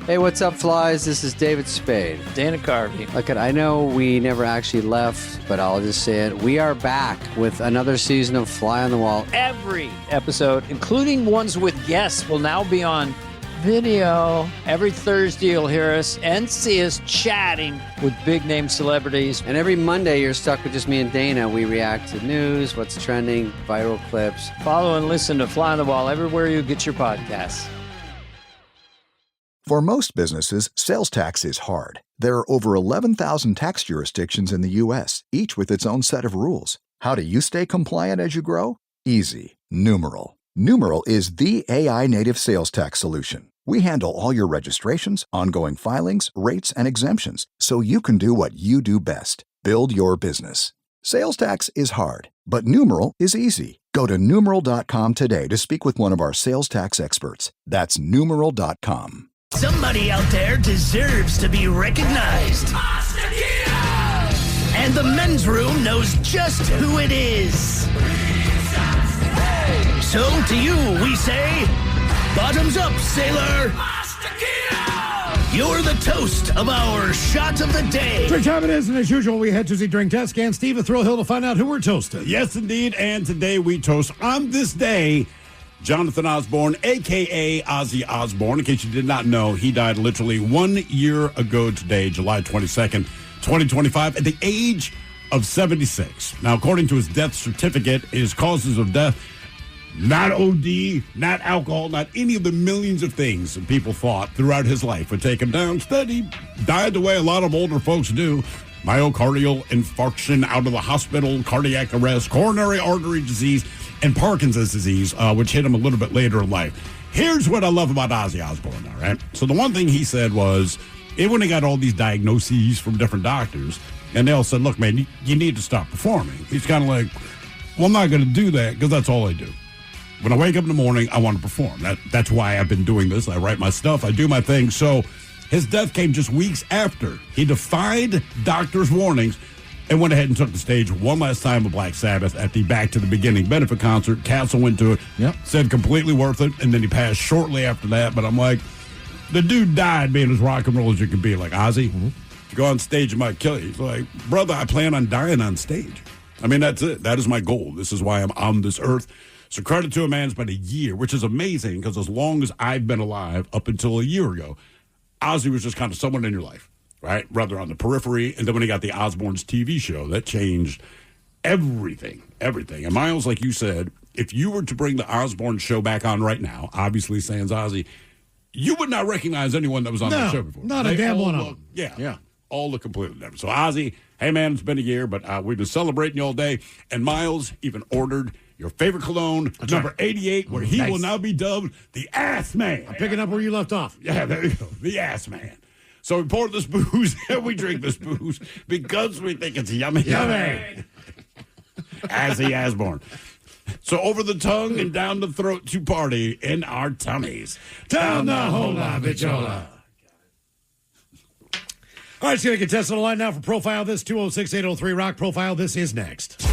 Hey, what's up, flies? This is David Spade. Dana Carvey. Look, I know we never actually left, but I'll just say it. We are back with another season of Fly on the Wall. Every episode, including ones with guests, will now be on video. Every Thursday, you'll hear us and see us chatting with big-name celebrities. And every Monday, you're stuck with just me and Dana. We react to news, what's trending, viral clips. Follow and listen to Fly on the Wall everywhere you get your podcasts. For most businesses, sales tax is hard. There are over 11,000 tax jurisdictions in the U.S., each with its own set of rules. How do you stay compliant as you grow? Easy. Numeral. Numeral is the AI-native sales tax solution. We handle all your registrations, ongoing filings, rates, and exemptions, so you can do what you do best. Build your business. Sales tax is hard, but Numeral is easy. Go to Numeral.com today to speak with one of our sales tax experts. That's Numeral.com. Somebody out there deserves to be recognized. And the men's room knows just who it is. So to you, we say, bottoms up, sailor. You're the toast of our shot of the day. Drink time it is, and as usual, we head to the drink test. And Steve, a thrill hill to find out who we're toasting. Yes, indeed. And today we toast on this day Jonathan Osborne, a.k.a. Ozzy Osbourne. In case you did not know, he died literally 1 year ago today, July 22nd, 2025, at the age of 76. Now, according to his death certificate, his causes of death, not OD, not alcohol, not any of the millions of things that people thought throughout his life would take him down. Instead, he died the way a lot of older folks do. Myocardial infarction, out of the hospital, cardiac arrest, coronary artery disease, and Parkinson's disease, which hit him a little bit later in life. Here's what I love about Ozzy Osbourne, all right? So the one thing he said was, when he got all these diagnoses from different doctors, and they all said, look, man, you need to stop performing. He's kind of like, well, I'm not going to do that because that's all I do. When I wake up in the morning, I want to perform. That's why I've been doing this. I write my stuff. I do my thing. So His death came just weeks after he defied doctors' warnings and went ahead and took the stage one last time with Black Sabbath at the Back to the Beginning benefit concert. Castle went to it, said completely worth it, and then he passed shortly after that. But I'm like, the dude died being as rock and roll as you can be. Like, Ozzy, if you go on stage, it might kill you. He's like, brother, I plan on dying on stage. I mean, that's it. That is my goal. This is why I'm on this earth. So credit to a man, it's been a year, which is amazing because as long as I've been alive, up until a year ago, Ozzy was just kind of someone in your life, right? Rather on the periphery. And then when he got the Osbournes TV show, that changed everything. And Miles, like you said, if you were to bring the Osbourne show back on right now, obviously sans Ozzy, you would not recognize anyone that was on that show before. Not a damn one of them. Yeah. All look completely different. So Ozzy, hey man, it's been a year, but we've been celebrating you all day. And Miles even ordered your favorite cologne, number 88, where he will now be dubbed the Ass Man. I'm picking up where you left off. Yeah, there you go. The Ass Man. So we pour this booze and we drink this booze because we think it's yummy. Yummy. Ozzy Osbourne. So over the tongue and down the throat to party in our tummies. Down the hola, bichola. All right, so you contestant on the line now for Profile This, 206-803-ROCK. Profile This is next.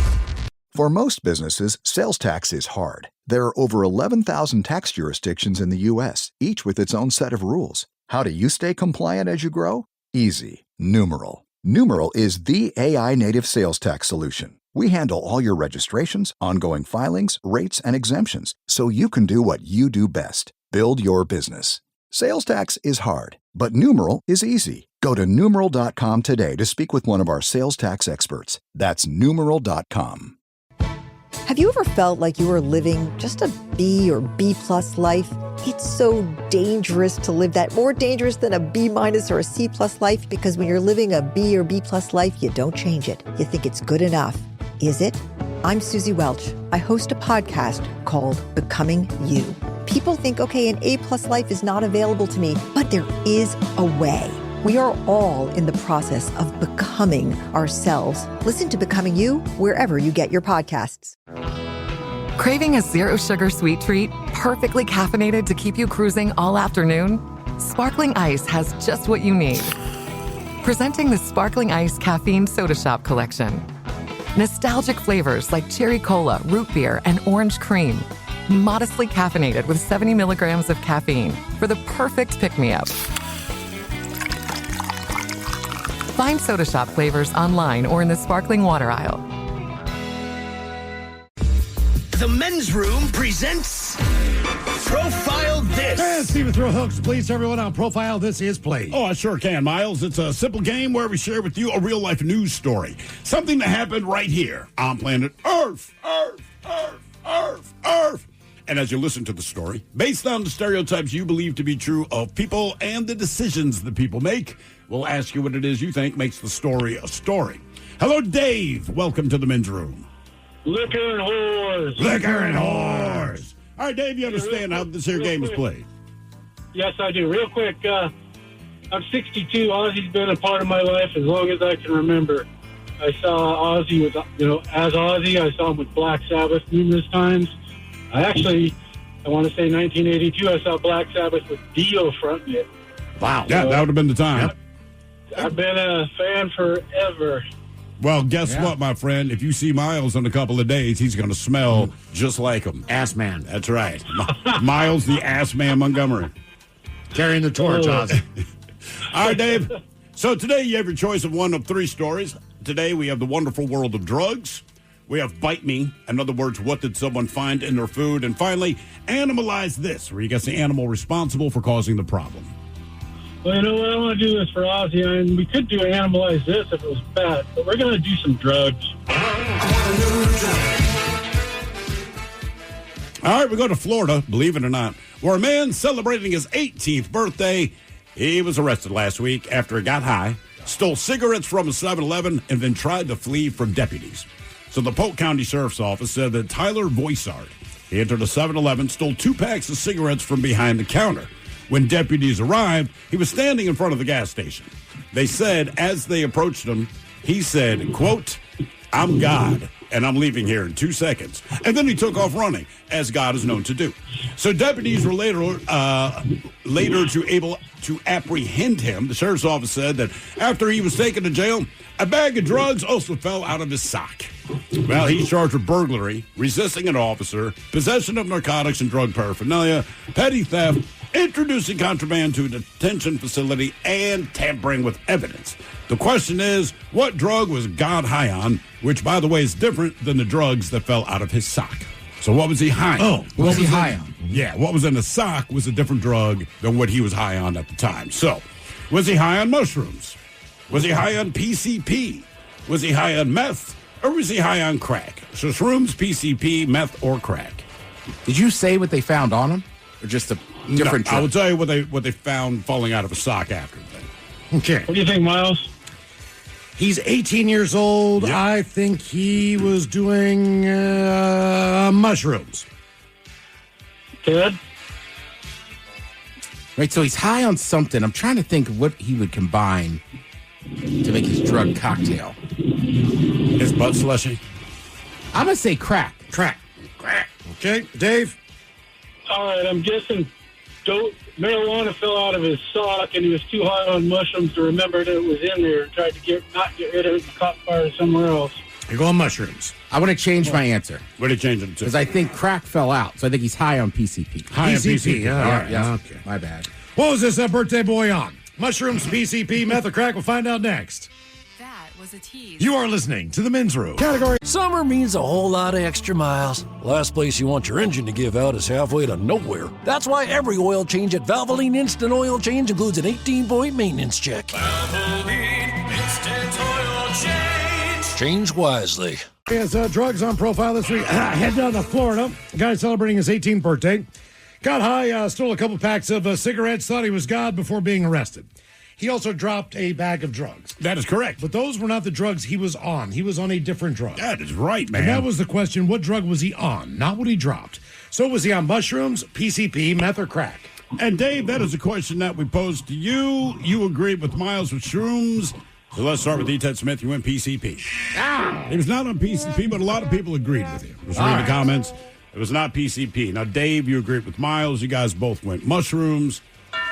For most businesses, sales tax is hard. There are over 11,000 tax jurisdictions in the U.S., each with its own set of rules. How do you stay compliant as you grow? Easy. Numeral. Numeral is the AI-native sales tax solution. We handle all your registrations, ongoing filings, rates, and exemptions, so you can do what you do best. Build your business. Sales tax is hard, but Numeral is easy. Go to Numeral.com today to speak with one of our sales tax experts. That's Numeral.com. Have you ever felt like you were living just a B or B+ life? It's so dangerous to live that, more dangerous than a B- or a C+ life, because when you're living a B or B+ life, you don't change it. You think it's good enough. Is it? I'm Susie Welch. I host a podcast called Becoming You. People think, okay, an A+ life is not available to me, but there is a way. We are all in the process of becoming ourselves. Listen to Becoming You wherever you get your podcasts. Craving a zero sugar sweet treat, perfectly caffeinated to keep you cruising all afternoon? Sparkling Ice has just what you need. Presenting the Sparkling Ice Caffeine Soda Shop Collection. Nostalgic flavors like cherry cola, root beer, and orange cream. Modestly caffeinated with 70 milligrams of caffeine for the perfect pick-me-up. Find Soda Shop flavors online or in the sparkling water aisle. The Men's Room presents Profile This. And Steven, throw hooks, please, everyone, on Profile This is played. Oh, I sure can, Miles. It's a simple game where we share with you a real-life news story. Something that happened right here on planet Earth. And as you listen to the story, based on the stereotypes you believe to be true of people and the decisions that people make, we'll ask you what it is you think makes the story a story. Hello, Dave. Welcome to the Men's Room. Liquor and whores. Liquor and whores. All right, Dave, you understand how this here game is played? Yes, I do. Real quick, I'm 62. Ozzy's been a part of my life as long as I can remember. I saw Ozzy with, as Ozzy. I saw him with Black Sabbath numerous times. I want to say 1982, I saw Black Sabbath with Dio fronting it. Wow. Yeah, that would have been the time. I've been a fan forever. Well, guess what, my friend? If you see Miles in a couple of days, he's going to smell just like him. Ass Man. That's right. Miles, the Ass Man Montgomery. Carrying the torch, Ozzy. All right, Dave. So today you have your choice of one of three stories. Today we have the wonderful world of drugs. We have Bite Me. In other words, what did someone find in their food? And finally, Animalize This, where you guess the animal responsible for causing the problem. Well, you know what? I want to do this for Ozzy, and we could do Animalize This if it was bad, but we're going to do some drugs. All right, we go to Florida, believe it or not, where a man celebrating his 18th birthday, he was arrested last week after he got high, stole cigarettes from a 7-Eleven, and then tried to flee from deputies. So the Polk County Sheriff's Office said that Tyler Voisart, he entered a 7-Eleven, stole 2 packs of cigarettes from behind the counter. When deputies arrived, he was standing in front of the gas station. They said as they approached him, he said, quote, "I'm God, and I'm leaving here in 2 seconds. And then he took off running, as God is known to do. So deputies were later able to apprehend him. The sheriff's office said that after he was taken to jail, a bag of drugs also fell out of his sock. Well, he's charged with burglary, resisting an officer, possession of narcotics and drug paraphernalia, petty theft, introducing contraband to a detention facility, and tampering with evidence. The question is, what drug was God high on, which, by the way, is different than the drugs that fell out of his sock. So what was he high on? What was he high on? Yeah, what was in the sock was a different drug than what he was high on at the time. So, was he high on mushrooms? Was he high on PCP? Was he high on meth? Or was he high on crack? So shrooms, PCP, meth, or crack. Did you say what they found on him? Or just a different No, I will tell you what they found falling out of a sock after that. Okay. What do you think, Miles? He's 18 years old. Yep. I think he was doing mushrooms. Ted? Right, so he's high on something. I'm trying to think of what he would combine to make his drug cocktail. His butt slushy? I'm going to say crack. Crack. Okay, Dave? All right, I'm guessing marijuana fell out of his sock, and he was too high on mushrooms to remember that it was in there and tried to not get rid of it and caught fire somewhere else. You're going mushrooms. I want to change my answer. What did he change it to? Because I think crack fell out. So I think he's high on PCP. High on PCP. Yeah, Okay. My bad. What was this birthday boy on? Mushrooms, PCP, meth, or crack? We'll find out next. That was a tease. You are listening to The Men's Room. Category. Summer means a whole lot of extra miles. Last place you want your engine to give out is halfway to nowhere. That's why every oil change at Valvoline Instant Oil Change includes an 18-point maintenance check. Valvoline Instant Oil Change. Change wisely. He has drugs on profile this week. Head down to Florida. Guy celebrating his 18th birthday. Got high, stole a couple packs of cigarettes, thought he was God before being arrested. He also dropped a bag of drugs. That is correct. But those were not the drugs he was on. He was on a different drug. That is right, man. And that was the question, what drug was he on? Not what he dropped. So was he on mushrooms, PCP, meth, or crack? And Dave, that is a question that we posed to you. You agreed with Miles with shrooms. So let's start with E. Ted Smith. You went PCP. He was not on PCP, but a lot of people agreed with you. Just read the comments. It was not PCP. Now, Dave, you agreed with Miles. You guys both went mushrooms.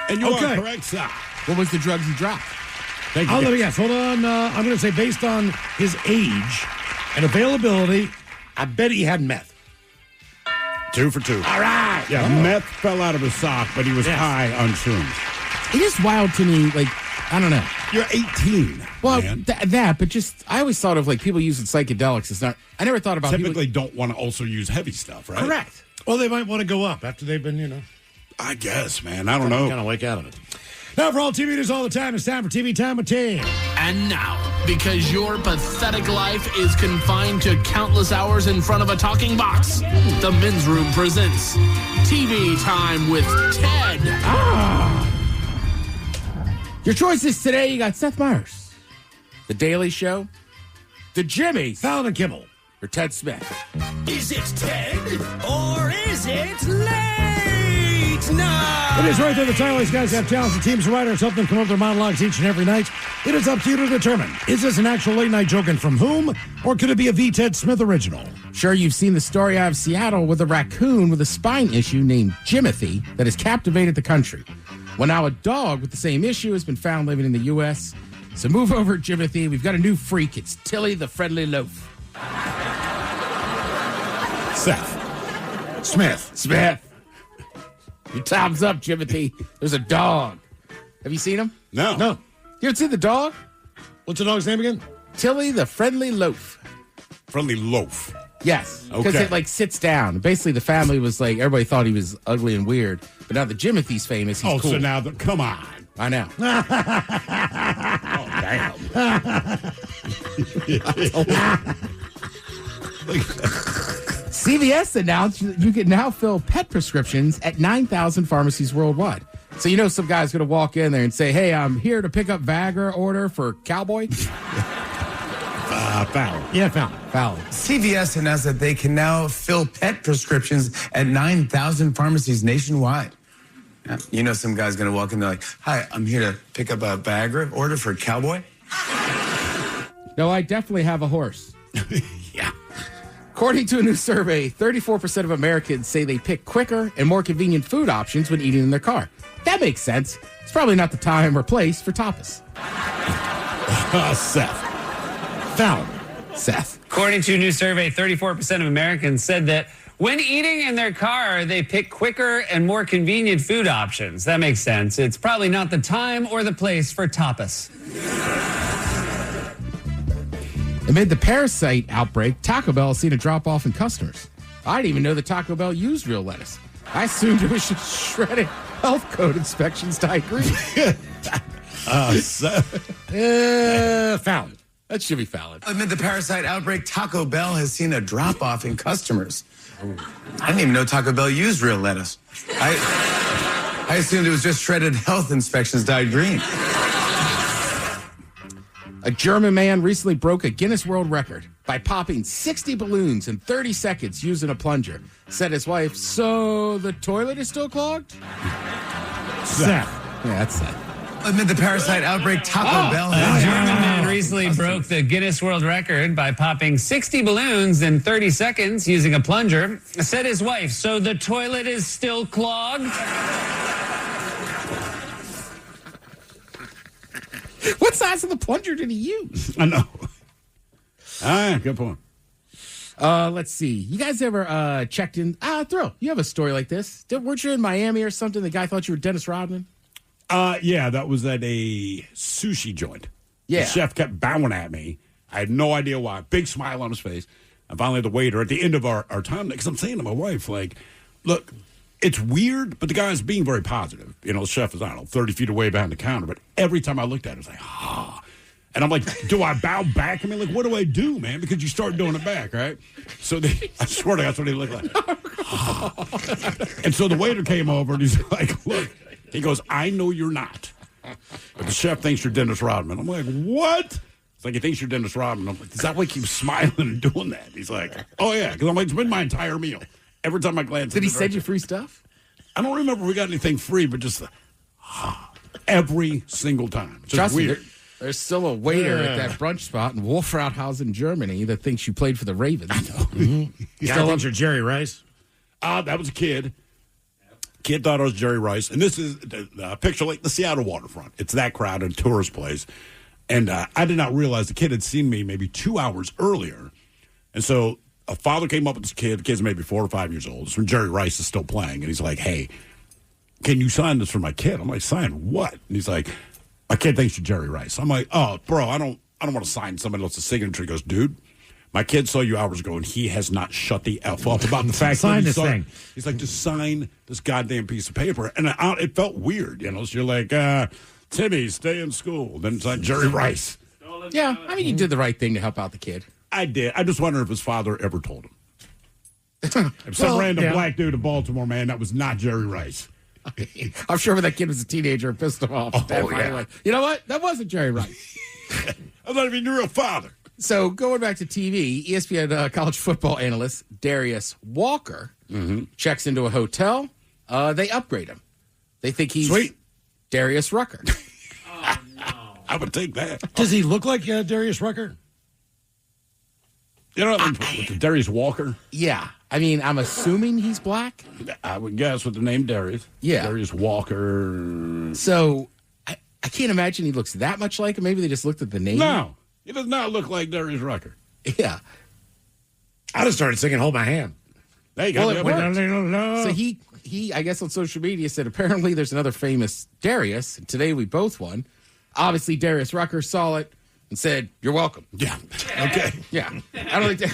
And you are correct, sir. What was the drugs he dropped? Thank you. Let me guess. Hold on. I'm going to say based on his age and availability, I bet he had meth. 2 for 2. All right. Yeah, meth fell out of his sock, but he was high on shrooms. It is wild to me, like, I don't know. You're 18. Well, man. but just, I always thought of, like, people using psychedelics. It's not, I never thought about Typically don't want to also use heavy stuff, right? Correct. Well, they might want to go up after they've been, I guess, man. I don't know. Kind of wake out of it. Now, for all TV news all the time, it's time for TV Time with Tim. And now, because your pathetic life is confined to countless hours in front of a talking box, the Men's Room presents TV Time with Ted. Your choices today, you got Seth Meyers, The Daily Show, The Jimmy, Fallon and Kimmel, or Ted Smith. Is it Ted or is it late night? It is right there. The title. These guys have talented teams of writers help them come up with their monologues each and every night. It is up to you to determine, is this an actual late night joke and from whom, or could it be a V. Ted Smith original? Sure, you've seen the story out of Seattle with a raccoon with a spine issue named Jimothy that has captivated the country. Well, now a dog with the same issue has been found living in the U.S. So move over, Jimothy. We've got a new freak. It's Tilly the Friendly Loaf. Seth. Smith. Your time's up, Jimothy. There's a dog. Have you seen him? No. No. You ever seen the dog? What's the dog's name again? Tilly the Friendly Loaf. Friendly Loaf. Yes. Because Okay. it, like, sits down. Basically, the family was like, everybody thought he was ugly and weird. But now that Jimothy's famous, he's cool. So now, come on. I know. CVS announced that you can now fill pet prescriptions at 9,000 pharmacies worldwide. So you know some guy's going to walk in there and say, hey, I'm here to pick up Viagra order for Cowboy. Fallon. Yeah, Fallon. CVS announced that they can now fill pet prescriptions at 9,000 pharmacies nationwide. Yeah, you know some guy's going to walk in there like, hi, I'm here to pick up a Viagra order for Cowboy. No, I definitely have a horse. Yeah. According to a new survey, 34% of Americans say they pick quicker and more convenient food options when eating in their car. That makes sense. It's probably not the time or place for tapas. Seth. Fallon. Seth. According to a new survey, 34% of Americans said that when eating in their car, they pick quicker and more convenient food options. That makes sense. It's probably not the time or the place for tapas. Amid the parasite outbreak, Taco Bell has seen a drop-off in customers. I didn't even know that Taco Bell used real lettuce. I assumed it was just shredded health code inspections dyed green. Fallon. That should be Fallon. Amid the parasite outbreak, Taco Bell has seen a drop-off in customers. I didn't even know Taco Bell used real lettuce. I assumed it was just shredded health inspections dyed green. A German man recently broke a Guinness World Record by popping 60 balloons in 30 seconds using a plunger. Said his wife, so the toilet is still clogged? Seth. Yeah, that's Seth. Amid the parasite outbreak, Taco Bell A German man recently broke the Guinness World Record by popping 60 balloons in 30 seconds using a plunger. Said his wife, so the toilet is still clogged? What size of the plunger did he use? I know. Good point. Let's see. You guys ever checked in? Thrill, you have a story like this. Weren't you in Miami or something? The guy thought you were Dennis Rodman? Yeah, that was at a sushi joint. Yeah. The chef kept bowing at me. I had no idea why. Big smile on his face. And finally, the waiter, at the end of our time, because I'm saying to my wife, like, look, it's weird, but the guy's being very positive. You know, the chef is, I don't know, 30 feet away behind the counter. But every time I looked at it, it was like, ah. And I'm like, do I bow back? I mean, like, what do I do, man? Because you start doing it back, right? So I swear to God, that's what he looked like. And so the waiter came over, and he's like, look. He goes, I know you're not. But the chef thinks you're Dennis Rodman. I'm like, what? It's like, he thinks you're Dennis Rodman. I'm like, is that why he keeps smiling and doing that? He's like, oh, yeah. Because I'm like, it's been my entire meal. Every time I glance Did he send you free stuff? I don't remember if we got anything free, but just every single time. It's just Trust me, weird. there's still a waiter at that brunch spot in Wolfratshausen, Germany, that thinks you played for the Ravens. I know. Mm-hmm. You still thinks you're Jerry Rice? That was a kid. Kid thought I was Jerry Rice. And this is a picture like the Seattle waterfront. It's that crowded tourist place. And I did not realize the kid had seen me maybe 2 hours earlier. And so a father came up with this kid. The kid's maybe 4 or 5 years old. It's when Jerry Rice is still playing. And he's like, hey, can you sign this for my kid? I'm like, sign what? And he's like, my kid thinks you're Jerry Rice. I'm like, oh, bro, I don't want to sign somebody else's signature. He goes, dude, my kid saw you hours ago, and he has not shut the F up about the fact that he saw thing. He's like, just sign this goddamn piece of paper. And it felt weird, you know. So you're like, Timmy, stay in school. Then it's like Jerry Rice. Yeah, I mean, you did the right thing to help out the kid. I did. I just wonder if his father ever told him. If some random black dude in Baltimore, man, that was not Jerry Rice. I'm sure when that kid was a teenager, it pissed him off. Yeah. You know what? That wasn't Jerry Rice. I thought he'd be your real father. So going back to TV, ESPN college football analyst Darius Walker checks into a hotel. They upgrade him. They think he's Sweet. Darius Rucker. Oh, no. I would take that. Does he look like Darius Rucker? You know, with Darius Walker? Yeah. I mean, I'm assuming he's black. I would guess with the name Darius. Yeah. Darius Walker. So I can't imagine he looks that much like him. Maybe they just looked at the name. No. He does not look like Darius Rucker. Yeah. I just started singing Hold My Hand. There you go. So he, I guess on social media said apparently there's another famous Darius. And today we both won. Obviously, Darius Rucker saw it and said, "You're welcome." Yeah. Okay. Yeah. I don't think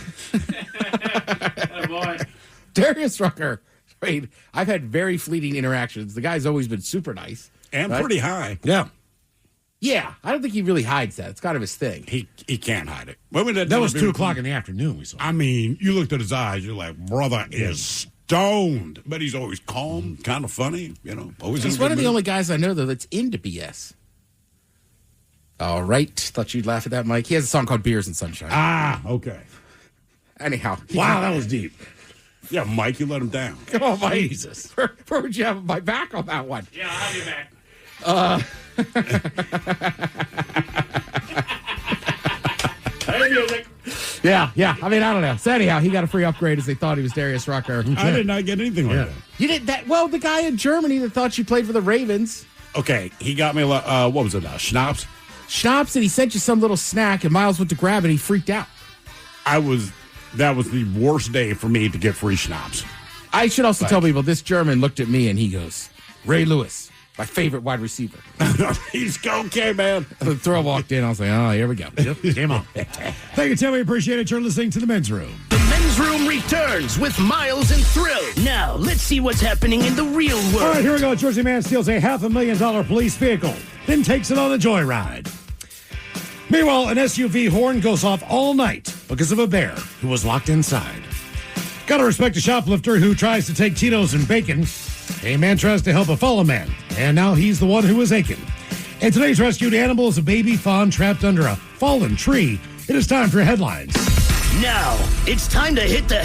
Oh, boy. Darius Rucker. I mean, I've had very fleeting interactions. The guy's always been super nice. And right? pretty high. Yeah. Yeah. I don't think he really hides that. It's kind of his thing. He can't hide it. That was 2 o'clock in the afternoon we saw. I mean, you looked at his eyes, you're like, brother is stoned. But he's always calm, kind of funny, you know. Always He's one of the only guys I know, though, that's into BS. All right. Thought you'd laugh at that, Mike. He has a song called Beers and Sunshine. Ah, okay. Anyhow. Wow, that was deep. Yeah, Mike, you let him down. Come on, Mike. Jesus. Where would you have my back on that one? Yeah, I'll have you back. Hey, music. Yeah. I mean, I don't know. So anyhow, he got a free upgrade as they thought he was Darius Rucker. I did not get anything like that. You did that? Well, the guy in Germany that thought you played for the Ravens. Okay, he got me, what was it, schnapps? Schnapps, and he sent you some little snack, and Miles went to grab it, and he freaked out. That was the worst day for me to get free schnapps. I should also tell people, this German looked at me, and he goes, Ray Lewis, my favorite wide receiver. He's okay, man. The throw walked in, I was like, oh, here we go. Yep, game on. Thank you, Tim. We appreciate it. You're listening to The Men's Room. The Men's Room returns with Miles and Thrill. Now, let's see what's happening in the real world. All right, here we go. Jersey man steals a $500,000 police vehicle, then takes it on a joyride. Meanwhile, an SUV horn goes off all night because of a bear who was locked inside. Gotta respect a shoplifter who tries to take Tito's and bacon. A man tries to help a fallen man, and now he's the one who is aching. And today's rescued animal is a baby fawn trapped under a fallen tree. It is time for headlines. Now, it's time to hit the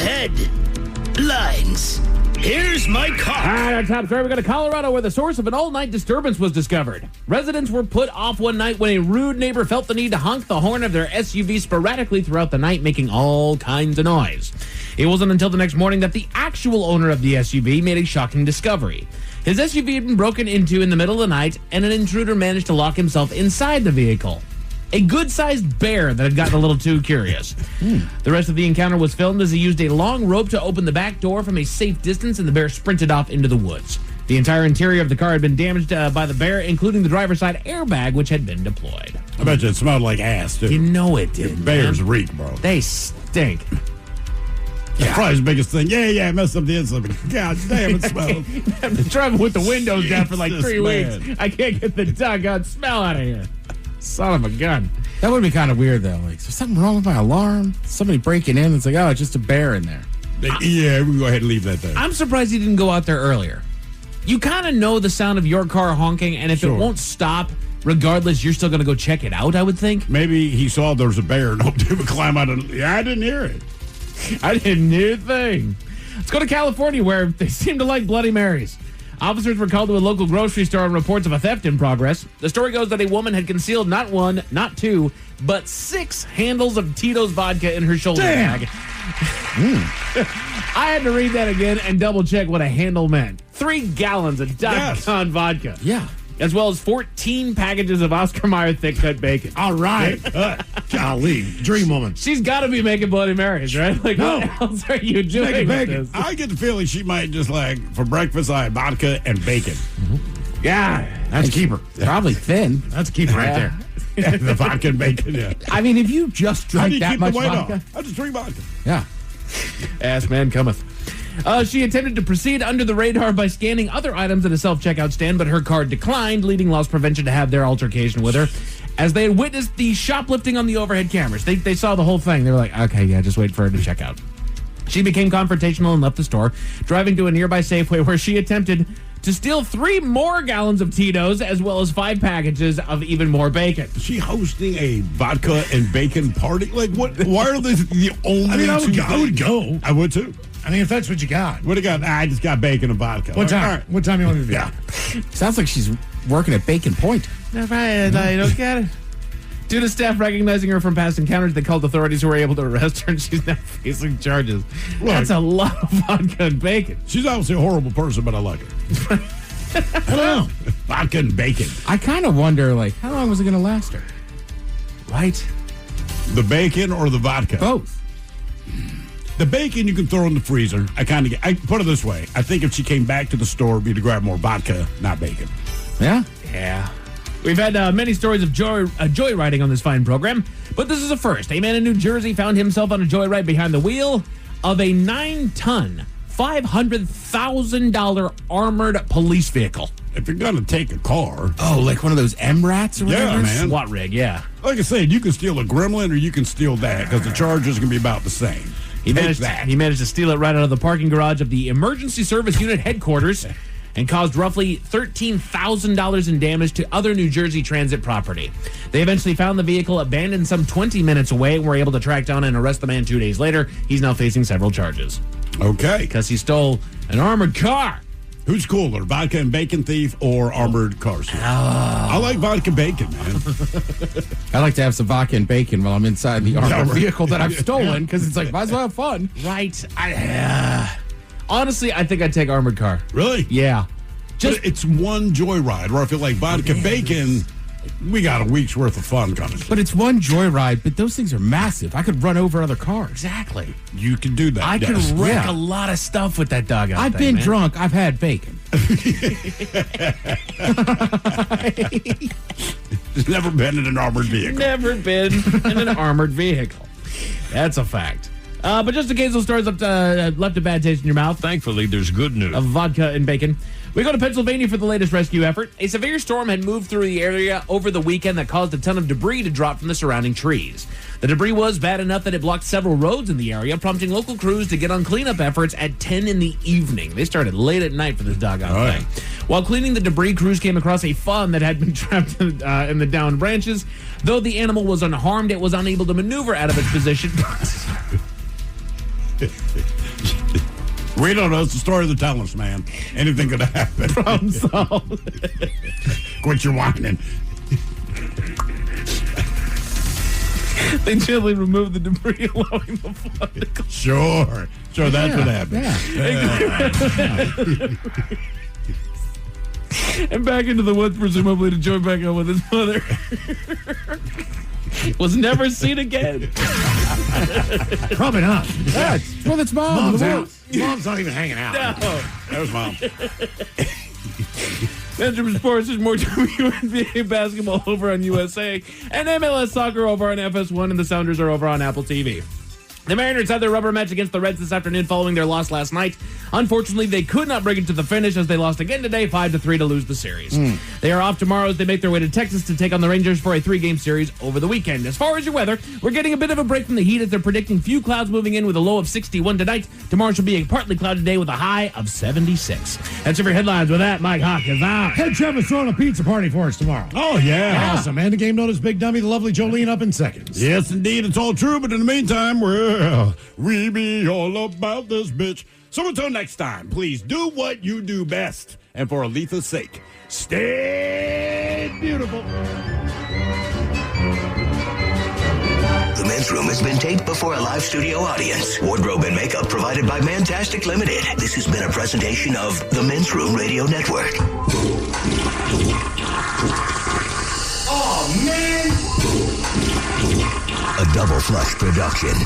headlines. Here's my car. All right, our top story. We go to Colorado, where the source of an all-night disturbance was discovered. Residents were put off one night when a rude neighbor felt the need to honk the horn of their SUV sporadically throughout the night, making all kinds of noise. It wasn't until the next morning that the actual owner of the SUV made a shocking discovery. His SUV had been broken into in the middle of the night, and an intruder managed to lock himself inside the vehicle. A good-sized bear that had gotten a little too curious. The rest of the encounter was filmed as he used a long rope to open the back door from a safe distance, and the bear sprinted off into the woods. The entire interior of the car had been damaged by the bear, including the driver's side airbag, which had been deployed. I bet you it smelled like ass, too. You know it did. Bears reek, bro. They stink. That's probably his biggest thing. Yeah, I messed up the inside. God damn, it smells. I've been driving with the windows down for like 3 man. weeks. I can't get the doggone smell out of here. Son of a gun. That would be kind of weird, though. Like, is there something wrong with my alarm? Somebody breaking in? It's like, oh, it's just a bear in there. Yeah, we can go ahead and leave that there. I'm surprised he didn't go out there earlier. You kind of know the sound of your car honking, and if it won't stop, regardless, you're still going to go check it out, I would think. Maybe he saw there was a bear and hoped he would climb out. I didn't hear it. I didn't hear a thing. Let's go to California, where they seem to like Bloody Marys. Officers were called to a local grocery store on reports of a theft in progress. The story goes that a woman had concealed not one, not two, but 6 handles of Tito's vodka in her shoulder bag. I had to read that again and double check what a handle meant. 3 gallons of doggone vodka. Yeah. As well as 14 packages of Oscar Mayer thick cut bacon. All right. Golly, dream woman. She's got to be making Bloody Marys, right? Like, no. What else are you doing with this? I get the feeling she might just for breakfast, I had vodka and bacon. Mm-hmm. Yeah. That's a keeper. Probably thin. That's a keeper right there. The vodka and bacon, yeah. I mean, if you just drank that much vodka. I just drink vodka. Yeah. Ass man cometh. She attempted to proceed under the radar by scanning other items at a self-checkout stand, but her card declined, leading loss prevention to have their altercation with her. As they had witnessed the shoplifting on the overhead cameras, they saw the whole thing. They were like, okay, yeah, just wait for her to check out. She became confrontational and left the store, driving to a nearby Safeway where she attempted to steal 3 more gallons of Tito's, as well as 5 packages of even more bacon. Is she hosting a vodka and bacon party? Like, what? Why are they the only I mean, I would go. I would, too. I mean, if that's what you got. What do you got? I just got bacon and vodka. What time? Right. What time you want me to be? Yeah. Sounds like she's working at Bacon Point. Right, I don't get it. Due to staff recognizing her from past encounters, they called authorities who were able to arrest her, and she's now facing charges. Look, that's a lot of vodka and bacon. She's obviously a horrible person, but I like her. I don't know. Vodka and bacon. I kind of wonder, how long was it going to last her? Right? The bacon or the vodka? Both. The bacon you can throw in the freezer. I put it this way. I think if she came back to the store, it'd be to grab more vodka, not bacon. Yeah? Yeah. We've had many stories of joyriding on this fine program, but this is a first. A man in New Jersey found himself on a joyride behind the wheel of a 9-ton, $500,000 armored police vehicle. If you're going to take a car. Oh, like one of those MRATs or whatever? Yeah, man. SWAT rig, yeah. Like I said, you can steal a Gremlin or you can steal that because the charges can be about the same. He managed to steal it right out of the parking garage of the Emergency Service Unit headquarters and caused roughly $13,000 in damage to other New Jersey transit property. They eventually found the vehicle abandoned some 20 minutes away and were able to track down and arrest the man 2 days later. He's now facing several charges. Okay. Because he stole an armored car. Who's cooler, vodka and bacon thief or armored car thief? I like vodka bacon, man. I like to have some vodka and bacon while I'm inside the armored vehicle that I've stolen because it's like, might as well have fun. Right. Honestly, I think I'd take armored car. Really? Yeah. Just it's one joyride where I feel like vodka bacon, we got a week's worth of fun coming. But it's one joyride, but those things are massive. I could run over other cars. Exactly. You can do that. I can wreck a lot of stuff with that doggone I've thing, been drunk. I've had bacon. Never been in an armored vehicle. Never been in an armored vehicle. That's a fact. But just in case those stories left a bad taste in your mouth. Thankfully, there's good news. Of vodka and bacon. We go to Pennsylvania for the latest rescue effort. A severe storm had moved through the area over the weekend that caused a ton of debris to drop from the surrounding trees. The debris was bad enough that it blocked several roads in the area, prompting local crews to get on cleanup efforts at 10 in the evening. They started late at night for this doggone thing. While cleaning the debris, crews came across a fawn that had been trapped in the downed branches. Though the animal was unharmed, it was unable to maneuver out of its position. We don't know. It's the story of the telling us, man. Anything could happen. Problem solved. Quit your whining. They gently removed the debris, allowing the flood to come. Sure, that's what happened. And back into the woods, presumably to join back up with his mother. Was never seen again. Probably not. Well, that's Mom's mom. out. Mom's not even hanging out. No. There's Mom. Benjamin Sports, there's more WNBA basketball over on USA and MLS soccer over on FS1, and the Sounders are over on Apple TV. The Mariners had their rubber match against the Reds this afternoon following their loss last night. Unfortunately, they could not bring it to the finish as they lost again today, 5-3 to lose the series. They are off tomorrow as they make their way to Texas to take on the Rangers for a 3-game series over the weekend. As far as your weather, we're getting a bit of a break from the heat as they're predicting few clouds moving in with a low of 61 tonight. Tomorrow should be a partly cloudy day with a high of 76. That's it for headlines. With that, Mike Hawk is out. Head chef is throwing a pizza party for us tomorrow. Oh, yeah. Awesome. And the game notice Big Dummy, the lovely Jolene up in seconds. Yes, indeed. It's all true. But in the meantime, we be all about this bitch. So until next time, please do what you do best. And for Aletha's sake, stay beautiful. The Men's Room has been taped before a live studio audience. Wardrobe and makeup provided by Mantastic Limited. This has been a presentation of the Men's Room Radio Network. Oh, man! A Double Flush production.